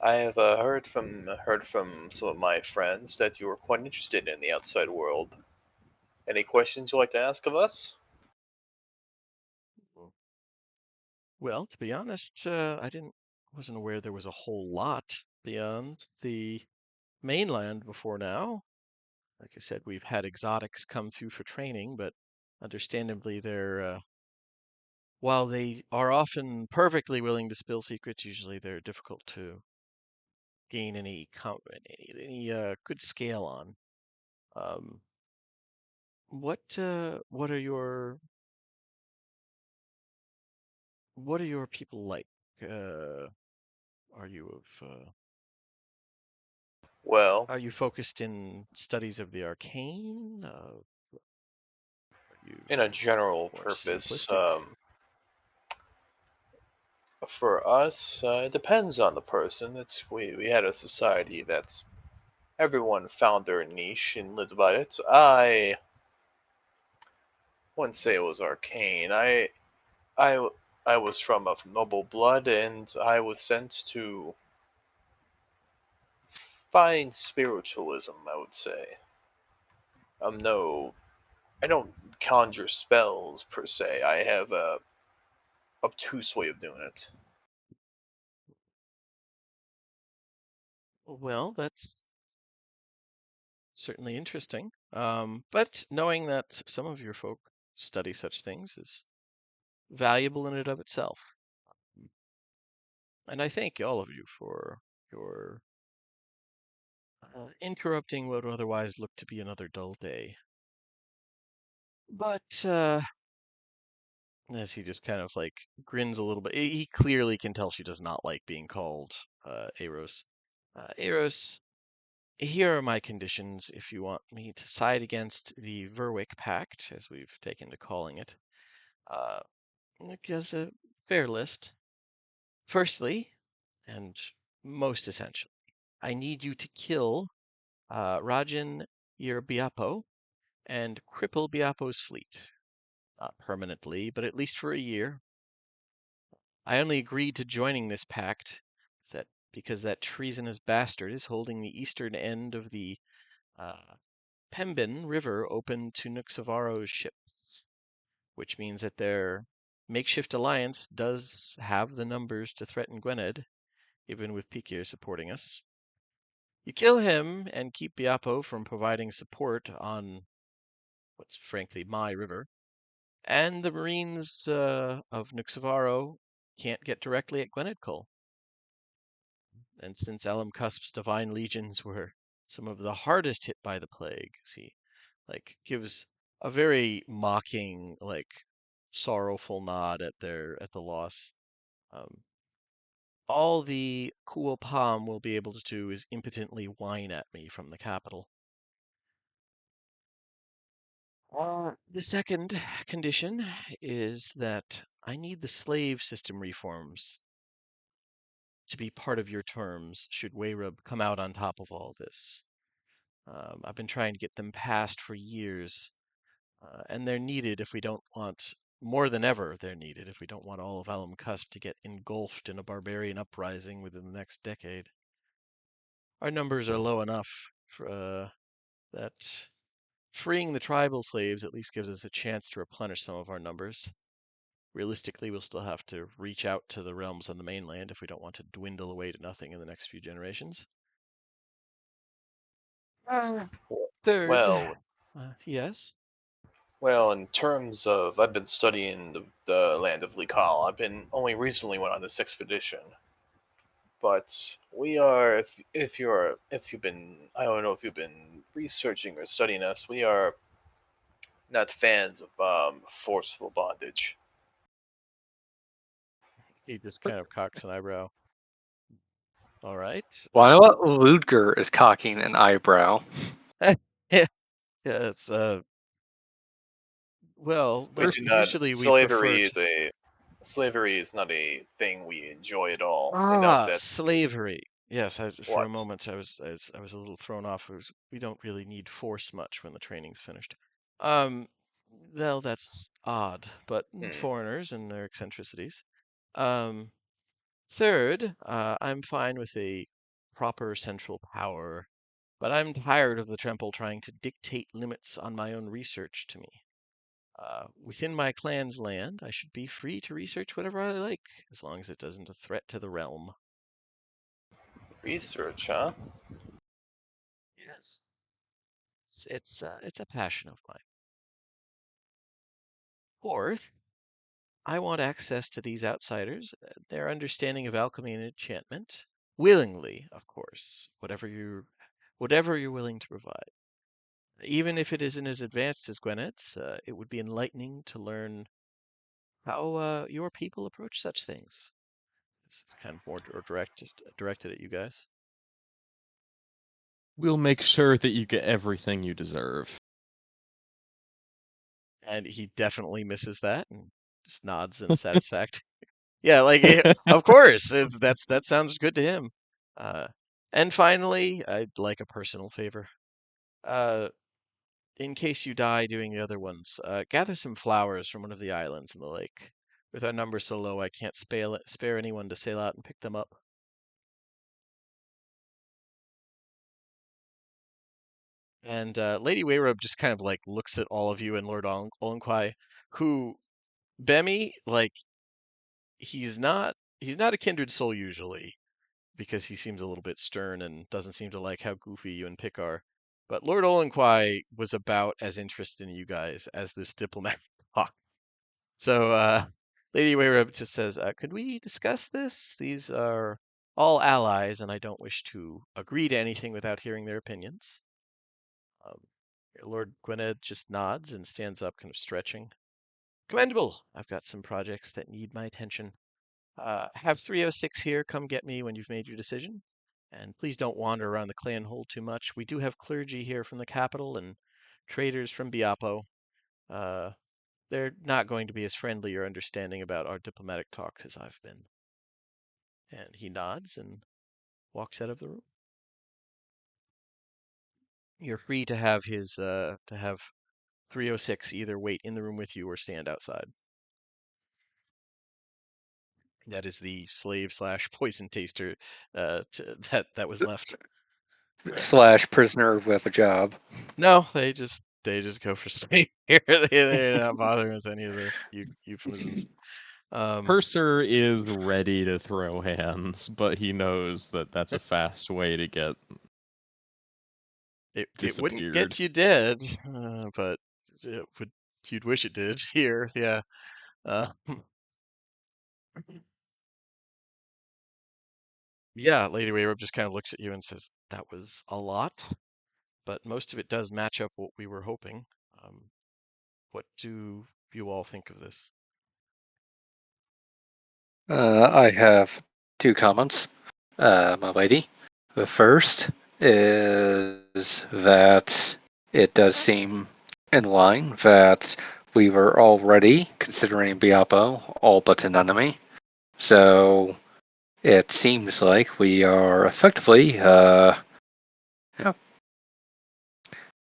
I have heard from some of my friends that you are quite interested in the outside world. Any questions you'd like to ask of us? Well, to be honest, wasn't aware there was a whole lot beyond the mainland before now. Like I said, we've had exotics come through for training, but understandably, while they are often perfectly willing to spill secrets, usually they're difficult to gain any good scale on. Um, what are your people like? Uh, are you Well, are you focused in studies of the arcane? Are you in a general more purpose, simplistic? for us, it depends on the person. We had a society that's everyone found their niche and lived by it. I wouldn't say it was arcane. I I was from of noble blood, and I was sent to find spiritualism. I would say. No, I don't conjure spells per se. I have a obtuse way of doing it. Well, that's certainly interesting. But knowing that some of your folk study such things is valuable in and of itself. And I thank all of you for your interrupting what would otherwise look to be another dull day. But as he just kind of like grins a little bit, he clearly can tell she does not like being called Eros. Eros, here are my conditions if you want me to side against the Verwick Pact, as we've taken to calling it. Uh, it gives a fair list. Firstly, and most essentially, I need you to kill Rajan Yerbiapo and cripple Biapo's fleet. Not permanently, but at least for a year. I only agreed to joining this pact because that treasonous bastard is holding the eastern end of the uh, Pembin River open to Nuxavaro's ships, which means that their makeshift alliance does have the numbers to threaten Gwynedd, even with Pikir supporting us. You kill him and keep Biapo from providing support on what's frankly my river, And the Marines of Nuxavaro can't get directly at Gwenedcul. And since Elam Cusp's divine legions were some of the hardest hit by the plague, he gives a very mocking, sorrowful nod at the loss. All the Kuopam will be able to do is impotently whine at me from the capital. The second condition is that I need the slave system reforms to be part of your terms should Wayrub come out on top of all this. I've been trying to get them passed for years, and they're needed if we don't want, more than ever, they're needed if we don't want all of Alam Cusp to get engulfed in a barbarian uprising within the next decade. Our numbers are low enough that freeing the tribal slaves at least gives us a chance to replenish some of our numbers. Realistically, we'll still have to reach out to the realms on the mainland if we don't want to dwindle away to nothing in the next few generations. Third, Well, yes. well, in terms of, I've been studying the land of Likal. I've been only recently went on this expedition, but we are. If you've been, I don't know if you've been researching or studying us. We are not fans of forceful bondage. He just kind of cocks an eyebrow. All right. While Ludger is cocking an eyebrow. Yeah, it's well, We no, do not. usually we prefer to Slavery is not a thing we enjoy at all. Enough that slavery. Yes, for a what? moment I was a little thrown off. We don't really need force much when the training's finished. Um, well, that's odd, but Hmm. foreigners and their eccentricities. Um, Third, I'm fine with a proper central power, but I'm tired of the Temple trying to dictate limits on my own research to me. Within my clan's land, I should be free to research whatever I like, as long as it doesn't a threat to the realm. Research, huh? Yes, it's a passion of mine. Fourth, I want access to these outsiders, their understanding of alchemy and enchantment, willingly, of course, whatever you're willing to provide. Even if it isn't as advanced as Gwynette's, it would be enlightening to learn how your people approach such things. It's kind of more directed at you guys. We'll make sure that you get everything you deserve. And he definitely misses that and just nods in satisfaction. Yeah, of course, that sounds good to him. And finally, I'd like a personal favor. In case you die doing the other ones, gather some flowers from one of the islands in the lake. With our numbers so low, I can't spare anyone to sail out and pick them up. And Lady Wayrub just kind of looks at all of you and Lord Olenquai, who Bemi, he's not a kindred soul usually, because he seems a little bit stern and doesn't seem to like how goofy you and Pick are. But Lord Olenquai was about as interested in you guys as this diplomat talk. So Lady Wayrub just says, could we discuss this? These are all allies, and I don't wish to agree to anything without hearing their opinions. Um, Lord Gwynedd just nods and stands up, kind of stretching. Commendable. I've got some projects that need my attention. Have 306 here come get me when you've made your decision. And please don't wander around the clan hold too much. We do have clergy here from the capital and traders from Biapo. Uh, they're not going to be as friendly or understanding about our diplomatic talks as I've been. And he nods and walks out of the room. You're free to have 306 either wait in the room with you or stand outside. That is the slave slash poison taster that was left. / prisoner with a job. No, they just go for staying here. They're not bothering with any of the euphemisms. Purser is ready to throw hands, but he knows that that's a fast way to get It wouldn't disappeared. get you dead, but it would you'd wish it did here. Yeah. Uh, yeah, Lady Wayward just kind of looks at you and says, "That was a lot, but most of it does match up what we were hoping. Um, what do you all think of this?" I have two comments, my lady. The first is that it does seem in line that we were already considering Biapo all but an enemy. So it seems like we are effectively, yeah.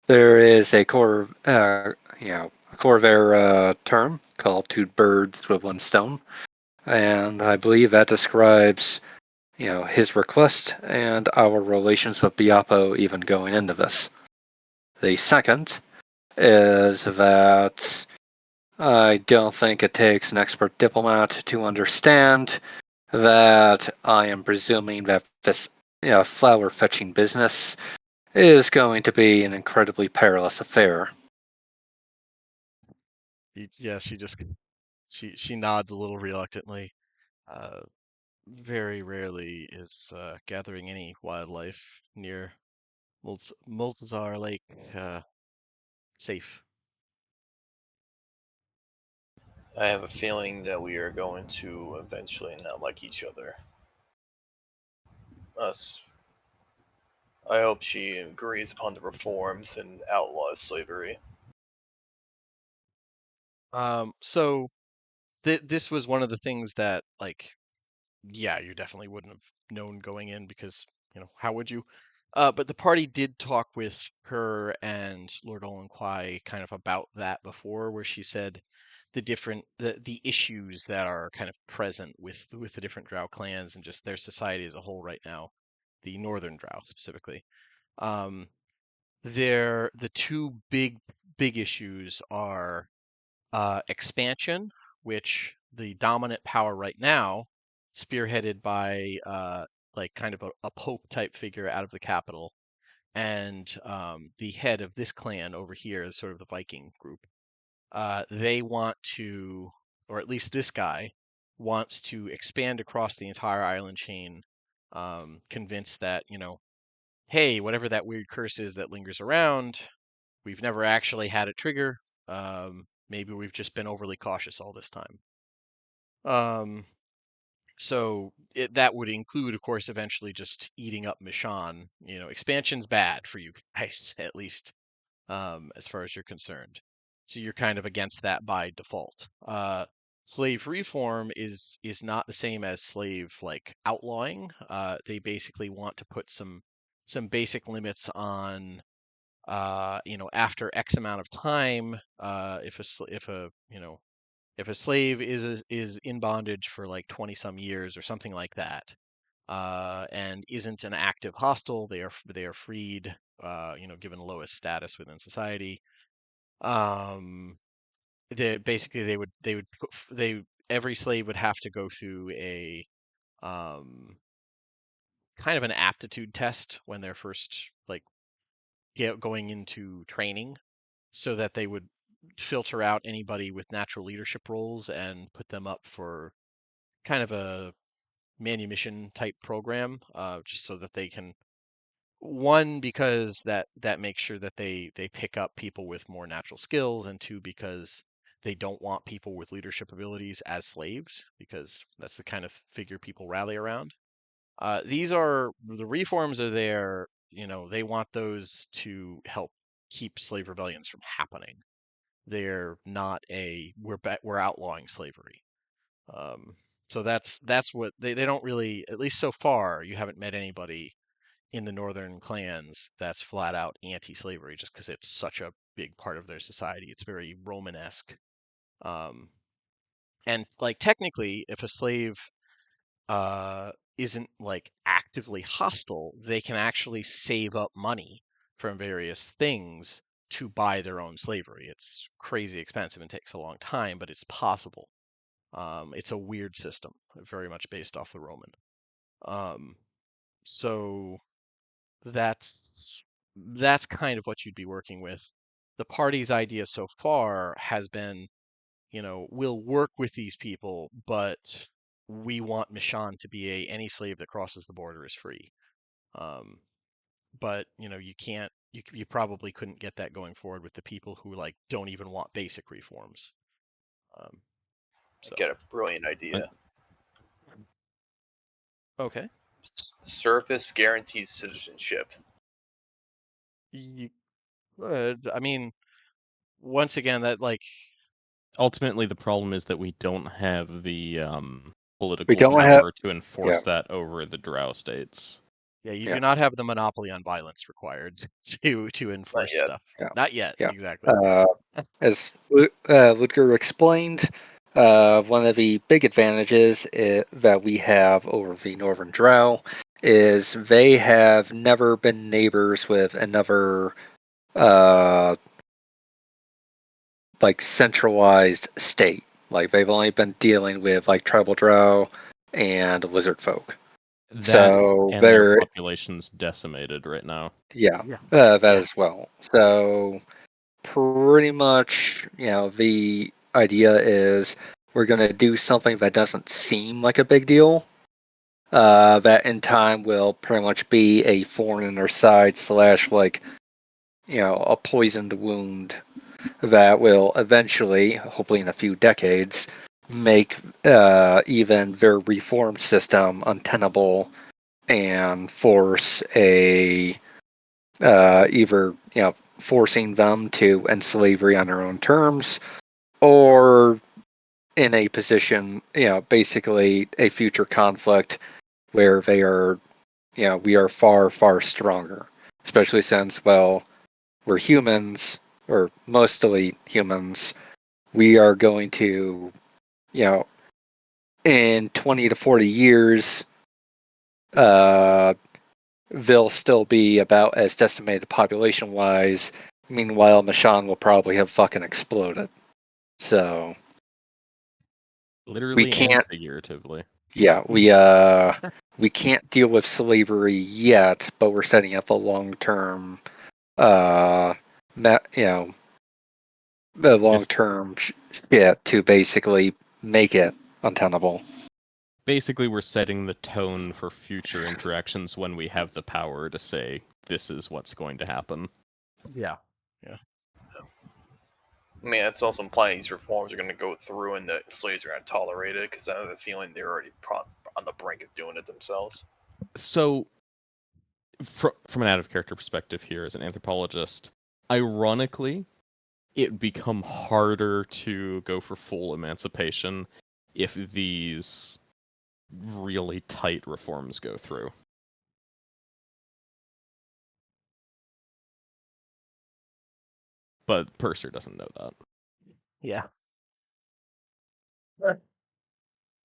There is a core, a Corvair term called two birds with one stone, and I believe that describes, his request and our relations with Biapo even going into this. The second is that I don't think it takes an expert diplomat to understand that I am presuming that this flower fetching business is going to be an incredibly perilous affair. Yeah, she nods a little reluctantly. Uh, very rarely is gathering any wildlife near Multazar Lake safe. I have a feeling that we are going to eventually not like each other. Us. I hope she agrees upon the reforms and outlaws slavery. So this was one of the things that, like, yeah, you definitely wouldn't have known going in because, how would you? But the party did talk with her and Lord Olenquai kind of about that before, where she said the issues that are kind of present with the different Drow clans and just their society as a whole right now, the Northern Drow specifically. Um, the two big issues are expansion, which the dominant power right now, spearheaded by like kind of a pope type figure out of the capital, and the head of this clan over here, sort of the Viking group. They want to, or at least this guy wants to expand across the entire island chain, convinced that, hey, whatever that weird curse is that lingers around, we've never actually had it trigger. Maybe we've just been overly cautious all this time. Um, so that would include, of course, eventually just eating up Mishann. Expansion's bad for you guys, at least, as far as you're concerned. So you're kind of against that by default. Slave reform is not the same as slave like outlawing. They basically want to put some basic limits on after X amount of time, if a slave is in bondage for like 20 some years or something like that, and isn't an active hostile, they are freed, given lowest status within society. Basically they every slave would have to go through a um, kind of an aptitude test when they're first like going into training, so that they would filter out anybody with natural leadership roles and put them up for kind of a manumission type program, just so that they can, one, because that makes sure that they pick up people with more natural skills, and two, because they don't want people with leadership abilities as slaves, because that's the kind of figure people rally around. These are the reforms are there. They want those to help keep slave rebellions from happening. They're not we're outlawing slavery. Um, so that's what they don't really, at least so far, you haven't met anybody in the northern clans that's flat out anti-slavery, just because it's such a big part of their society. It's very Romanesque. Um, and like technically, if a slave uh, isn't like actively hostile, they can actually save up money from various things to buy their own slavery. It's crazy expensive and takes a long time, but it's possible. It's a weird system, very much based off the Roman. Um, so that's kind of what you'd be working with. the party's idea so far has been, we'll work with these people, but we want Mishann to be any slave that crosses the border is free. But you can't. You probably couldn't get that going forward with the people who like don't even want basic reforms. So Get a brilliant idea. okay. Service guarantees citizenship. You could. I mean, once again, that like Ultimately, the problem is that we don't have the political don't have- power to enforce that over the Drow states. yeah, you Yeah. do not have the monopoly on violence required to enforce yet. stuff. Yeah. Not yet, Yeah. exactly. As Ludger explained, one of the big advantages that we have over the Northern Drow is they have never been neighbors with another like centralized state. Like they've only been dealing with like tribal Drow and lizard folk. That So and their they're population's decimated right now. yeah, Yeah. that Yeah. as well. So pretty much, the idea is we're going to do something that doesn't seem like a big deal. That in time will pretty much be a thorn in their side / like, a poisoned wound that will eventually, hopefully in a few decades, make even their reform system untenable and force a either forcing them to end slavery on their own terms, or in a position, basically a future conflict where they are, we are far, far stronger. Especially since, well, we're humans, or mostly humans. We are going to, in 20 to 40 years, they'll still be about as decimated population wise. Meanwhile, Mishann will probably have fucking exploded. So Literally and can't. figuratively. Yeah, we can't deal with slavery yet, but we're setting up a long-term, the long-term shit to basically make it untenable. Basically, we're setting the tone for future interactions when we have the power to say this is what's going to happen. Yeah. I mean, it's also implying these reforms are going to go through and the slaves are going to tolerate it because I have a feeling they're already on the brink of doing it themselves. So, from an out-of-character perspective here as an anthropologist, ironically, it'd become harder to go for full emancipation if these really tight reforms go through. But Purser doesn't know that. Yeah.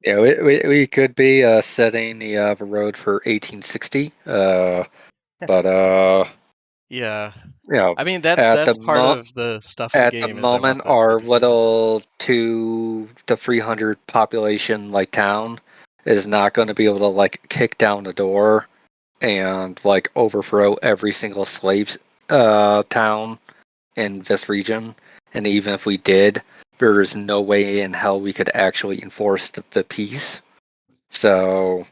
Yeah, we could be setting the road for 1860, but Yeah. you I mean, that's at the part of the stuff of the at the game is I want moment, them to be our decimated. little 2 to 300 population like town is not going to be able to like kick down the door and like overthrow every single slave town in this region. And even if we did, there is no way in hell we could actually enforce the peace. So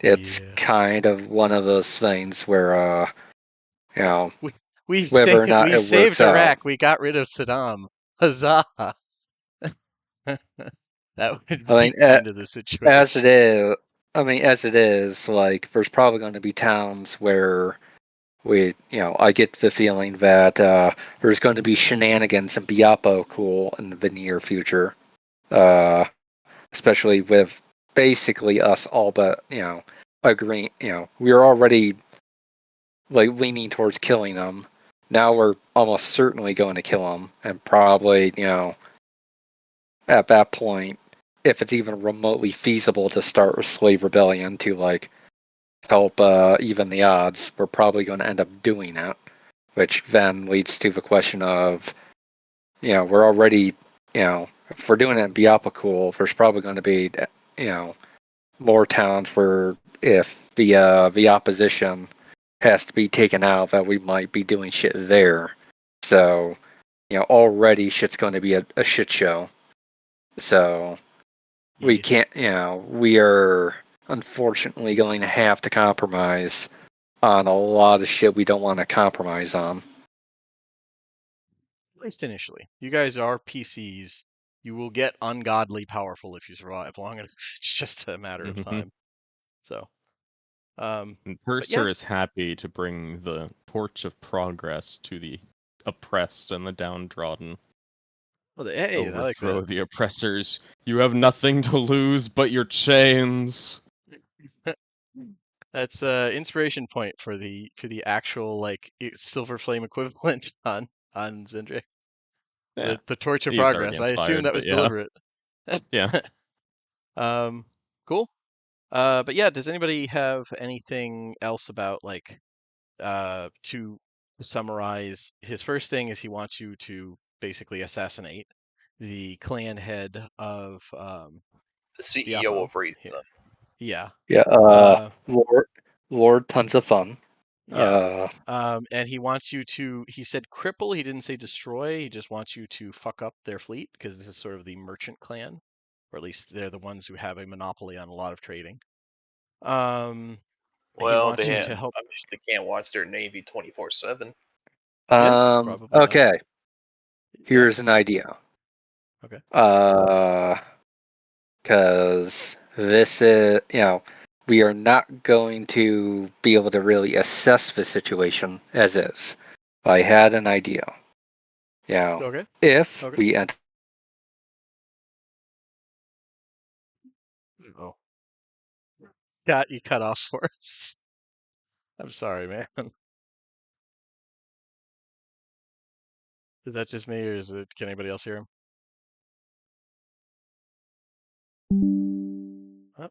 it's Yeah. kind of one of those things where We whether or saved not we it works saved out. Iraq. We got rid of Saddam. Huzzah! That would I be mean, the end of the as it situation. is, like there's probably going to be towns where I get the feeling that there's going to be shenanigans and Biapo cool in the near future, uh, especially with basically us all but agreeing. We are already like leaning towards killing them. Now we're almost certainly going to kill them, and probably at that point, if it's even remotely feasible to start a slave rebellion to like help even the odds, we're probably going to end up doing it, which then leads to the question of, we're already, if we're doing it in Biapakul, there's probably going to be, more towns where if the opposition has to be taken out, that we might be doing shit there. So already shit's going to be a shit show. So we Yeah. can't, we are unfortunately going to have to compromise on a lot of shit we don't want to compromise on. At least initially. You guys are PCs. You will get ungodly powerful if you survive long enough. It's just a matter of Mhm. time. So, And but yeah, Purser is happy to bring the torch of progress to the oppressed and the downtrodden. well, hey, I like Overthrow that. the oppressors. You have nothing to lose but your chains. That's inspiration point for the actual like Silver Flame equivalent on Zendrick. Yeah, The torch of he was already progress. I assume inspired, that but was yeah, deliberate. yeah. Um, cool. But yeah, does anybody have anything else about like to summarize? His first thing is he wants you to basically assassinate the clan head of The CEO Diapo. of Reason. Yeah. Yeah, Uh, Lord Tons of Fun. yeah. Uh, And he wants you to, he said cripple, he didn't say destroy, he just wants you to fuck up their fleet because this is sort of the merchant clan, or at least they're the ones who have a monopoly on a lot of trading. He Well, wants they you have. to help. I mean, they can't watch their navy 24/7. Yeah, probably not. okay, Yeah, here's an idea. okay. Because this is, we are not going to be able to really assess the situation as is. I had an idea. Okay. If Okay. we enter. Oh, got you cut off for us. I'm sorry, man. Is that just me, or is it? Can anybody else hear him? Oh,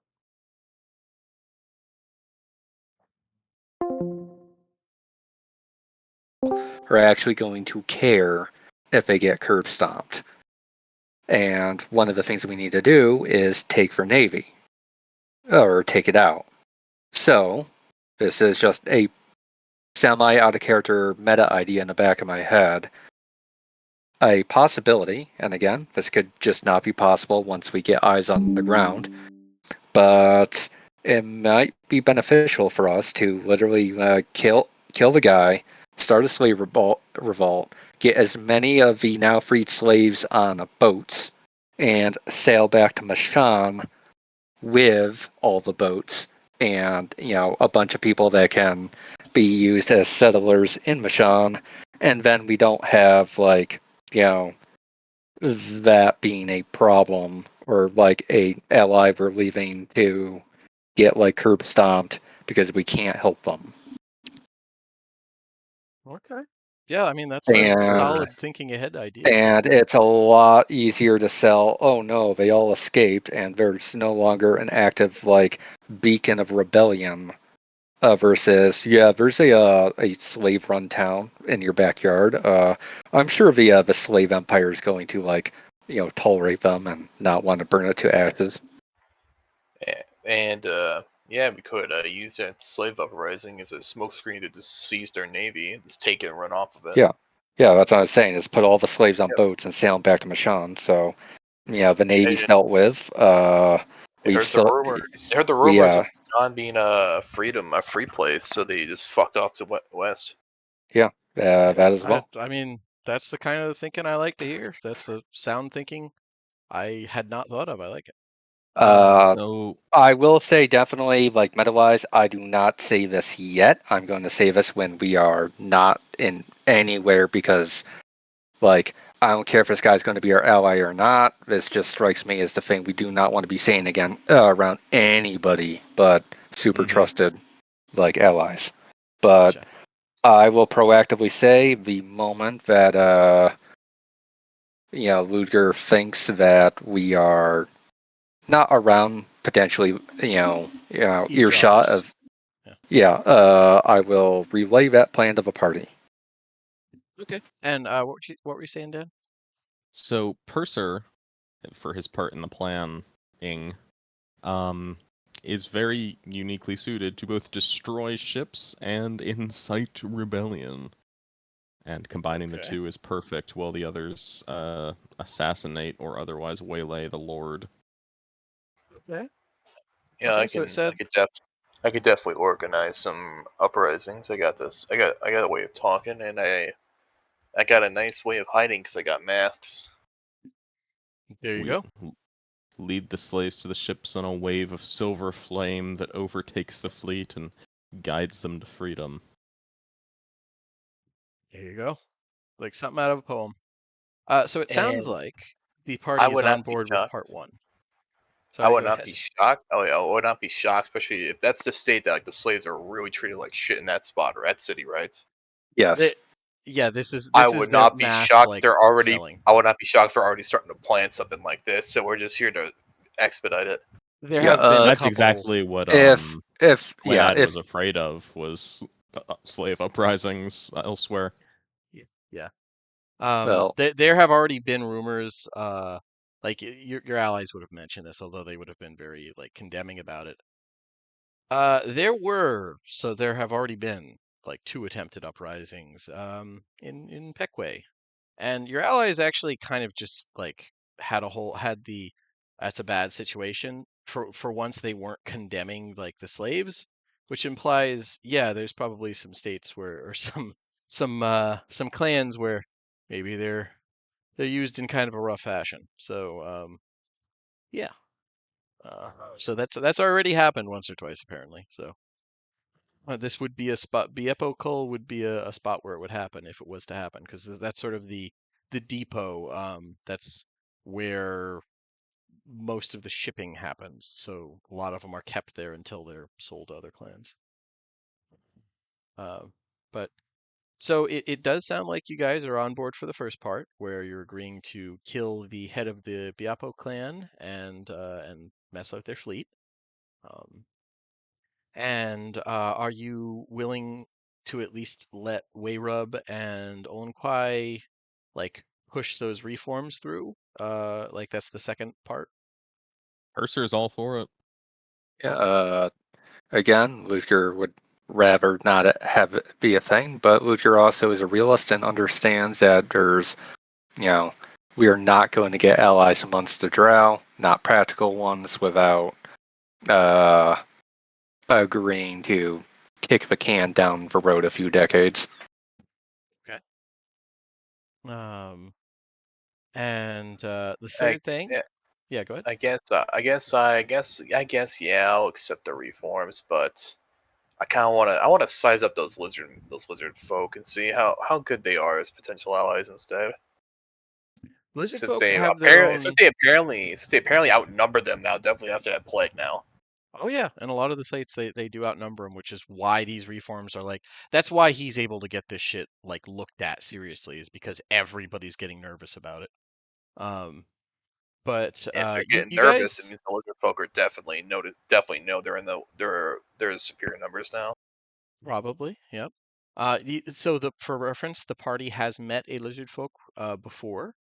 Are actually going to care if they get curb stomped. And one of the things that we need to do is take for Navy, or take it out. So, this is just a semi out of character meta idea in the back of my head. A possibility, and again, this could just not be possible once we get eyes on the ground, but it might be beneficial for us to literally kill the guy, start a slave revolt, get as many of the now freed slaves on boats, and sail back to Mishann with all the boats and a bunch of people that can be used as settlers in Mishann, and then we don't have like that being a problem or like a ally we're leaving to get like curb stomped because we can't help them. okay. Yeah, I mean that's a And solid thinking ahead idea. and it's a lot easier to sell, oh no, they all escaped and there's no longer an active like beacon of rebellion versus there's a slave run town in your backyard. I'm sure the slave empire is going to like tolerate them and not want to burn it to ashes. And yeah, we could use that slave uprising as a smokescreen to just seize their navy and just take it and run off of it. Yeah, that's what I was saying. Is put all the slaves on Yep. boats and sail them back to Mishann. So the navy's And dealt with. they We've heard the still rumors. They heard the we rumors of John being a free place, so they just fucked off to west. yeah Yeah, that as well. I mean that's the kind of thinking I like to hear. That's a sound thinking I had not thought of. I like it. So I will say definitely, like meta-wise, I do not say this yet. I'm going to say this when we are not in anywhere because, like, I don't care if this guy's going to be our ally or not. This just strikes me as the thing we do not want to be saying again around anybody but super trusted, like, allies. But Gotcha. I will proactively say the moment that, Ludger thinks that we are not around potentially, earshot Eavesdroppers. of. Yeah. Yeah, I will relay that plan to the party. Okay. And what were you saying, Dan? so Purser, for his part in the planning, um, is very uniquely suited to both destroy ships and incite rebellion. and combining the Okay. two is perfect, while the others assassinate or otherwise waylay the Lord. Okay. Yeah, Okay, so it said I could definitely organize some uprisings. I got this. I got a way of talking, and I got a nice way of hiding because I got masks. there you We go. lead the slaves to the ships on a wave of silver flame that overtakes the fleet and guides them to freedom. There you go. Like something out of a poem. So it sounds And like the I party is would on not be board with shocked. part one. I Sorry, would go not ahead. be shocked. Oh yeah, I would not be shocked, especially if that's the state that like the slaves are really treated like shit in that spot or that city, right? Yes. Yeah, this is I this is would their not be mass shocked. like They're already. selling. I would not be shocked if they're already starting to plan something like this. So we're just here to expedite it. There Yeah. have been a That's couple. exactly what Yeah, Glad was afraid of, was slave uprisings elsewhere. Yeah. well, There have already been rumors. Like your allies would have mentioned this, although they would have been very like condemning about it. There have already been like 2 attempted uprisings in Peckway. And your allies actually kind of just like had the that's a bad situation. For once they weren't condemning like the slaves, which implies yeah, there's probably some states where or some clans where maybe they're used in kind of a rough fashion. So yeah. So that's already happened once or twice apparently. So this would be a spot. Biepokol would be a spot where it would happen if it was to happen, because that's sort of the depot. That's where most of the shipping happens. So a lot of them are kept there until they're sold to other clans. Uh, but so it does sound like you guys are on board for the first part, where you're agreeing to kill the head of the Biapo clan and mess out their fleet. Um, And are you willing to at least let Wayrub and Olenquai like push those reforms through? Like that's the second part. Purser's all for it. yeah, again, Luther would rather not have it be a thing, but Luther also is a realist and understands that you know, we are not going to get allies amongst the drow, not practical ones, without uh, agreeing to kick the can down the road a few decades. Okay. Um, and the I, third thing, yeah, yeah, go ahead. I guess, yeah, I'll accept the reforms, but I kind of I want to size up those lizard folk and see how good they are as potential allies instead. Lizard folk have their own. Since they apparently outnumber them now, definitely after that plague now. Oh yeah, and a lot of the sites they do outnumber him, which is why these reforms are like. That's why he's able to get this shit like looked at seriously, is because everybody's getting nervous about it. Um, But If they're you getting you nervous, it guys means the lizard folk are definitely know they're superior numbers now. probably, yep. For reference, the party has met a lizard folk before.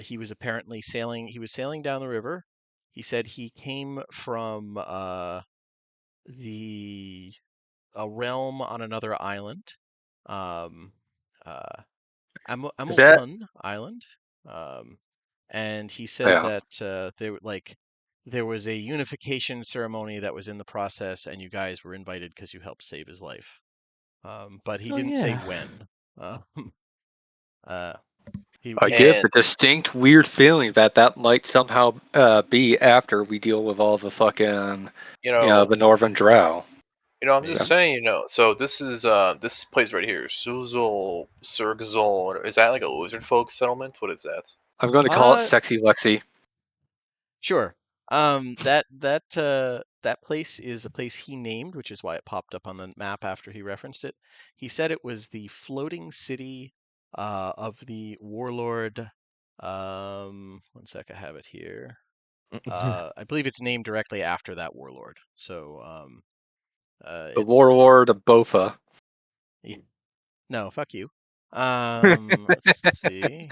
He was apparently sailing. He was sailing down the river. He said he came from the a realm on another island, um, uh, Is that Amultun Island, um, and he said yeah? that there was a unification ceremony that was in the process, and you guys were invited because you helped save his life. But he Oh didn't say yeah. when. Uh, uh, I he get just And the distinct weird feeling that might somehow be after we deal with all the fucking you know, the Northern Drow. I'm just So maybe. saying, so this place right here, Suzul Surgzol, is that like a lizard folk settlement? What is that? I'm going to call it Uh, Sexy Lexi. sure. That place is a place he named, which is why it popped up on the map after he referenced it. He said it was the floating city of the warlord. One sec, I have it here. I believe it's named directly after that warlord. So The it's warlord of Bofa. yeah, no, fuck you. Let's see.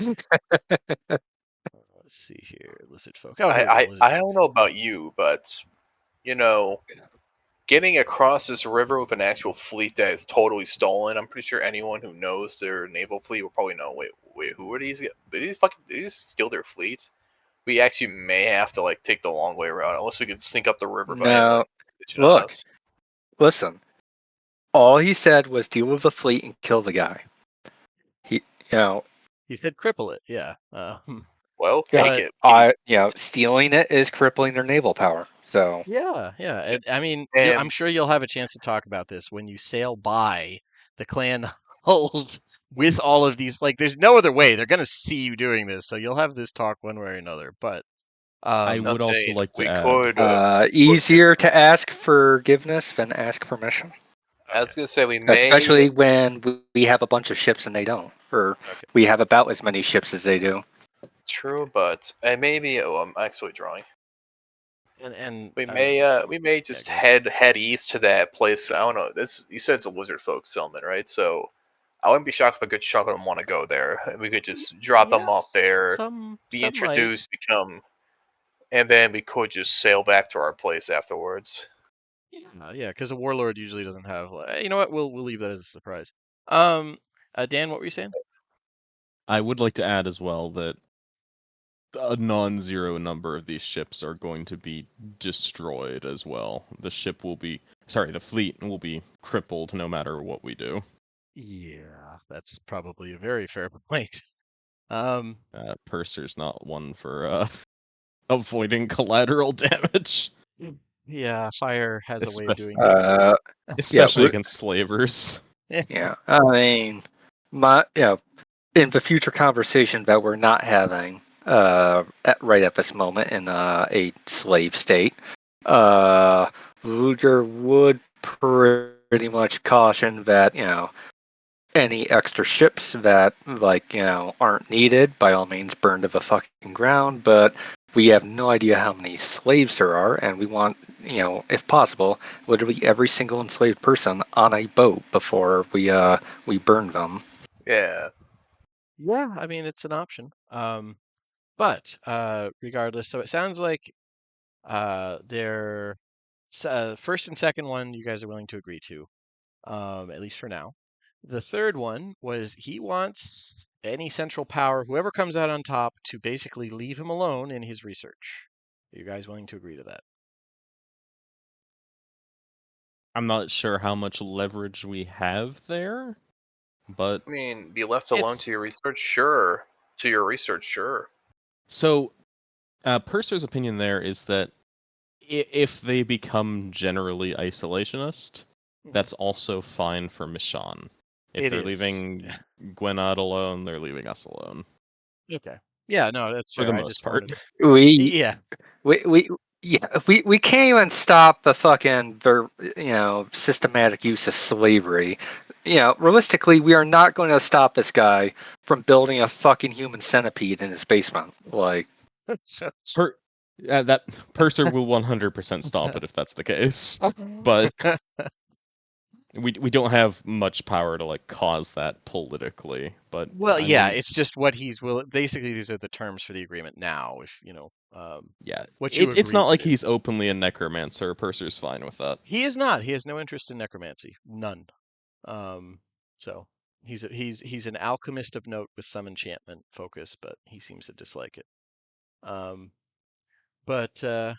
Let's see here. Lizard folk. Oh, here we go. Lizard I folk. don't know about you, but you know, getting across this river with an actual fleet that is totally stolen. I'm pretty sure anyone who knows their naval fleet will probably know. Wait, who are these? Did these steal their fleet? We actually may have to like take the long way around, unless we could sneak up the river by No, like snitching on look, us. listen. All he said was deal with the fleet and kill the guy. He, you know, You said cripple it, yeah. Well, yeah, take But- it. stealing it is crippling their naval power. So yeah. And, I mean, And- I'm sure you'll have a chance to talk about this when you sail by the clan hold with all of these. Like, there's no other way. They're gonna see you doing this, so you'll have this talk one way or another. But I not would also saying like to we add. could. easier to ask forgiveness than ask permission. I was gonna say we may. Especially when we have a bunch of ships and they don't, or Okay. we have about as many ships as they do. True, but maybe. Oh, I'm actually drawing. and We may just go ahead. head east to that place. I don't know. This you said it's a wizard folk settlement, right? So I wouldn't be shocked if a good chunk of them want to go there. And we could just drop them off Yes, there, some be some might. introduced, become, and then we could just sail back to our place afterwards. Yeah, because a warlord usually doesn't have. Like, you know what? We'll leave that as a surprise. Dan, what were you saying? I would like to add as well that a non-zero number of these ships are going to be destroyed as well. The fleet will be crippled no matter what we do. Yeah, that's probably a very fair point. Purser's not one for avoiding collateral damage, Yeah, fire has a way of doing things. especially Yeah, against slavers. Yeah, I mean, in the future conversation that we're not having, right at this moment in a slave state, Luger would pretty much caution that any extra ships that aren't needed, by all means burn to the fucking ground. But we have no idea how many slaves there are, and we want, if possible, literally every single enslaved person on a boat before we burn them. Yeah. Yeah, I mean it's an option. But regardless, so it sounds like their first and second one you guys are willing to agree to, at least for now. The third one was he wants any central power, whoever comes out on top, to basically leave him alone in his research. Are you guys willing to agree to that? I'm not sure how much leverage we have there, but I mean, be left alone It's- to your research, sure. To your research, sure. so Purser's opinion there is that if they become generally isolationist, that's also fine for Mishann. If It they're is. leaving Gwenad alone, they're leaving us alone. Okay. Yeah, no, that's For fair. the I most just part. wanted. We Yeah. we can't even stop the fucking their systematic use of slavery. Realistically, we are not going to stop this guy from building a fucking human centipede in his basement. Like, So, That Purser will 100% stop it if that's the case. But we don't have much power to like cause that politically. But well, I yeah, mean, it's just what he's willing. Basically, these are the terms for the agreement now. If yeah, what you it's not agreed to like do. he's openly a necromancer. Purser's fine with that. He is not. He has no interest in necromancy. None. So he's an alchemist of note with some enchantment focus, but he seems to dislike it. But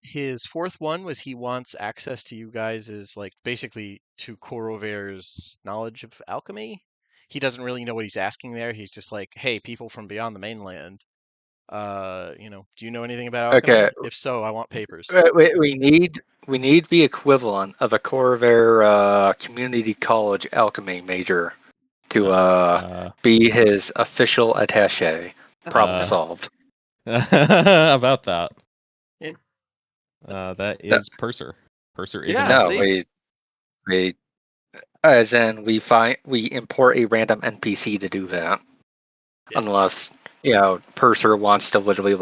his fourth one was he wants access to you guys is like basically to Korover's knowledge of alchemy. He doesn't really know what he's asking there. He's just like, hey, people from beyond the mainland, do you know anything about alchemy? okay, If so, I want papers. we need the equivalent of a Corvair community college alchemy major to be his official attaché. Problem solved. About that. Yeah. That is Purser. Purser is Yeah, an No, please. we as in we import a random NPC to do that. Yeah. Unless, Purser wants to literally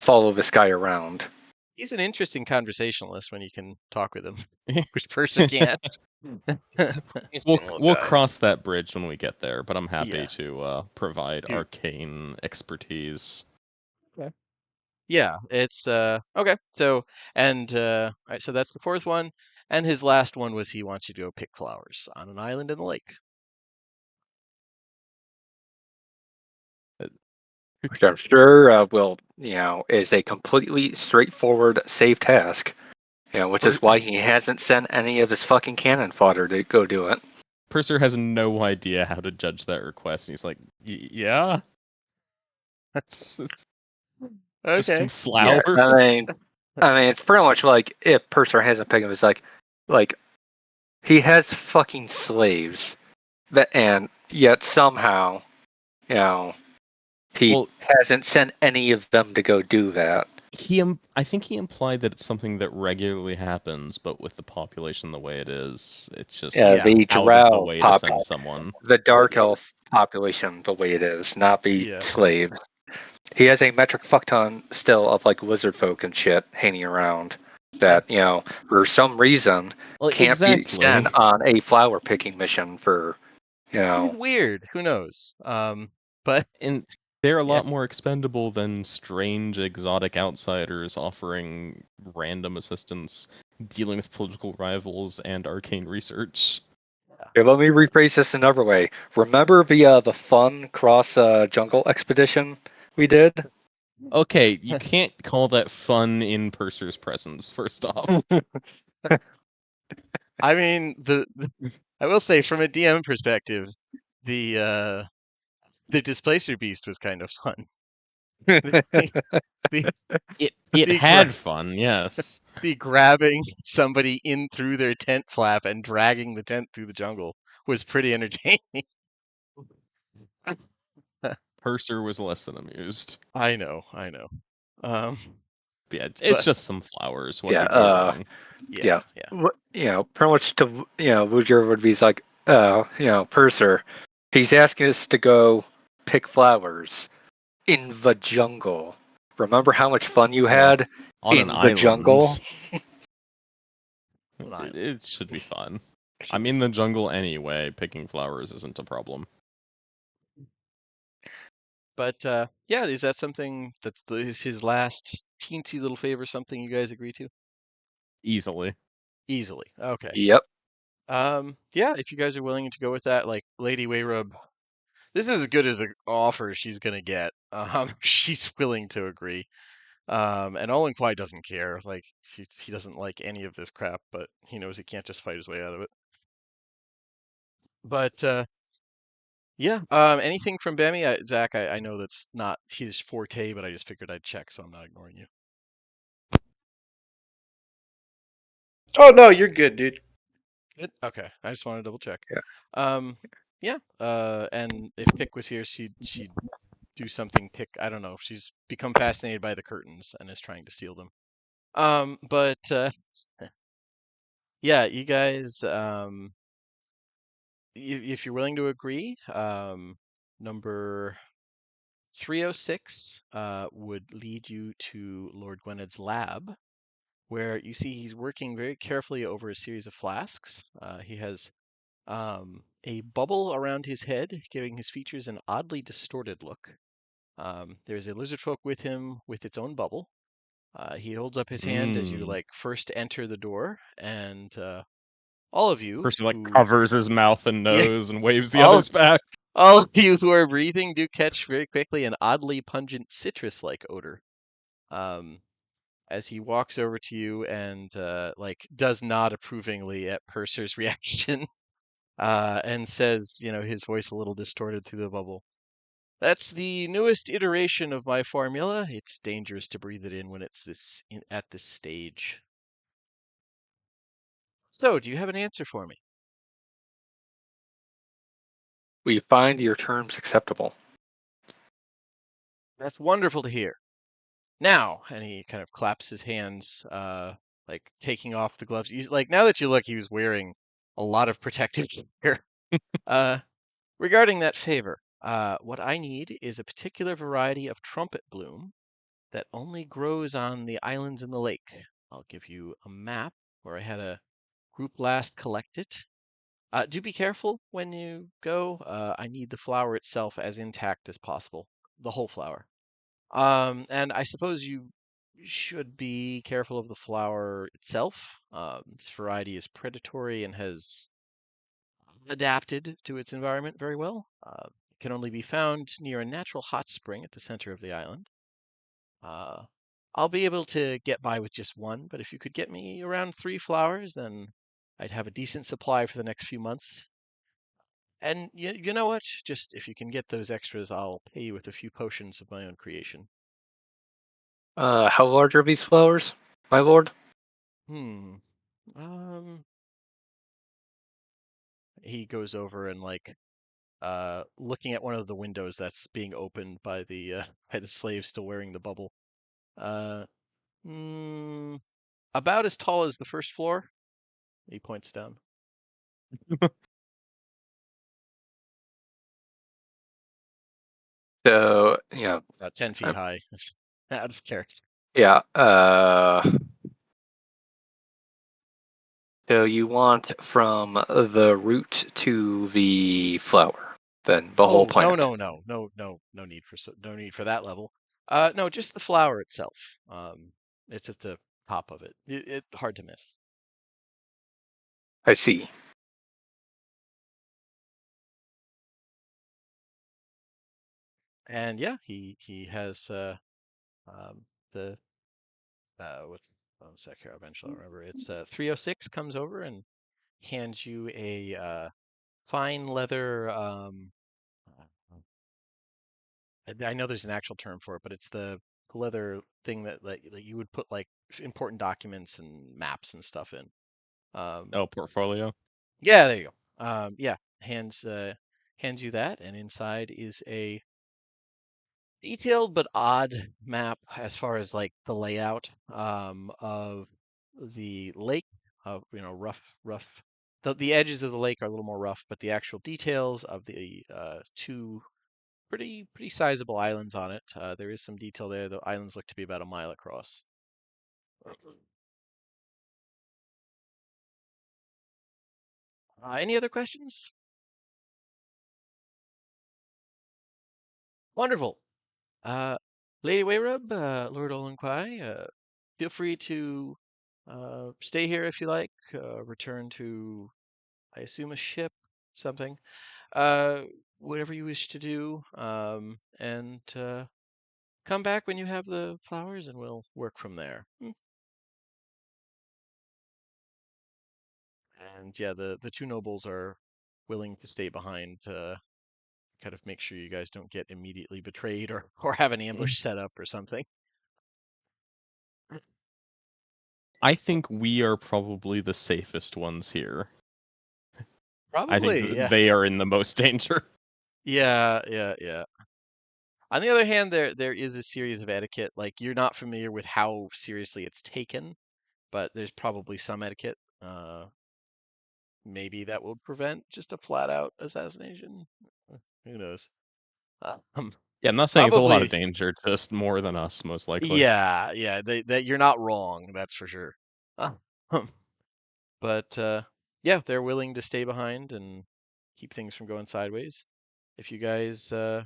follow this guy around. He's an interesting conversationalist when you can talk with him, which person can't. We'll cross that bridge when we get there, but I'm happy Yeah. to provide Dude. arcane expertise. Okay. Yeah, it's okay. So all right, so that's the fourth one, and his last one was he wants you to go pick flowers on an island in the lake. Which I'm sure will, is a completely straightforward, safe task. Which is why he hasn't sent any of his fucking cannon fodder to go do it. Purser has no idea how to judge that request, and he's like, yeah, it's just some Okay. Yeah, flowers. I mean, it's pretty much like if Purser hasn't picked him, it's like he has fucking slaves, and yet somehow, he Well, hasn't sent any of them to go do that. I think he implied that it's something that regularly happens, but with the population the way it is, it's just Yeah, Yeah. the out of the drow way to send someone. the dark elf population the way it is, not the Yeah. slaves. He has a metric fuck ton still of like lizard folk and shit hanging around that, for some reason Well, can't be sent exactly. on a flower picking mission for, Weird. Who knows? But And they're a yeah. lot more expendable than strange exotic outsiders offering random assistance, dealing with political rivals and arcane research. Okay, let me rephrase this another way. Remember the fun cross jungle expedition we did? Okay, you can't call that fun in Purser's presence, first off. I mean, I will say from a DM perspective, the displacer beast was kind of fun. The the, It the, gra- had fun, yes. the grabbing somebody in through their tent flap and dragging the tent through the jungle was pretty entertaining. Purser was less than amused. I know. Um, But yeah, it's but just some flowers. What Yeah, could go wrong? yeah. pretty much to, Woodger would be like, Purser, he's asking us to go pick flowers in the jungle. Remember how much fun you On a had on an in the jungle? island. An It, island. it should be fun. Should I'm be in the fun. jungle anyway. Picking flowers isn't a problem. But yeah, is that something is his last teensy little favor? Something you guys agree to? Easily. Easily. Okay. Yep. Yeah, if you guys are willing to go with that, like Lady Wayrub, this is as good as an offer she's gonna get. She's willing to agree. And Olin Kwai doesn't care. Like he doesn't like any of this crap, but he knows he can't just fight his way out of it. But yeah, anything from Bammy? Zach, I know that's not his forte, but I just figured I'd check, so I'm not ignoring you. Oh no, you're good, dude. Good. Okay, I just want to double check. Yeah. Yeah. And if Pick was here, she'd do something. Pick, I don't know. She's become fascinated by the curtains and is trying to steal them. But yeah, you guys, if you're willing to agree, number 306 would lead you to Lord Gwyned's lab, where you see he's working very carefully over a series of flasks. He has a bubble around his head, giving his features an oddly distorted look. There's a lizard folk with him with its own bubble. He holds up his hand as you first enter the door, and all of you Purser who covers his mouth and yeah, nose and waves the all others back. all of you who are breathing do catch very quickly an oddly pungent citrus-like odor. As he walks over to you and does nod approvingly at Purser's reaction, and says, his voice a little distorted through the bubble. That's the newest iteration of my formula. It's dangerous to breathe it in when it's at this stage. So, do you have an answer for me? We find your terms acceptable. That's wonderful to hear. Now, and he kind of claps his hands, taking off the gloves. He's like, now that you look, he was wearing a lot of protective gear. Regarding that favor, what I need is a particular variety of trumpet bloom that only grows on the islands in the lake. I'll give you a map where I had a group last collect it. Do be careful when you go. I need the flower itself as intact as possible, the whole flower. And I suppose you should be careful of the flower itself. This variety is predatory and has adapted to its environment very well. It can only be found near a natural hot spring at the center of the island. Uh, I'll be able to get by with just one, but if you could get me around 3 flowers, then I'd have a decent supply for the next few months. And you know what? Just if you can get those extras, I'll pay you with a few potions of my own creation. How large are these flowers, my lord? Hmm. Um. He goes over and looking at one of the windows that's being opened by the by the slave still wearing the bubble. Uh. Mm, about as tall as the first floor. He points down. So, About 10 feet I'm- high. It's out of character. yeah. So you want from the root to the flower, then the whole Oh, no, plant. no, no, no, no, no need for that level. No, just the flower itself. It's at the top of it. It hard to miss. I see. And yeah, he has um the what's one sec here, eventually I'll remember. It's 306 comes over and hands you a fine leather I know there's an actual term for it, but it's the leather thing that you would put like important documents and maps and stuff in. Oh, portfolio. Yeah, there you go. Yeah, hands you that, and inside is a detailed but odd map as far as like the layout of the lake. Rough. The edges of the lake are a little more rough, but the actual details of the two pretty sizable islands on it. There is some detail there. The islands look to be about a mile across. Any other questions? Wonderful. Uh, Lady Wayrub, Lord Olenquai, feel free to stay here if you like. Return to, I assume, a ship, something. Uh, Whatever you wish to do. And come back when you have the flowers, and we'll work from there. And yeah, the two nobles are willing to stay behind to kind of make sure you guys don't get immediately betrayed or have an ambush set up or something. I think we are probably the safest ones here. I think Probably, yeah. they are in the most danger. Yeah. On the other hand, there is a series of etiquette. Like you're not familiar with how seriously it's taken, but there's probably some etiquette. Maybe that will prevent just a flat out assassination. Who knows? Um, Yeah, I'm not saying it's a lot of Probably, danger, just more than us, most likely. yeah. That you're not wrong. That's for sure. Um, But yeah, they're willing to stay behind and keep things from going sideways. If you guys go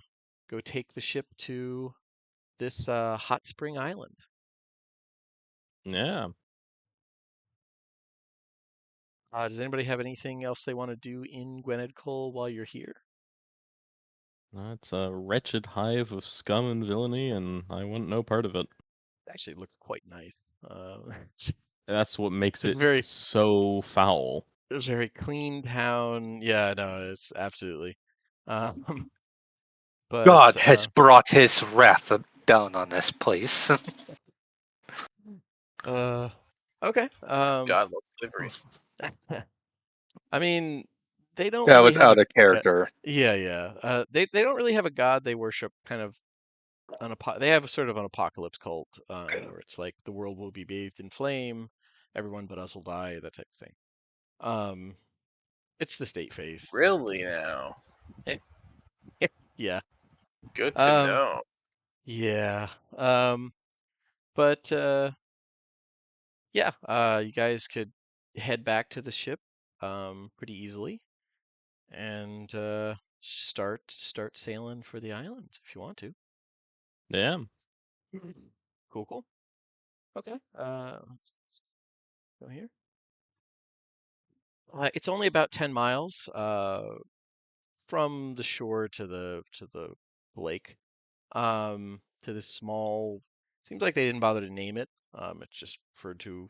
take the ship to this hot spring island. Yeah, Does anybody have anything else they want to do in Gwynedd Cole while you're here? it's a wretched hive of scum and villainy, and I want no part of it. It actually looked quite nice. That's what makes It's it very, so foul. it's a very clean town. Yeah, no, it's absolutely. Um, but God has brought his wrath down on this place. uh, okay. God loves slavery. I mean, they don't That really was have a out of character. yeah. They don't really have a god. They worship kind of they have a sort of an apocalypse cult, where it's like the world will be bathed in flame, everyone but us will die, that type of thing. Um, it's the state faith. Really now? Yeah. Good to Um, know. yeah. But yeah. You guys could head back to the ship, pretty easily, and start sailing for the island if you want to. Yeah. Cool. Okay. Let's go here. It's only about 10 miles from the shore to the lake. To this small. Seems like they didn't bother to name it. It's just referred to.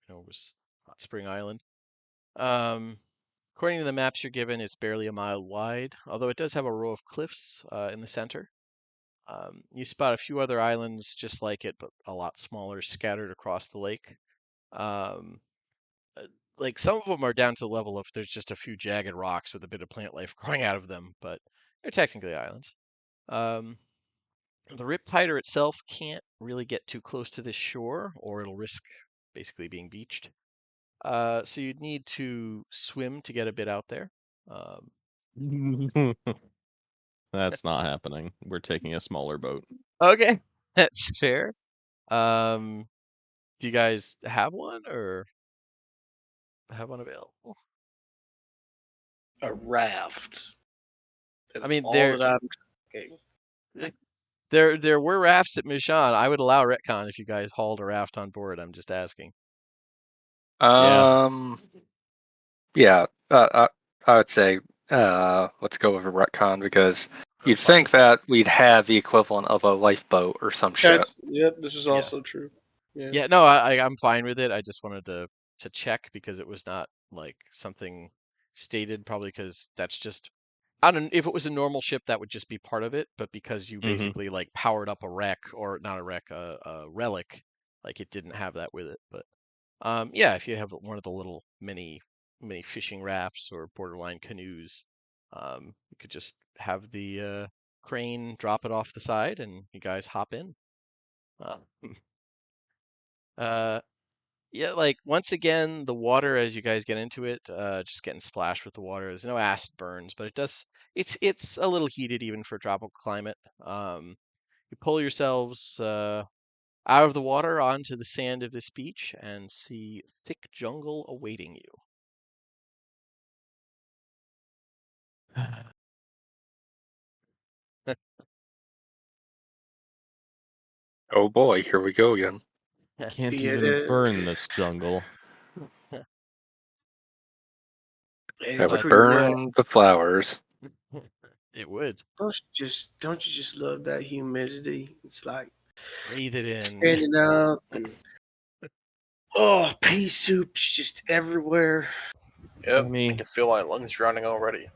Was Hot Spring Island. Um, According to the maps you're given, it's barely a mile wide, although it does have a row of cliffs in the center. You spot a few other islands just like it, but a lot smaller, scattered across the lake. Um, uh, like some of them are down to the level of there's just a few jagged rocks with a bit of plant life growing out of them, but they're technically islands. Um, the Riptider itself can't really get too close to this shore, or it'll risk basically being beached. So you'd need to swim to get a bit out there. Um, That's not happening. We're taking a smaller boat. okay, that's fair. Um, do you guys have one or have one available? A raft. I That's mean, all that I'm talking. there were rafts at Mishann. I would allow retcon if you guys hauled a raft on board. I'm just asking. Yeah. Yeah, I would say let's go with a retcon because you'd Fine. think that we'd have the equivalent of a lifeboat or some shit. Yep, this is Yeah. also true. Yeah. Yeah, no, I'm fine with it. I just wanted to check because it was not like something stated, probably because that's just I don't if it was a normal ship that would just be part of it, but because you Mhm. basically like powered up a wreck or not a wreck, a relic, like it didn't have that with it. But yeah, if you have one of the little mini fishing rafts or borderline canoes, you could just have the crane drop it off the side and you guys hop in. Uh, uh, Yeah, like once again, the water as you guys get into it, just getting splashed with the water. There's no acid burns, but it does. It's a little heated even for a tropical climate. You pull yourselves out of the water onto the sand of this beach and see thick jungle awaiting you. Oh boy, here we go again. Can't Yeah, even burn this jungle. That it's But would pretty wet. burn the flowers. it would Don't you just love that humidity? It's like breathe it in. standing up and pea soup's just everywhere. Yep, I Bemmy, can feel my lungs drowning already.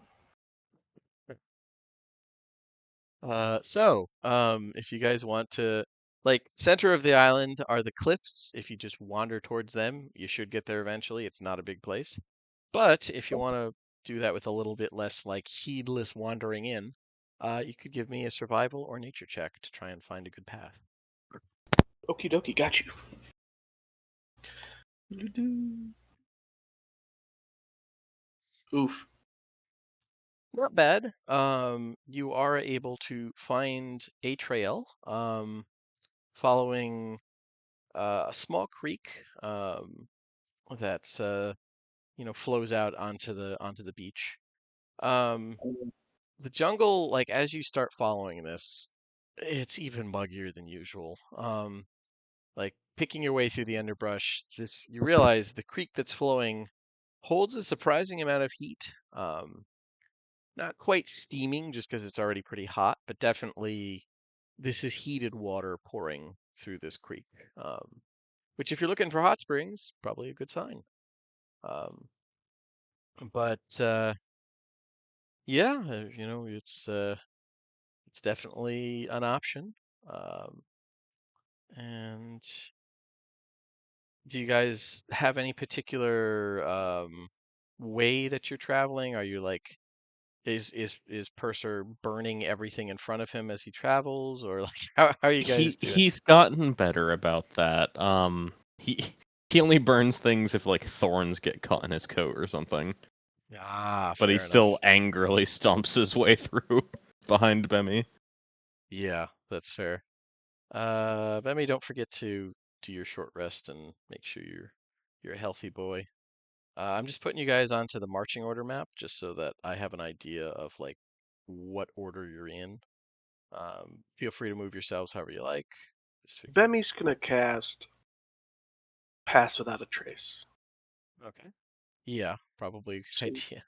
If you guys want to, like, center of the island are the cliffs. If you just wander towards them, you should get there eventually. It's not a big place. But if you want to do that with a little bit less, like, heedless wandering in, you could give me a survival or nature check to try and find a good path. Okie dokie, got you. Oof. Not bad. You are able to find a trail, following a small creek, that's flows out onto the beach. Um, the jungle, like as you start following this, it's even muggier than usual. Like picking your way through the underbrush, this you realize the creek that's flowing holds a surprising amount of heat. Not quite steaming just because it's already pretty hot, but definitely this is heated water pouring through this creek. Which if you're looking for hot springs, probably a good sign. Um, but yeah, it's definitely an option. Um, and do you guys have any particular way that you're traveling? Are you like is Purser burning everything in front of him as he travels, or like how are you guys doing? he's gotten better about that. He only burns things if like thorns get caught in his coat or something. Ah, But he fair still enough. angrily stomps his way through behind Bemmy. Yeah, that's fair. Bemmy, don't forget to do your short rest and make sure you're a healthy boy. I'm just putting you guys onto the marching order map just so that I have an idea of like what order you're in. Feel free to move yourselves however you like. Just figured. Bemmy's gonna cast Pass Without a Trace, Okay. Yeah, probably a good idea.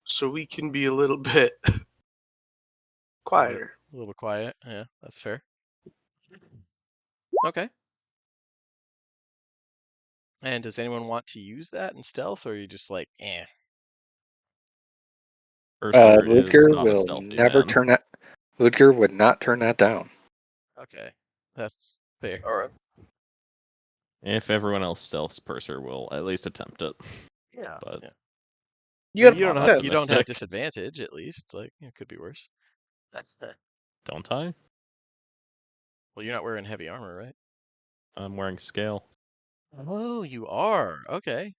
so we can be a little bit quieter. A little bit quiet. Yeah, that's fair. Okay. And does anyone want to use that in stealth, or are you just like, eh? Purser is Ludger not a will stealthy never man. turn that. Ludger would not turn that down. Okay, that's fair. All right. If everyone else stealths, Purser will at least attempt it. Yeah. But Yeah. You I mean, gotta- not you don't have optimistic. disadvantage, at least. Like, it could be worse. That's Don't I? well, you're not wearing heavy armor, right? I'm wearing scale. Oh, you are. Okay.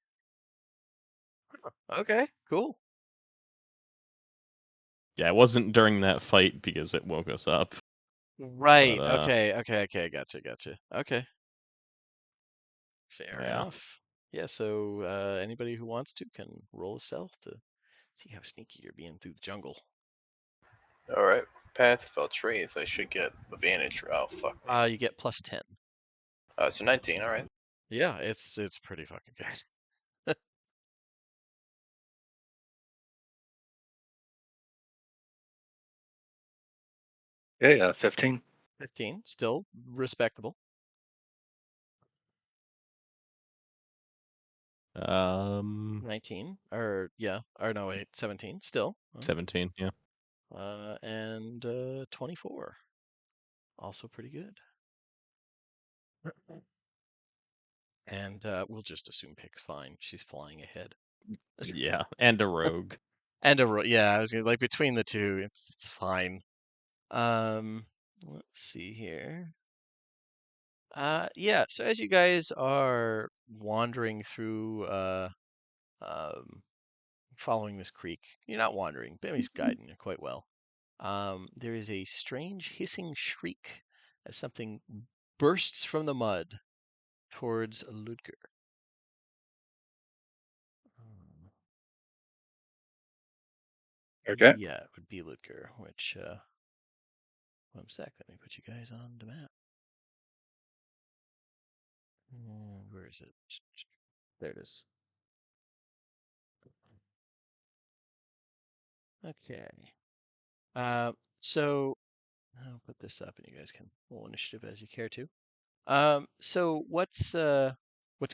Okay. Cool. Yeah, it wasn't during that fight because it woke us up. Right. But, Okay. Gotcha. Okay. Fair Yeah. enough. Yeah. So anybody who wants to can roll a stealth to see how sneaky you're being through the jungle. All right. Path without trace. I should get advantage. Oh fuck. You get plus 10. So 19. All right. Yeah, it's pretty fucking good. Yeah, 15. 15, still respectable. 19, or yeah, or no wait, 17, still. 17, yeah. And 24, also pretty good. And we'll just assume Pick's fine. She's flying ahead. Yeah, and a rogue. And yeah, I was gonna like between the two, it's fine. Let's see here. Yeah, so as you guys are wandering through um following this creek, you're not wandering, Bemmy's guiding you quite well. There is a strange hissing shriek as something bursts from the mud towards Ludger. Okay. Yeah, it would be Ludger, which, one sec, let me put you guys on the map. Where is it? There it is. Okay. So I'll put this up and you guys can roll initiative as you care to. So what's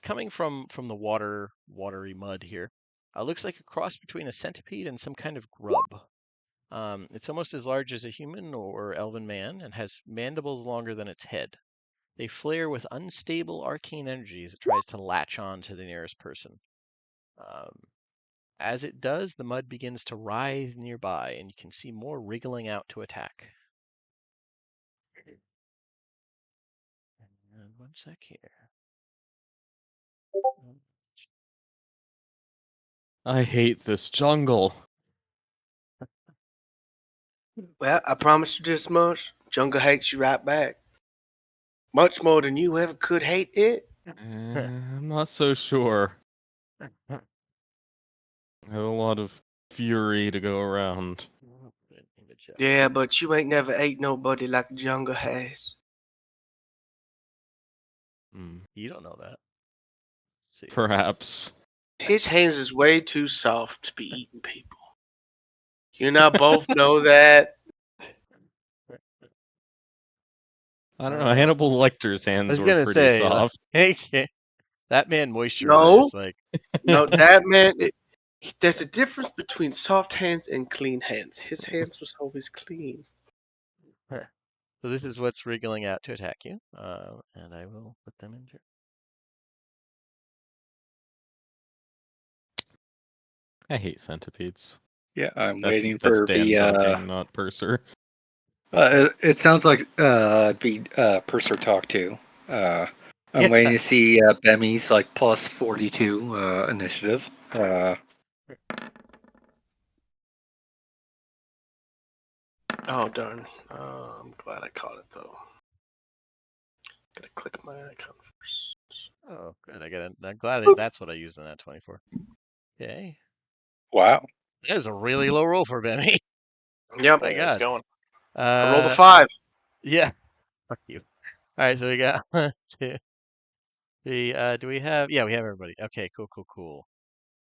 coming from the watery mud here? Looks like a cross between a centipede and some kind of grub. It's almost as large as a human or elven man and has mandibles longer than its head. They flare with unstable arcane energy as it tries to latch on to the nearest person. As it does, the mud begins to writhe nearby, and you can see more wriggling out to attack. And one sec here. I hate this jungle. Well, I promise you this much: Jungle hates you right back, much more than you ever could hate it. I'm not so sure. I have a lot of fury to go around. Yeah, but you ain't never ate nobody like Jungle has. You don't know that. Let's see. Perhaps. His hands is way too soft to be eating people. You and I both know that. I don't know. Hannibal Lecter's I hands was were gonna pretty say, soft. hey, that man No, moisturized. Like, no, that man. There's a difference between soft hands and clean hands. His hands was always clean. so this is what's wriggling out to attack you. And I will put them in. I hate centipedes. Yeah, I'm That's waiting that's for Dan the. talking, not Purser. It sounds like the Purser talk too. I'm Yeah. waiting to see Bemmy's like plus 42 initiative. Oh darn! I'm glad I caught it though. Gotta click my icon first. Oh, good. I'm glad that's what I used in that 24. Okay. Wow. That is a really low roll for Benny. Yep, My Yeah, it's God. going. I rolled a 5. Yeah. Fuck you. All right, so we got 2, 3. Do we have? Yeah, we have everybody. Okay, cool.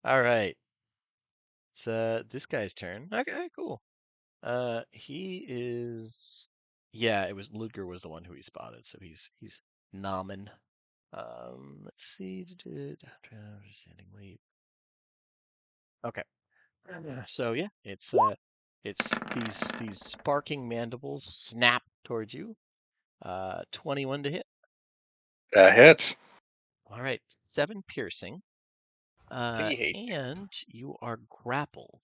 All right, it's this guy's turn. Okay, cool. He is. Yeah, it was Ludger was the one who he spotted, so he's nomin. Let's see. Standing leap. Okay. So yeah, it's these sparking mandibles snap towards you. 21 to hit. That hits. All right, 7 piercing. He hate me. And you are grappled.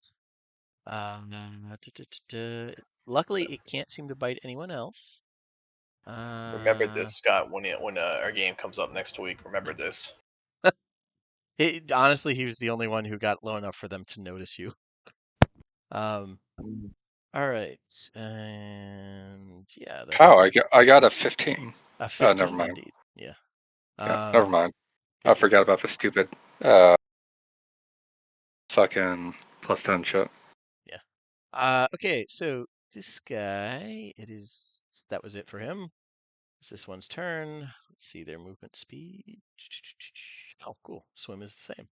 Luckily, it can't seem to bite anyone else. Remember this, Scott. When our game comes up next week, remember this. Honestly, he was the only one who got low enough for them to notice you. All right, and yeah, How? that's I got a 15. a Oh, 15 never mind. indeed. Yeah. Yeah, never mind. I Okay. forgot about the stupid fucking plus 10 shit. Okay, so this guy, that was it for him. It's this one's turn. Let's see their movement speed. Oh, cool. Swim is the same.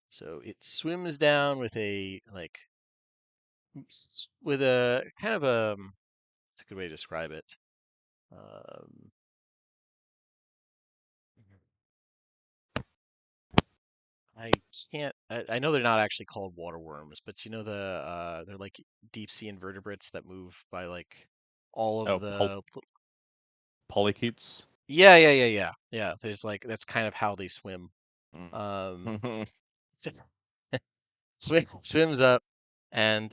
So it swims down with a with a kind of a. It's a good way to describe it. Um, I can't. I know they're not actually called water worms, but you know they're like deep sea invertebrates that move by like all of the. Polychaetes. Yeah. There's like that's kind of how they swim. Um, swims up and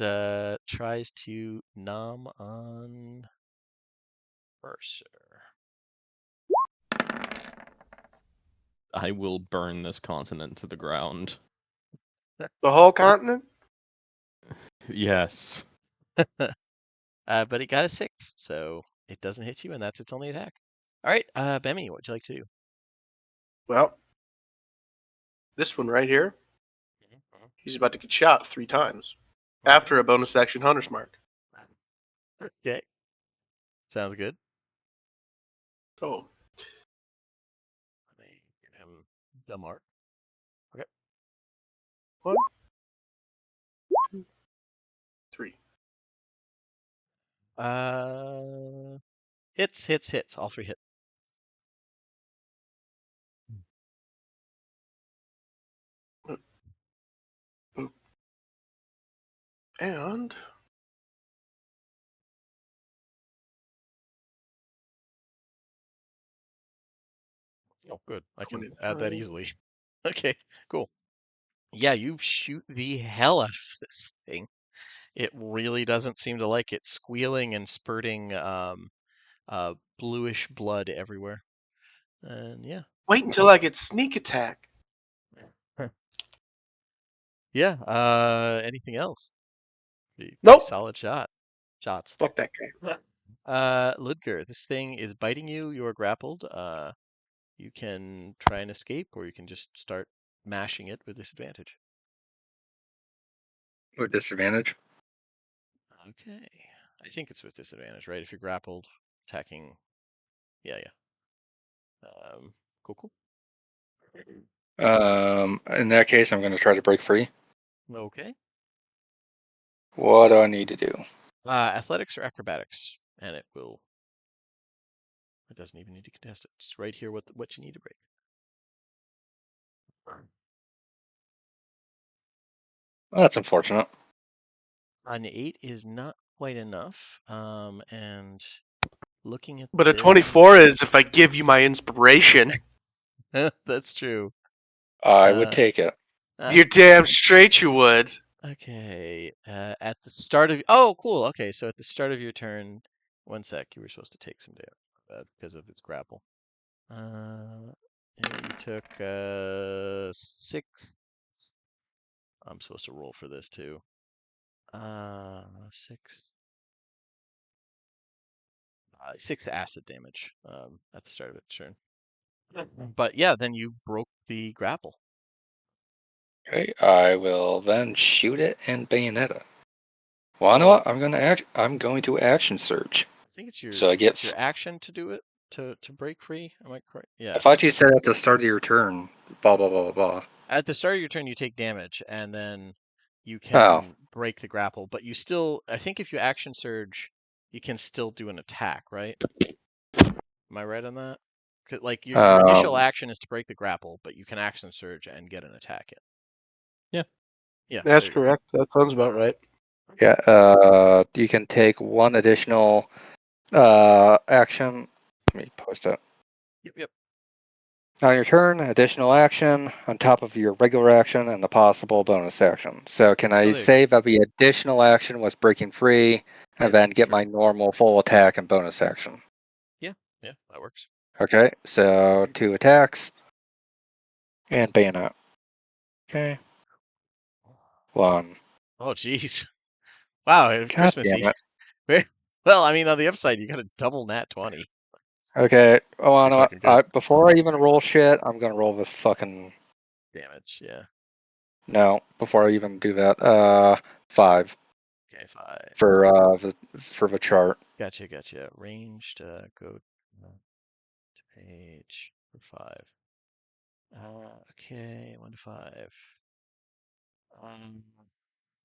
tries to nom on Mercer. I will burn this continent to the ground. The whole continent? Yes. But it got a 6, so it doesn't hit you, and that's its only attack. All right, Bemi, what would you like to do? Well, this one right here, he's about to get shot 3 times after a bonus action Hunter's Mark. Okay, sounds good. Oh, Let me give him the mark. Okay. 1, 2, 3. Hits. All 3 hit. And Oh, good. I can add that 25. easily. Okay, cool. Yeah, you shoot the hell out of this thing. It really doesn't seem to like it, squealing and spurting bluish blood everywhere. And yeah. Wait until I get sneak attack. Yeah, anything else? Pretty Nope. solid shots. Fuck that guy. Ludger, this thing is biting you. You're grappled. You can try and escape, or you can just start mashing it with disadvantage. With disadvantage. Okay. I think it's with disadvantage, right? If you're grappled, attacking. Yeah. Cool. In that case, I'm going to try to break free. Okay. What do I need to do? Athletics or acrobatics, and it doesn't even need to contest it. It's right here what you need to break. Well, that's unfortunate. An 8 is not quite enough. And looking at But a this, 24 is if I give you my inspiration. that's true. I would take it. You're damn straight you would. Okay. At the start of oh, cool. Okay, so at the start of your turn, 1 sec. You were supposed to take some damage because of its grapple. Yeah, you took 6. I'm supposed to roll for this too. 6. 6 acid damage at the start of its turn. But yeah, then you broke the grapple. Okay, I will then shoot it and bayonet it. Well, you know Oh, what? I'm going to action surge. I think it's your So I get action to do it. to break free. Am I correct? I Yeah. thought you said at the start of your turn, blah, blah, blah, blah. At the start of your turn, you take damage, and then you Oh, can break the grapple. But you still, I think, if you action surge, you can still do an attack, right? Am I right on that? 'Cause, like your initial um, action is to break the grapple, but you can action surge and get an attack in. Yeah. Yeah, That's there you go. correct. That sounds about right. yeah, you can take one additional action. Let me post it. Yep. On your turn, additional action on top of your regular action and the possible bonus action. So can So I there you go. say that the additional action was breaking free and then get Sure. my normal full attack and bonus action? Yeah, that works. Okay, so 2 attacks and bayonet. Okay, 1. Oh, jeez. Wow, God Christmassy. damn it. Well, I mean, on the upside, you got a double nat 20. Okay, Pretty fucking good. before I even roll shit, I'm gonna roll this fucking. Damage, yeah. No, before I even do that, 5 Okay, 5. for the chart. Gotcha. Ranged, go to page for 5. Okay, 1 to 5.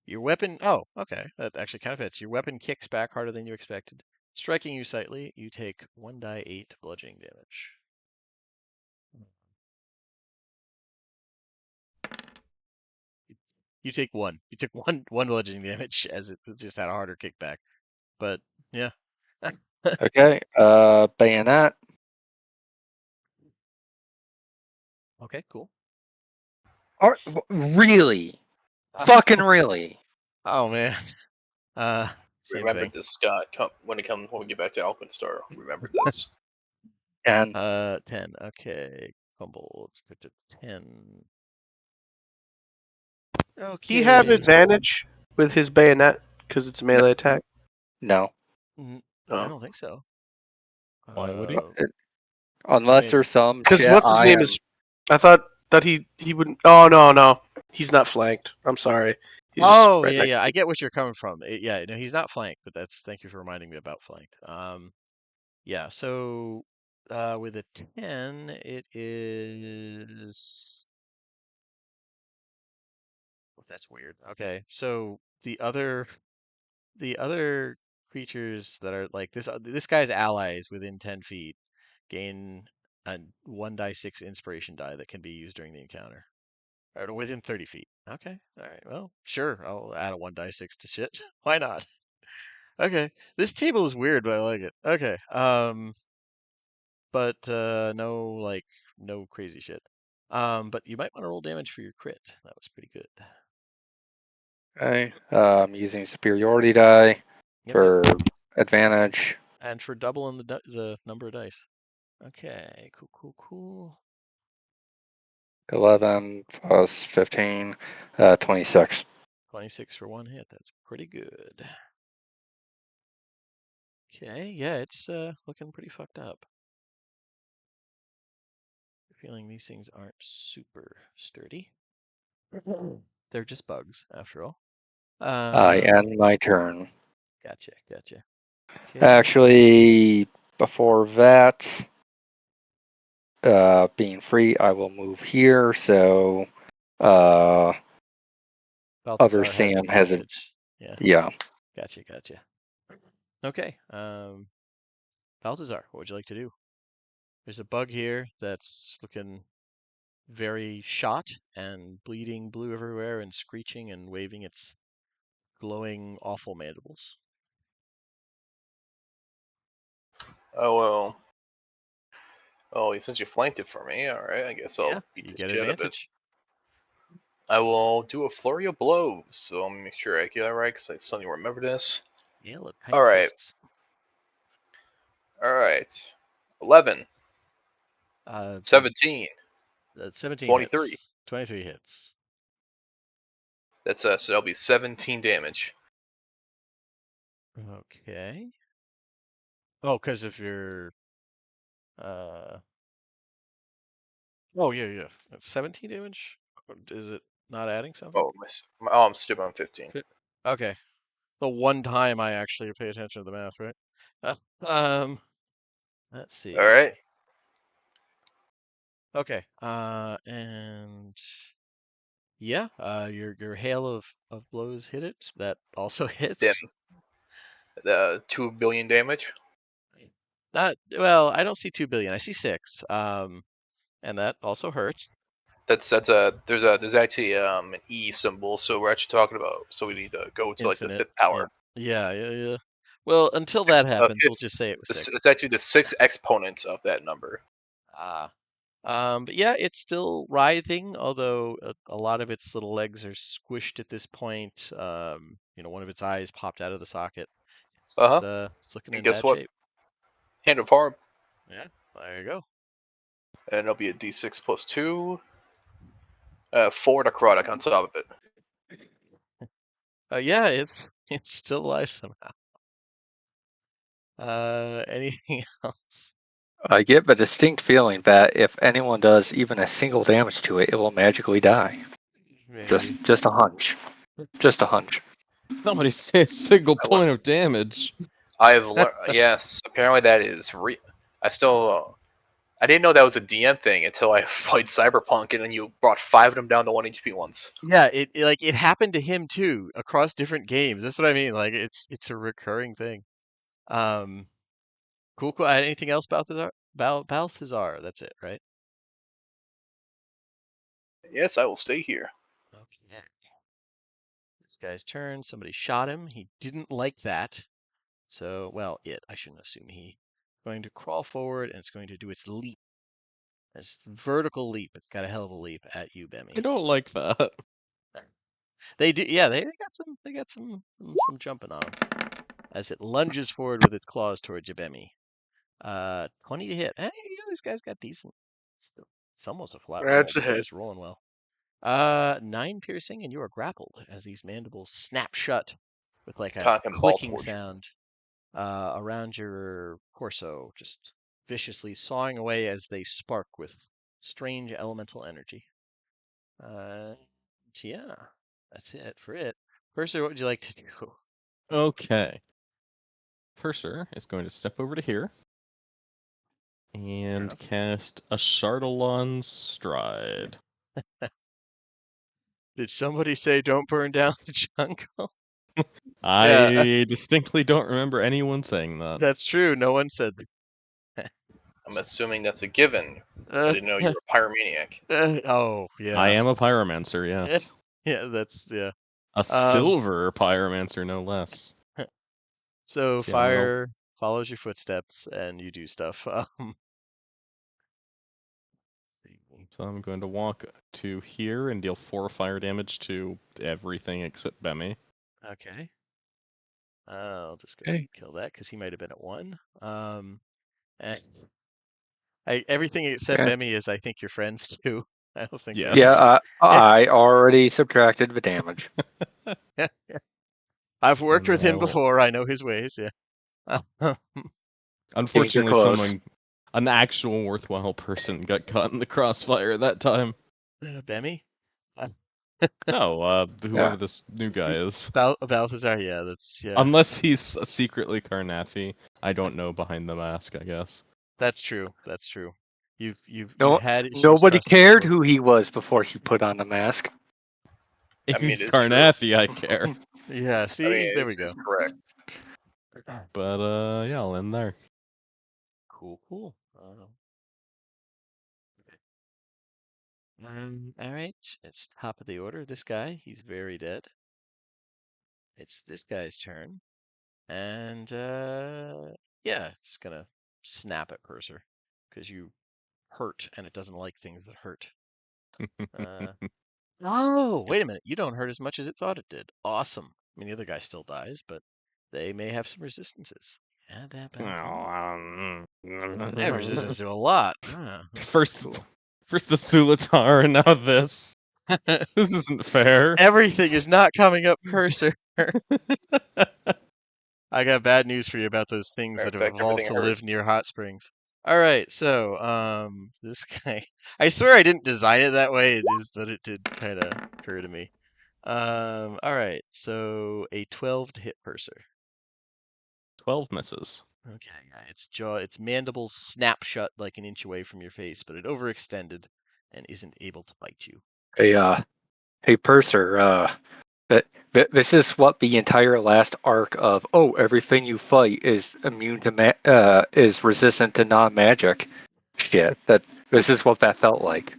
Your weapon. Oh, okay. That actually kind of fits. Your weapon kicks back harder than you expected. Striking you slightly, you take 1d8 bludgeoning damage. You take 1. You took one bludgeoning damage as it just had a harder kickback. But yeah. Okay, bayonet. Okay, cool. Really? Fucking really? Oh man. Same Remember thing. this, Scott. When we get back to Alpenstar, remember this. And 10. Okay. Fumbled. 10. He have Okay. advantage with his bayonet because it's a melee attack. no, I Oh. don't think so. Why would he? I unless mean, there's some Because shit what's his I name am. is? I thought that he wouldn't. Oh no, he's not flanked. I'm sorry. He's just oh right next. yeah, To I me. get what you're coming from. Yeah, no, he's not flanked, but thank you for reminding me about flanked. Yeah, so with a 10, it is. That's weird. Okay, so the other creatures that are like this guy's allies within 10 feet gain a 1d6 inspiration die that can be used during the encounter. Or within 30 feet. Okay. All right. Well, sure. I'll add a 1d6 to shit. Why not? Okay. This table is weird, but I like it. Okay. But no crazy shit. But you might want to roll damage for your crit. That was pretty good. Okay, using superiority die Yep. for advantage. And for doubling the number of dice. Okay. Cool. 11 plus 15, 26. 26 for one hit. That's pretty good. Okay. Yeah, it's looking pretty fucked up. Feeling these things aren't super sturdy. They're just bugs, after all. I end my turn. Gotcha. Okay. Actually, before that, being free, I will move here. So, other Balthazar has Sam has it. advantage. Yeah. Yeah. Gotcha. Okay. Balthazar, what would you like to do? There's a bug here that's looking very shot and bleeding blue everywhere and screeching and waving its glowing awful mandibles. Oh well. Oh, since you flanked it for me, all right. I guess I'll beat You the get shit out of it. advantage. I will do a flurry of blows. So I'm gonna make sure I get that right because I suddenly remember this. Yeah, look, All right. fists. All right. 11, Uh, 17, 17 23. hits. 23 hits. That's so that'll be 17 damage. Okay. Oh, because of your uh oh yeah. That's 17 damage? Is it not adding something? I'm stupid. I'm 15. Okay. The one time I actually pay attention to the math, right? Um Let's see. All right. Okay. And yeah, your hail of blows hit it. That also Then hits. 2 billion damage. Not well. I don't see 2 billion. I see 6. And that also hurts. There's actually an E symbol, so we're actually talking about. So we need to go to like the Infinite. fifth power. Yeah. Well, until that happens, we'll Fifth. just say it was 6. It's actually the 6 exponents of that number. Ah. But yeah, it's still writhing, although a lot of its little legs are squished at this point. One of its eyes popped out of the socket. It's looking And in guess bad what? shape. Hand of harm, Yeah, there you go. and it'll be a D6 plus 2. 4 necrotic on top of it. Yeah, it's still alive somehow. Anything else? I get the distinct feeling that if anyone does even a single damage to it, it will magically die. Maybe. Just a hunch. Just a hunch. Somebody say a single I learned- point of damage. I have learned. Yes, apparently that is I didn't know that was a DM thing until I played Cyberpunk, and then you brought 5 of them down to 1 HP once. Yeah, it happened to him too across different games. That's what I mean. Like it's a recurring thing. Um, cool. Anything else, Balthazar? Balthazar. That's it, right? Yes, I will stay here. Okay. This guy's turn. Somebody shot him. He didn't like that. So, well, I shouldn't assume he. Going to crawl forward and it's going to do its leap. Its vertical leap. It's got a hell of a leap at you, I Bemmy. don't like that. They do. Yeah, they got some jumping on them as it lunges forward with its claws towards you, Bemmy. 20 to hit. Hey, this guy's got decent. It's almost a flat roll, That's but you're ahead. just rolling well. 9 piercing, and you are grappled as these mandibles snap shut with like a Cock and ball clicking towards you. sound around your torso, just viciously sawing away as they spark with strange elemental energy. Yeah, that's it for it. Purser, what would you like to do? Okay. Purser is going to step over to here and enough. cast a Shardalon Stride. Did somebody say don't burn down the jungle? Yeah, I distinctly don't remember anyone saying that. that's true. No one said I'm assuming that's a given. I that. didn't know you were a pyromaniac. Oh, I yeah. am a pyromancer, yes. Yeah, yeah. A silver pyromancer, no less. So Yeah, I'm gonna- fire follows your footsteps and you do stuff. So I'm going to walk to here and deal 4 fire damage to everything except Bemmy. Okay. I'll just go Okay. kill that because he might have been at 1. And everything except Yeah. Bemmy is, I think, your friends too. I don't think. Yes. Yeah, I already subtracted the damage. I've worked with him Well, before. I know his ways. Yeah. unfortunately, close. an actual worthwhile person got caught in the crossfire that time. Bemmy. No, whoever Yeah. this new guy is. Balthazar. Yeah, yeah. Unless he's secretly Karnathi. I don't know behind the mask, I guess. That's true. That's true. You've No, had issues nobody trusting cared before. who he was before he put on the mask. If I mean, he's it's true. Karnathi, I care. Yeah. See, there we it's go. correct. But yeah, I'll end there. Cool. All right. It's top of the order. This guy, he's very dead. It's this guy's turn, and yeah, just gonna snap at Purser because you hurt, and it doesn't like things that hurt. Oh, wait a minute. You don't hurt as much as it thought it did. Awesome. I mean, the other guy still dies, but they may have some resistances. Add that back in. They have resistance to a lot. That's First, cool. first the Sulatar, and now this. This isn't fair. Everything is not coming up, Purser. I got bad news for you about those things In that have fact, evolved everything to live hurts. near hot springs. All right, so this guy, I swear I didn't design it that way. It is, but it did kind of occur to me. All right, so a 12 to hit Purser. 12 misses. Okay, yeah, its mandibles snap shut like an inch away from your face, but it overextended and isn't able to bite you. Hey, Purser. This is what the entire last arc of everything you fight is immune to is resistant to non-magic shit. This is what that felt like.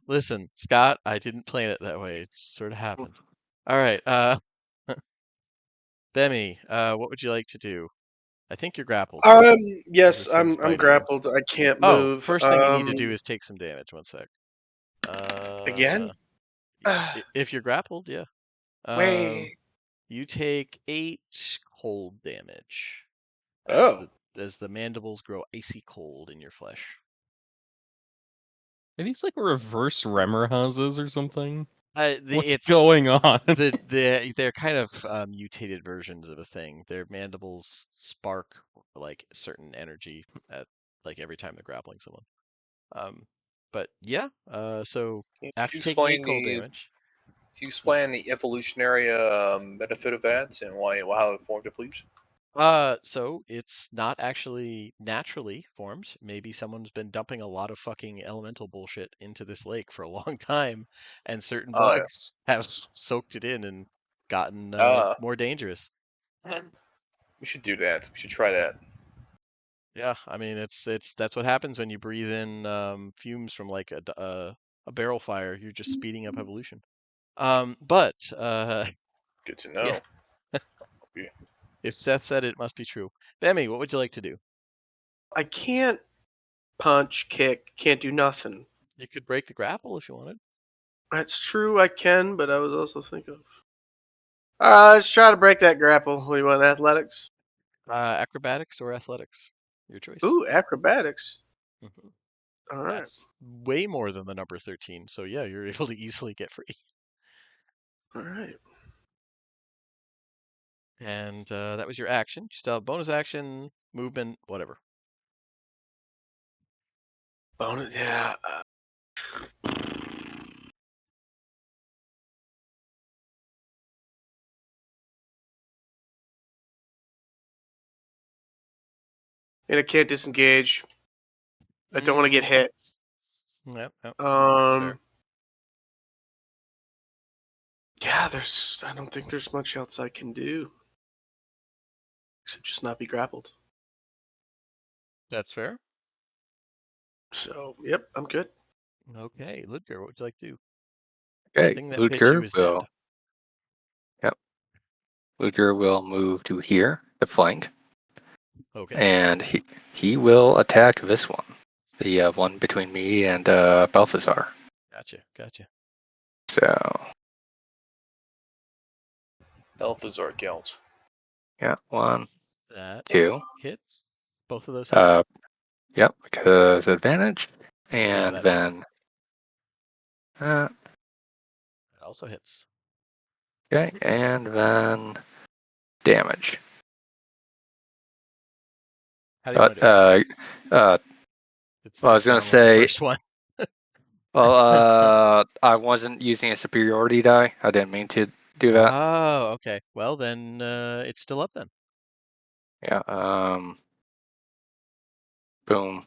Listen, Scott, I didn't plan it that way. It just sort of happened. All right, Bemi, what would you like to do? I think you're grappled. Because Yes, this thing's I'm biting you. grappled. I can't Oh, move. first thing you need to do is take some damage. One sec. Again? If you're grappled, yeah. Wait. You take 8 cold damage as Oh. the mandibles grow icy cold in your flesh. Are these like reverse Remmer houses or something? What's It's going on? they're kind of mutated versions of a thing. Their mandibles spark like certain energy at like every time they're grappling someone. But yeah. So Can after you taking 8 explain cold the damage, Can you explain the evolutionary benefit of that and how it formed it, please? so it's not actually naturally formed. Maybe someone's been dumping a lot of fucking elemental bullshit into this lake for a long time, and certain Oh yeah. bugs have soaked it in and gotten Uh, more dangerous. we should do that. We should try that. Yeah, I mean it's that's what happens when you breathe in fumes from like a barrel fire. You're just speeding up evolution. But Good to yeah, know. Yeah. if Seth said it, it must be true. Bemi, what would you like to do? I can't punch, kick, can't do nothing. You could break the grapple if you wanted. That's true, I can, but I was also thinking of. Let's try to break that grapple. What do you want, athletics? Acrobatics or athletics, your choice. Ooh, acrobatics. Mhm. All right. That's way more than the number 13. So yeah, you're able to easily get free. All right. And that was your action. You still have bonus action, movement, whatever. Bonus, yeah. And I can't disengage. I don't want to get hit. Yep, that's fair. Yeah, I don't think there's much else I can do. Except just not be grappled. That's fair. So, yep, I'm good. Okay, Ludger, what would you like to do? Okay, Thing that bit you Ludger is dead. will. Yep, Ludger will move to here, the flank, Okay, and he will attack this one, the one between me and Balthazar. gotcha. So Balthazar count. yeah, 1, That 2. hits. Both of those hit. Yep, because advantage, Yeah, and that too. then uh, That also hits. okay, and then damage. How do you want But to do it? well, I was It's gonna down like the say, first one. I wasn't using a superiority die. I didn't mean to do that. Oh, okay. Well, then it's still up then. Yeah. Boom.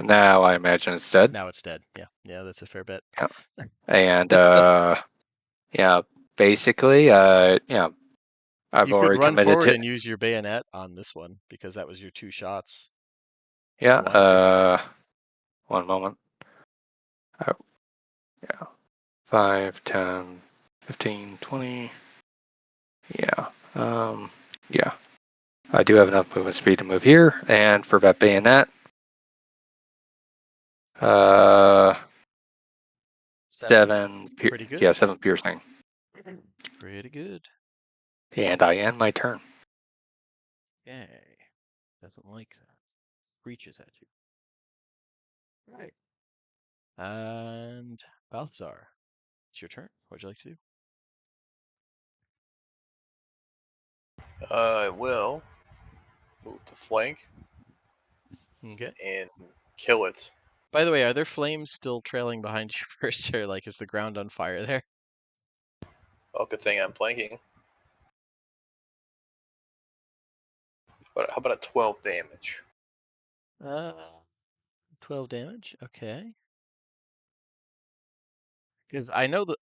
Now I imagine it's dead. Now it's dead. Yeah, that's a fair bet. Yeah. And yeah, basically, I've You could already run committed forward to. and use your bayonet on this one because that was your 2 shots if Yeah. you wanted to. One moment. Oh, yeah. 5, 10, 15, 20. Yeah. Yeah. I do have enough movement speed to move here, and for that bayonet, uh, 7. Pretty good. 7 piercing, Pretty good. and I end my turn. Okay. Doesn't like that. Reaches at you. Right. And Balthazar, it's your turn. What'd you like to do? I will move to flank Okay. and kill it. By the way, are there flames still trailing behind you first, or like is the ground on fire there? Oh, good thing I'm flanking. But how about a 12 damage? 12 damage. Okay. Because I know the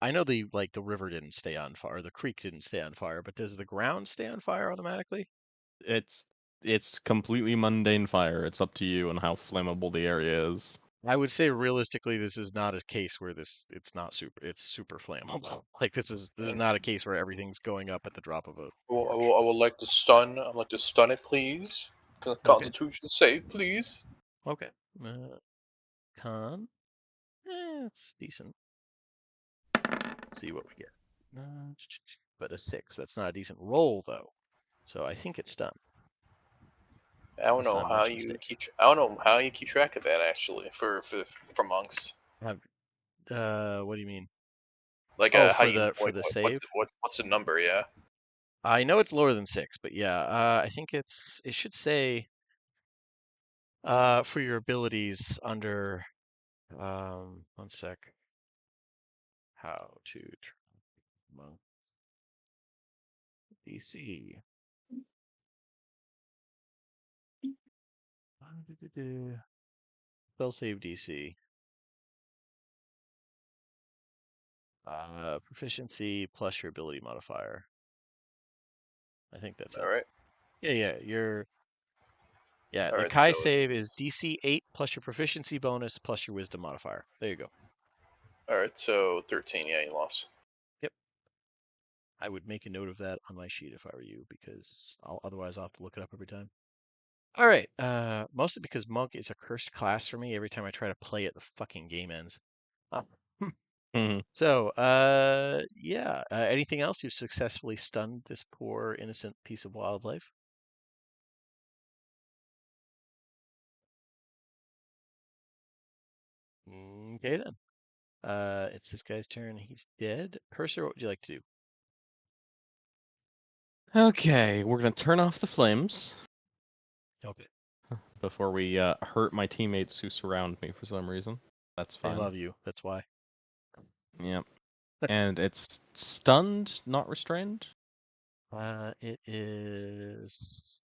like the river didn't stay on fire, the creek didn't stay on fire, but does the ground stay on fire automatically? It's completely mundane fire. It's up to you and how flammable the area is. I would say realistically, this is not a case where it's super flammable. Like this is not a case where everything's going up at the drop of a torch. I would like to stun. I'd like to stun it, please. Okay. Constitution save, please. Okay. Con. It's decent. Let's see what we get. But a 6. That's not a decent roll though. So I think it's done. I don't Unless know I'm how much you mistaken. keep. I don't know how you keep track of that actually for monks. Have what do you mean? Like Oh, how for do you the save? what's the number? Yeah. I know it's lower than 6, but yeah, I think it should say for your abilities under 1 sec. How to turn monk DC. Spell save DC. Proficiency plus your ability modifier. I think that's All it. right. Yeah, All the right. Kai So save is DC 8 plus your proficiency bonus plus your wisdom modifier. There you go. 13. Yeah, you lost. Yep. I would make a note of that on my sheet if I were you, because otherwise I'll have to look it up every time. All right. Mostly because monk is a cursed class for me. Every time I try to play it, the fucking game ends. Uh, Mhm. So, yeah. Anything else? You've successfully stunned this poor innocent piece of wildlife. Okay then. It's this guy's turn. He's dead. Purser, what would you like to do? Okay, we're gonna turn off the flames Okay. before we hurt my teammates who surround me for some reason. That's They fine. love you. That's why. Yep. And it's stunned, not restrained. It is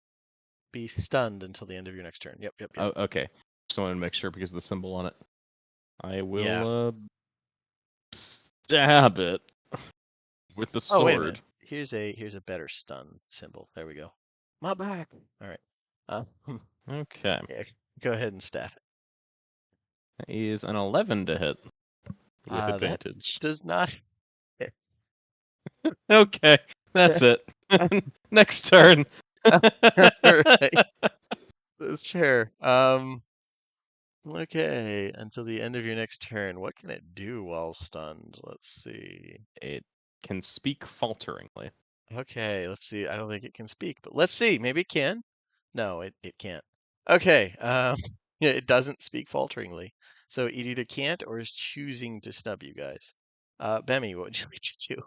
be stunned until the end of your next turn. Yep. Oh, okay. Just wanted to make sure because of the symbol on it. I Yeah. will stab it with the Oh, wait a minute. sword. Here's a better stun symbol. There we go. My back. All right. Uh, Okay. yeah, go ahead and staff it. That is an 11 to hit with That advantage. does not hit. Okay, that's it. Next turn. All right. This chair. Okay, until the end of your next turn. What can it do while stunned? Let's see. It can speak falteringly. Okay, let's see. I don't think it can speak, but let's see. Maybe it can. No, it can't. Okay, yeah, it doesn't speak falteringly. So it either can't or is choosing to snub you guys. Bemmy, what would you like to do?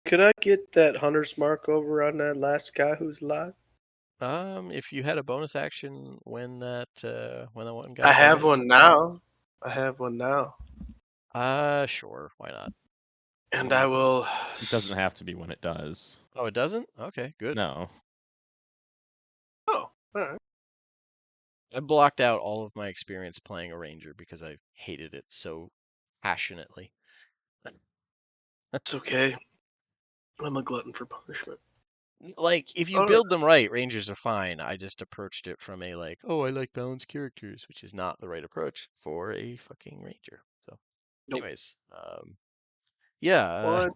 Could I get that hunter's mark over on that last guy who's alive? If you had a bonus action when that one guy I have died, one now. I have one now. sure, why not? And I will. It doesn't have to be when it does. Oh, it doesn't? Okay, good. No. Oh, alright. I blocked out all of my experience playing a ranger because I hated it so passionately. It's okay. I'm a glutton for punishment. Like, if you Alright. build them right, rangers are fine. I just approached it from a like, oh, I like balanced characters, which is not the right approach for a fucking ranger. So, Nope. anyways, yeah, One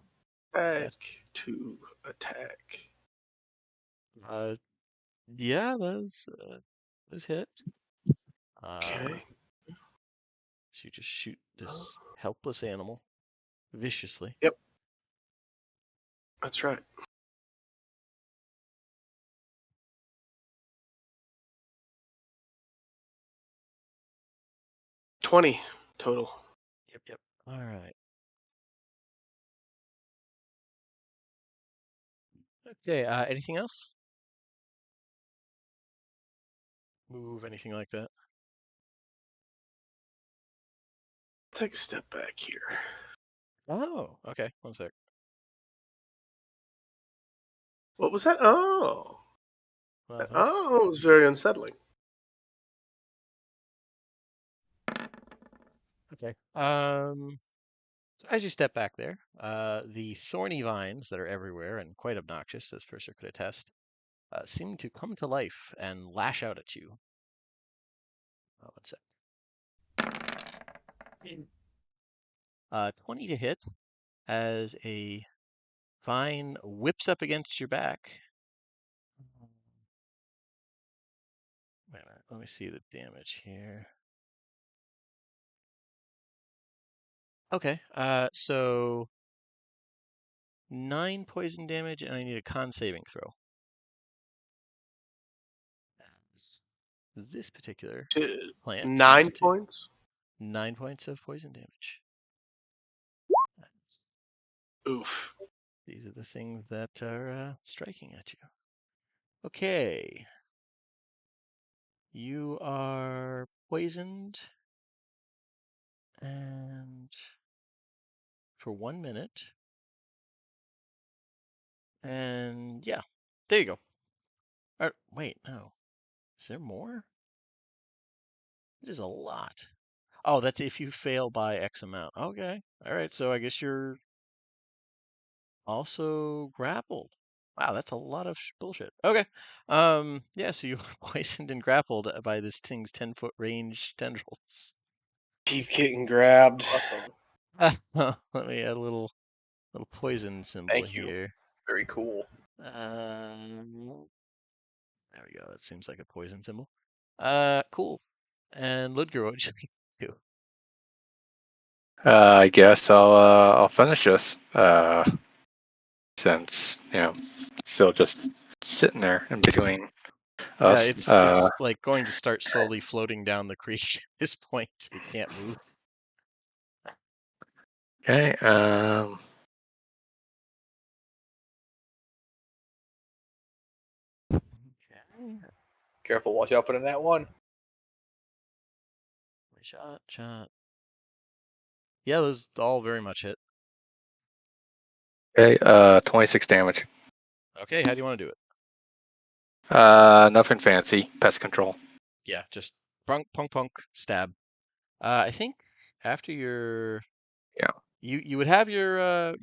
that, attack, two attack. uh, yeah, that's hit. Okay. So you just shoot this helpless animal viciously. Yep. That's right. $20 total. Yep. All right. Okay. Anything else? Move anything like that? Take a step back here. Oh, okay. 1 sec. What was that? Oh. Balthazar. Oh, it was very unsettling. Okay. So as you step back there, the thorny vines that are everywhere and quite obnoxious, as Purser could attest, seem to come to life and lash out at you. One sec. 20 to hit as a vine whips up against your back. Wait a minute, let me see the damage here. Okay, so 9 poison damage, and I need a con saving throw. This particular plant seems 9 to points? 9 points of poison damage. Oof. These are the things that are striking at you. Okay. You are poisoned and for 1 minute. And yeah, there you go. Wait, no. Is there more? It is a lot. Oh, that's if you fail by X amount. Okay. All right. So I guess you're also grappled. Wow, that's a lot of bullshit. Okay. Yeah, so you were poisoned and grappled by this thing's 10-foot range tendrils. Keep getting grabbed. Awesome. Let me add a little poison symbol Thank you. here. Very cool. There we go. That seems like a poison symbol. Cool. And Ludger, what would you like to do? I guess I'll finish this. Since it's still just sitting there in between Yeah, us. it's like going to start slowly floating down the creek at this point. It can't move. Okay. Okay. Careful, watch out for the net one. Shot. Yeah, those all very much hit. Okay. 26 damage. Okay, how do you want to do it? Nothing fancy. Pest control. Yeah, just punk, stab. I think after your Yeah. you would have your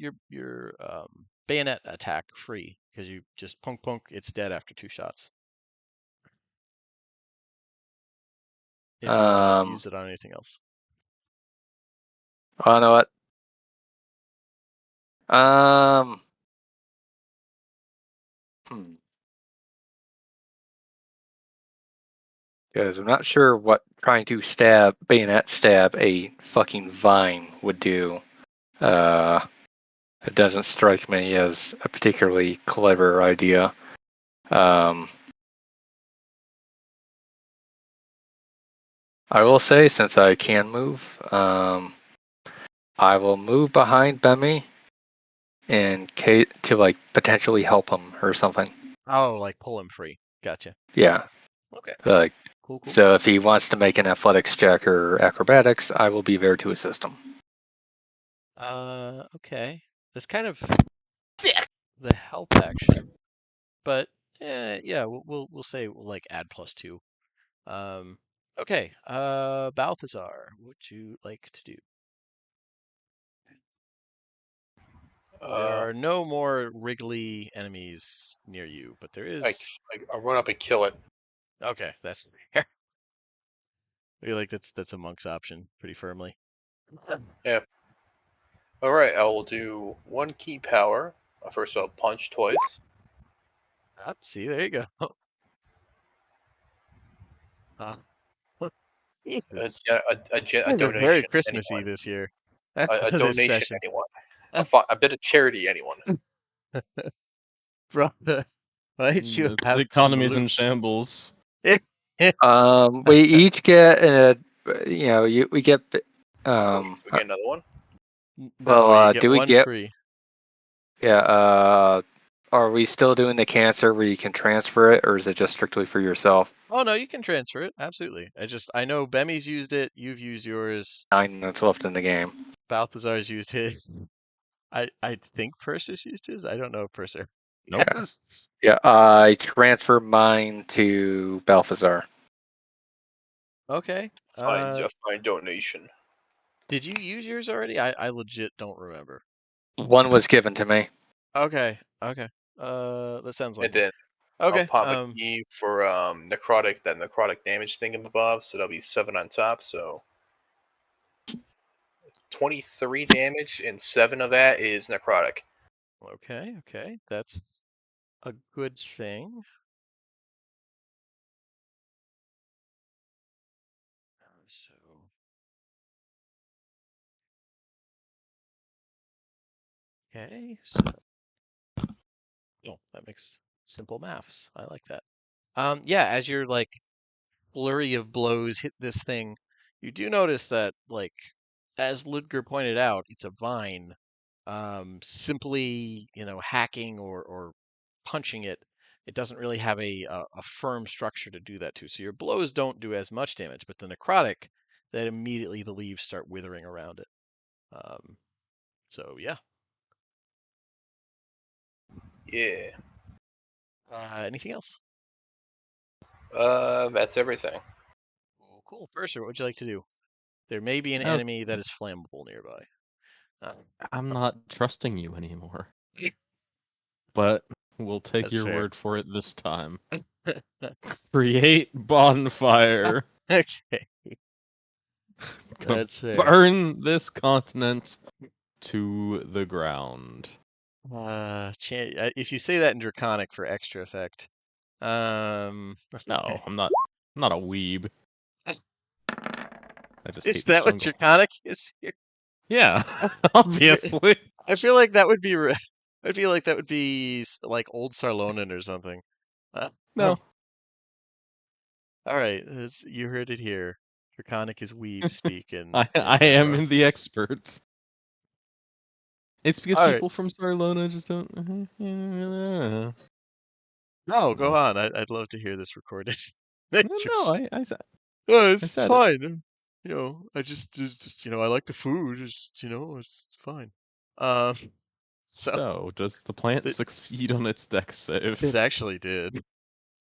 bayonet attack free because you just punk, it's dead after 2 shots. If you want to use it on anything else. Oh, you know what? Because I'm not sure what trying to bayonet stab a fucking vine would do. It doesn't strike me as a particularly clever idea. I will say, since I can move, I will move behind Bemi and to like potentially help him or something. Oh, like pull him free. Gotcha. Yeah. Okay. Like, Cool. so if he wants to make an athletics check or acrobatics, I will be there to assist him. Okay. That's kind of the help action, but yeah, we'll say we'll like add +2. Okay. Balthazar, what would you like to do? There are no more wriggly enemies near you, but there is. I'll run up and kill it. Okay, that's fair. I feel like that's a monk's option pretty firmly. Yeah. All right, I will do 1 key power. First, I'll punch twice. See, there you go. It's Jesus. a Guys are very donation. Christmassy Anyone. this year. A This donation. session. Anyone. A bit of charity. Anyone. Brother, why don't you The have some economy's in loot? shambles. We each get we get We get another one. No, you get do we 1 get free. are we still doing the cancer where you can transfer it, or is it just strictly for yourself? Oh no, you can transfer it. Absolutely. I know Bemi's used it. You've used yours. 9 minutes left in the game. Balthazar's used his. I think Purser's used his. I don't know if Purser. Nope. Yes. Yeah, I transfer mine to Balthazar. Okay. A fine donation. Did you use yours already? I legit don't remember. One was given to me. Okay. Okay. That sounds like And it. then I'll Okay. pop a key for necrotic, that necrotic damage above, so that'll be 7 on top, so 23 damage, and 7 of that is necrotic. Okay. Okay. That's a good thing. So. Okay. So. Oh, that makes simple maths. I like that. Yeah. As you're like flurry of blows hit this thing, you do notice that, like, as Ludger pointed out, it's a vine. Simply, hacking or punching it, it doesn't really have a firm structure to do that to. So your blows don't do as much damage, but the necrotic, that immediately the leaves start withering around it. So yeah. Yeah. Anything else? That's everything. Oh, cool. Purser, what would you like to do? There may be an Oh, enemy that is flammable nearby. I'm not trusting you anymore. But we'll take That's your fair. word for it this time. Create bonfire. Okay, Gonna that's fair. burn this continent to the ground. If you say that in Draconic for extra effect. No, I'm not. I'm not a weeb. I just Is hate this that what jungle. Draconic is here? Yeah, obviously. I feel like that would be. I feel like that would be like old Sarlonin or something. No, All right, you heard it here. Draconic is weeb speak in I am in the experts. It's because All right. people from Sarlona just don't. No, go on. I'd love to hear this recorded. No, I said No, I it's said it. fine. I just I like the food. It's fine. Um, so So, does the plant it, succeed on its deck it save? actually did.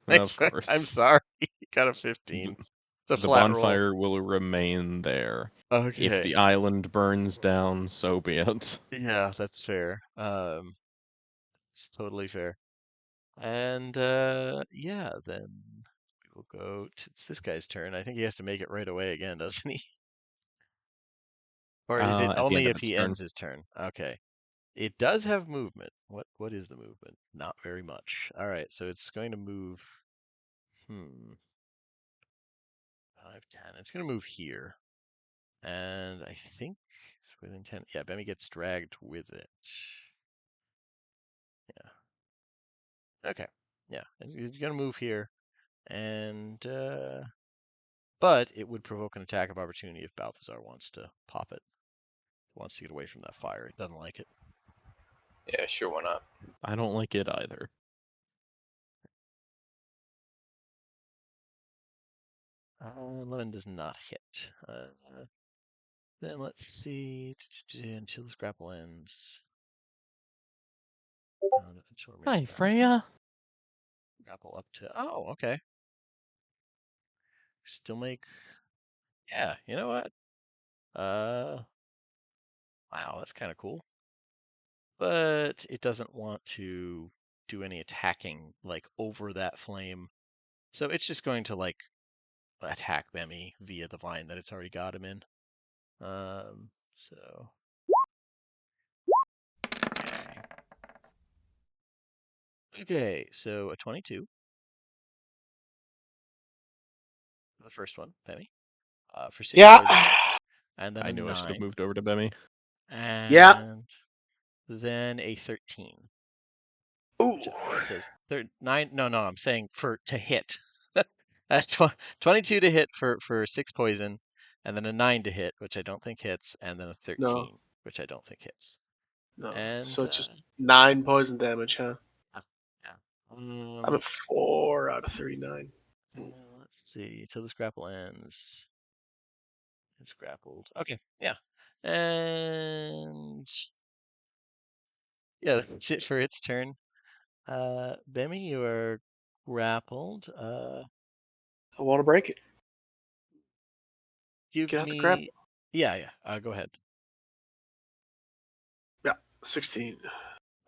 Of I'm course. sorry. You got a 15. It's a The flat roll. bonfire will remain there. If Okay. the island burns down, so be it. Yeah, that's fair. It's totally fair. And yeah, then we will go to it's this guy's turn. I think he has to make it right away again, doesn't he? Or is it At the end only of if its he turn. ends his turn? Okay. It does have movement. What is the movement? Not very much. All right, so it's going to move. 5, 10. It's going to move here. And I think it's within 10. Yeah, Bemmy gets dragged with it. Yeah. Okay. Yeah, it's going to move here. And, but it would provoke an attack of opportunity if Balthazar wants to pop it. Wants to get away from that fire. It doesn't like it. Yeah, sure, why not? I don't like it either. 11 does not hit. Then let's see. Until this grapple ends. Until it Hi, remains Freya. grapple up to. Oh, okay. Still make. Yeah, you know what? Wow, that's kind of cool. But it doesn't want to do any attacking like over that flame. So it's just going to like attack Bemmy via the vine that it's already got him in. So okay, so a 22. The first one, Bemmy. For 6 Yeah. poison. And then I a knew I should have 9. moved over to Bemmy. Yeah. And then a 13. Ooh. Because 9. No, I'm saying for to hit. That's 22 to hit for 6 poison, and then a 9 to hit, which I don't think hits, and then a 13, No. which I don't think hits. No. And So just 9 poison damage, huh? yeah. I'm at 4 out of 39. Let's see. Till this grapple ends. It's grappled. Okay, yeah. And yeah, that's it for its turn. Bemi, you are grappled. I want to break it. Give Get out the grapple. me. Yeah. Go ahead. Yeah, 16.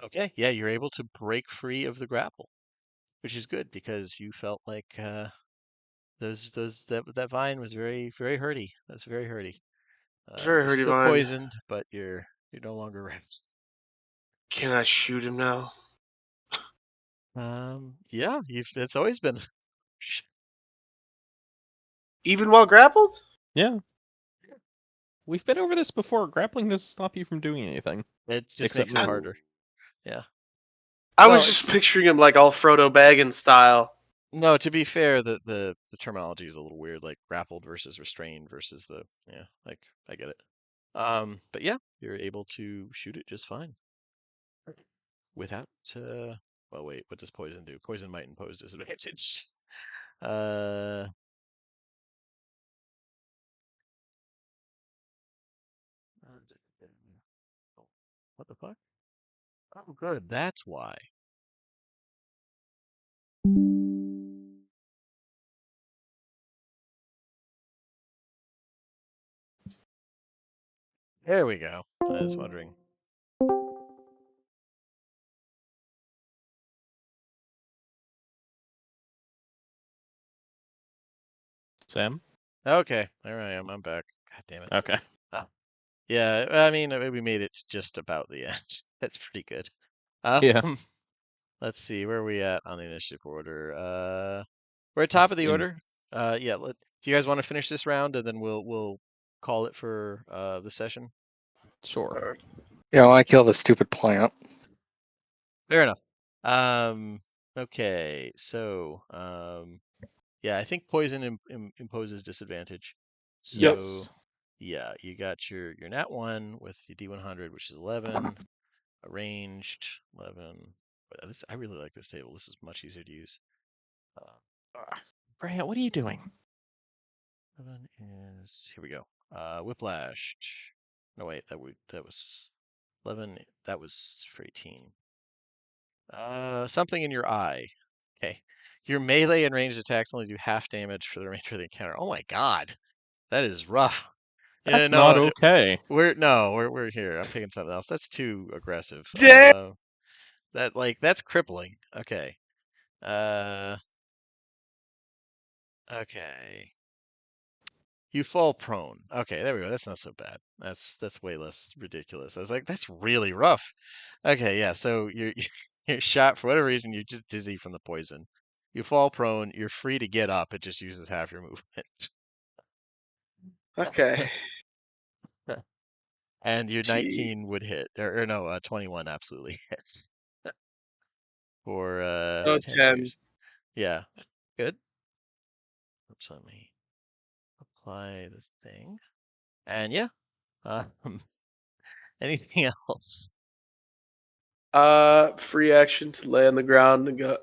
Okay. Yeah, you're able to break free of the grapple, which is good because you felt like that vine was very hurty. That's very hurty. Very You're hurty still vine. poisoned, but you're no longer wrapped. Can I shoot him now? Yeah, it's always been. Even while grappled? Yeah. We've been over this before. Grappling doesn't stop you from doing anything. It just Except makes it moving. harder. Yeah. I Well, was just picturing him like all Frodo Baggins style. no, to be fair, the terminology is a little weird, like grappled versus restrained versus like I get it. But yeah, you're able to shoot it just fine without. Well, wait, what does poison do? Poison might impose disadvantage. Uh, what the fuck? Oh, good. That's why. There we go. I was wondering. Sam? Okay, there I am. I'm back. God damn it. Okay. Yeah, I mean, we made it to just about the end. That's pretty good. Yeah. Let's see, where are we at on the initiative order? We're at top It's of the in. order. Yeah. Do you guys want to finish this round and then we'll call it for the session? Sure. Yeah, I want to kill the stupid plant. Fair enough. Okay, so yeah, I think poison imposes disadvantage. So Yes. yeah, you got your nat 1 with your D100, which is 11, arranged 11. But I really like this table. This is much easier to use. Brant, what are you doing? 11 is here we go. Whiplash. No wait, that was 11. That was for 18. Something in your eye. Okay. Your melee and ranged attacks only do half damage for the remainder of the encounter. Oh my god, that is rough. Yeah, That's not no, okay. we're here. I'm picking something else. That's too aggressive. Damn. That's crippling. Okay. Uh, okay. You fall prone. Okay, there we go. That's not so bad. That's way less ridiculous. I was like, that's really rough. Okay, yeah. So you're shot for whatever reason. You're just dizzy from the poison. You fall prone. You're free to get up. It just uses half your movement. Okay. And your Gee. 19 would hit, or no, 21 absolutely hits for Oh, 10 10. pierce. Yeah, good. Oops, let me apply the thing. And yeah, um, anything else? Free action to lay on the ground and go,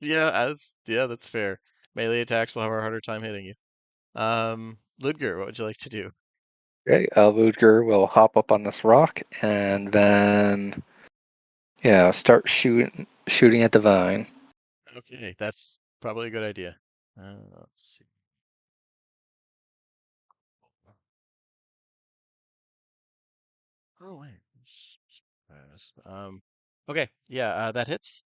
That's fair. Melee attacks will have a harder time hitting you. Ludger, what would you like to do? Okay, Ludger will hop up on this rock and then, yeah, start shooting at the vine. Okay, that's probably a good idea. Let's see. Oh wait. Okay, yeah, that hits.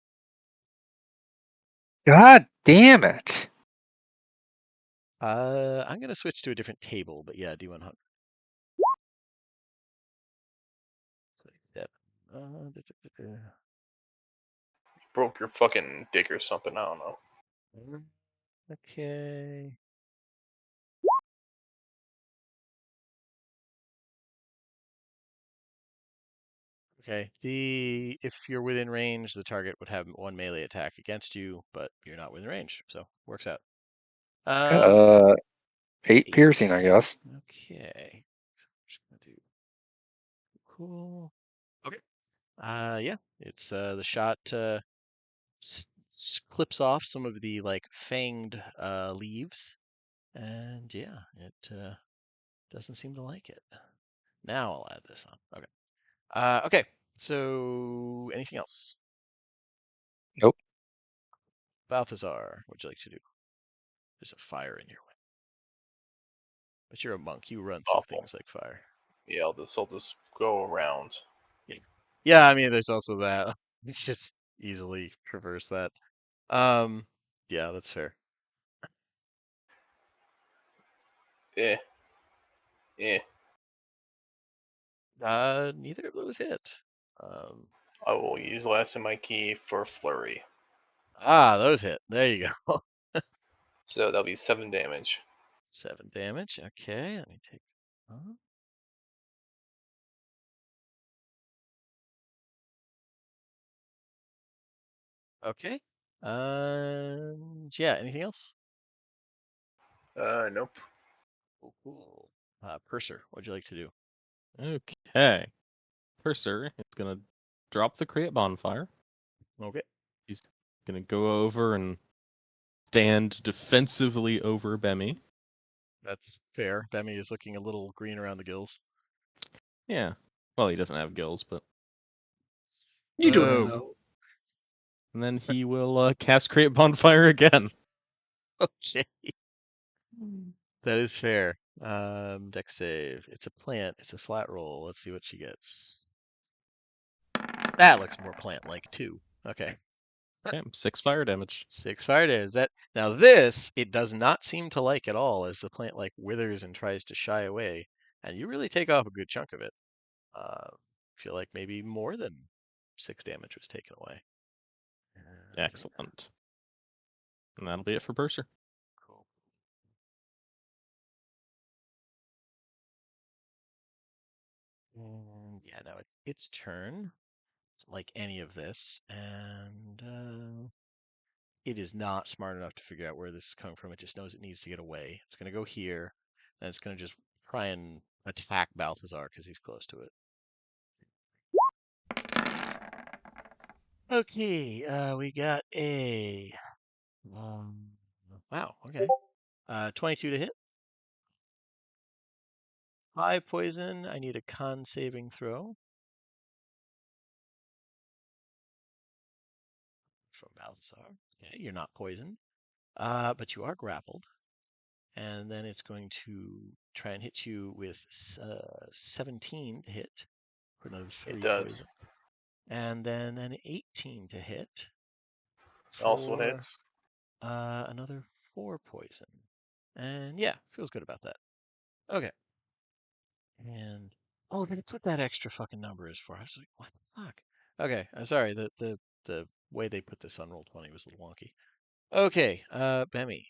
God damn it! I'm gonna switch to a different table, but yeah, D100. So, yep. Broke your fucking dick or something. I don't know. Okay. Okay. If you're within range, the target would have one melee attack against you, but you're not within range, so works out. Uh, 8 8. piercing, I guess. Okay. So I'm just gonna do cool. Okay. Yeah, it's the shot clips off some of the like fanged leaves, and yeah, it doesn't seem to like it. Now I'll add this on. Okay. Okay. So anything else? Nope. Balthazar, what'd you like to do? There's a fire in your way. But you're a monk. You run through Awful. things like fire. Yeah, I'll just go around. Yeah, I mean, there's also that. It's just easily traverse that. Yeah, that's fair. Eh. Neither of those hit. Um, I will use last in my key for flurry. those hit. There you go. So that'll be 7 damage. 7 damage. Okay, let me take. Huh? Okay. Yeah. Anything else? Nope. Oh, cool. Purser, what'd you like to do? Okay. Purser is gonna drop the crate bonfire. Okay. He's gonna go over and stand defensively over Bemmy. That's fair. Bemmy is looking a little green around the gills. Yeah. Well, he doesn't have gills, but You don't Oh. know. and then he will cast crate bonfire again. Okay. That is fair. Dex save. It's a plant. It's a flat roll. Let's see what she gets. That looks more plant-like too. Okay. Okay, 6 fire damage. 6 fire damage. That now this it does not seem to like at all as the plant like withers and tries to shy away, and you really take off a good chunk of it. Feel like maybe more than 6 damage was taken away. Excellent. And that'll be it for Purser. Cool. And yeah, now its turn. It's like any of this, and it is not smart enough to figure out where this is coming from. It just knows it needs to get away. It's going to go here, and it's going to just try and attack Balthazar because he's close to it. Okay, we got a wow. Okay, 22 to hit. 5 poison. I need a con saving throw from Balthazar. Okay, you're not poisoned, but you are grappled. And then it's going to try and hit you with 17 to hit for another It 3 does. poison. And then an 18 to hit Also for hits. another 4 poison. And yeah, feels good about that. Okay. And oh, that's what that extra fucking number is for. I was like, what the fuck? Okay, sorry. The way they put this on Roll20 was a little wonky. Okay, Bemmy,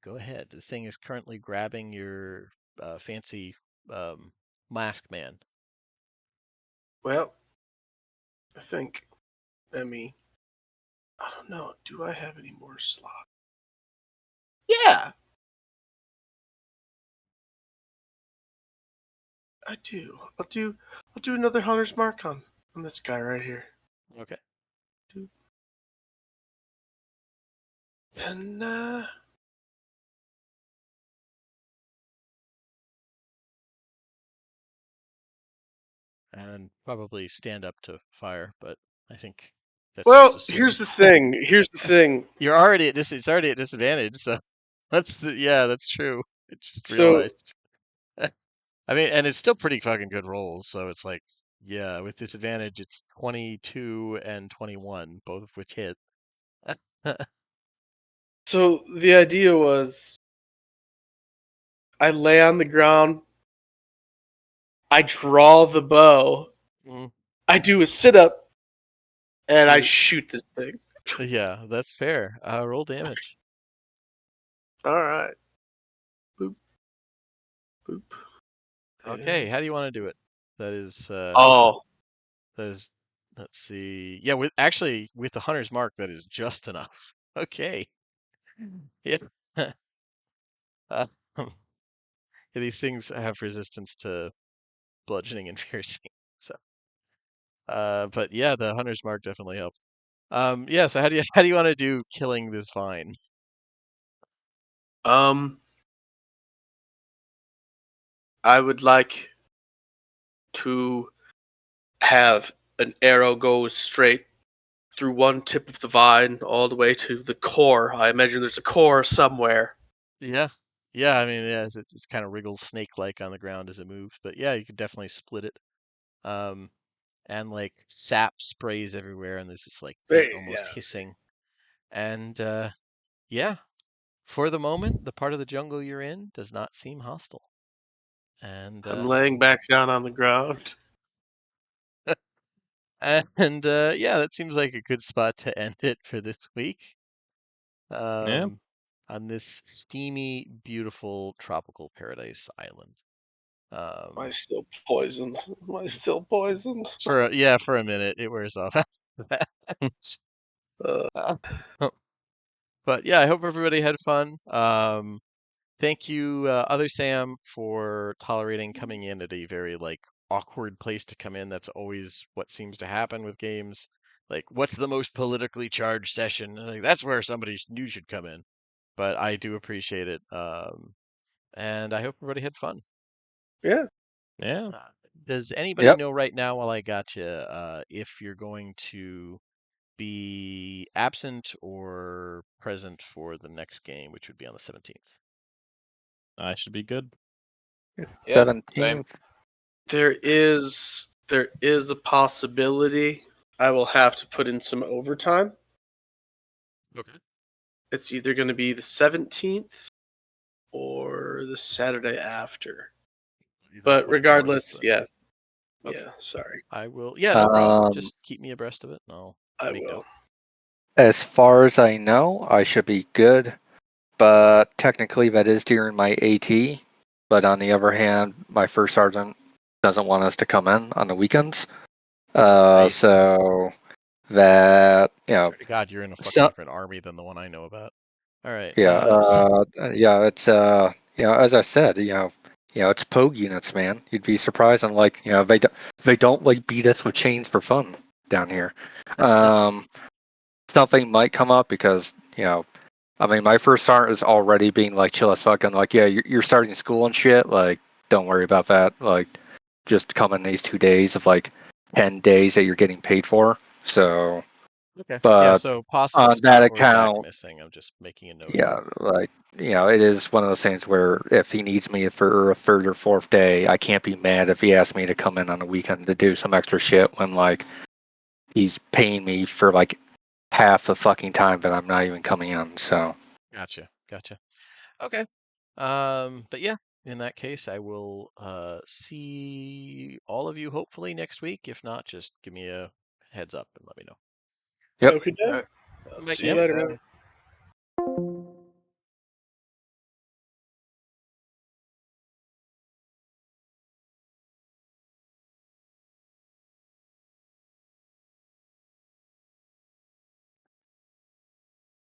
go ahead. The thing is currently grabbing your fancy mask man. Well, I think, I don't know. Do I have any more slots? Yeah, I do. I'll do another hunter's mark on this guy right here. Okay. Then And probably stand up to fire, but I think that's just well, assumed. Here's the thing. You're already at it's already at disadvantage, so that's true. I just So realized. I mean, and it's still pretty fucking good rolls, so it's like, yeah, with disadvantage, it's 22 and 21, both of which hit. So the idea was I lay on the ground, I draw the bow, Mm, I do a sit up, and I you- shoot this thing. yeah, that's fair. Roll damage. Alright. Boop. Boop. Okay, how do you want to do it? That is, Oh. that is, let's see. Yeah, with the hunter's mark, that is just enough. Okay. Yeah. Uh, yeah, these things have resistance to bludgeoning and piercing. So, but yeah, the hunter's mark definitely helped. Yeah. So how do you want to do killing this vine? I would like to have an arrow go straight through one tip of the vine all the way to the core. I imagine there's a core somewhere. Yeah. Yeah, I mean, yeah, it kind of wriggles snake-like on the ground as it moves, but yeah, you could definitely split it. And like sap sprays everywhere, and there's this like faint, Hey, almost yeah. hissing. And yeah, for the moment, the part of the jungle you're in does not seem hostile. And I'm laying back down on the ground. and yeah, that seems like a good spot to end it for this week. Yeah. On this steamy, beautiful tropical paradise island. Am I still poisoned? Am I still poisoned? For a minute, it wears off after that. Uh, But yeah, I hope everybody had fun. Thank you, other Sam, for tolerating coming in at a very like awkward place to come in. That's always what seems to happen with games. Like, what's the most politically charged session? Like, that's where somebody new should come in. But I do appreciate it, and I hope everybody had fun. yeah. Yeah. Does anybody Yep. know right now, while I got you, if you're going to be absent or present for the next game, which would be on the 17th? I should be good. Yeah, same. 17th. There is a possibility I will have to put in some overtime. Okay. It's either going to be the 17th or the Saturday after. But regardless, yeah. Okay. Yeah, sorry. I will. Yeah, no problem. Um, Just keep me abreast of it, and I'll I make will. note. as far as I know, I should be good, but technically that is during my AT. But on the other hand, my first sergeant doesn't want us to come in on the weekends. Nice. So that Swear to God, you're in a fucking so different army than the one I know about. All right. yeah, it's as I said, it's Pogue units, man. You'd be surprised, and like they don't like beat us with chains for fun down here. Something might come up because I mean, my first sergeant is already being like chill as fuck, and like, yeah, you're starting school and shit. Like, don't worry about that. Like, just come in these 2 days of like 10 days that you're getting paid for. So, Okay. Yeah. but So possible on that scout or Zach account, missing. I'm just making a note of yeah, it. like it is one of those things where if he needs me for a third or fourth day, I can't be mad if he asks me to come in on the weekend to do some extra shit when like he's paying me for like half the fucking time that I'm not even coming in. So. Gotcha. Gotcha. Okay. But yeah, in that case, I will see all of you hopefully next week. If not, just give me a heads up and let me know. Yep. Okay, All right. I'll Bye. see you Yep. later, man.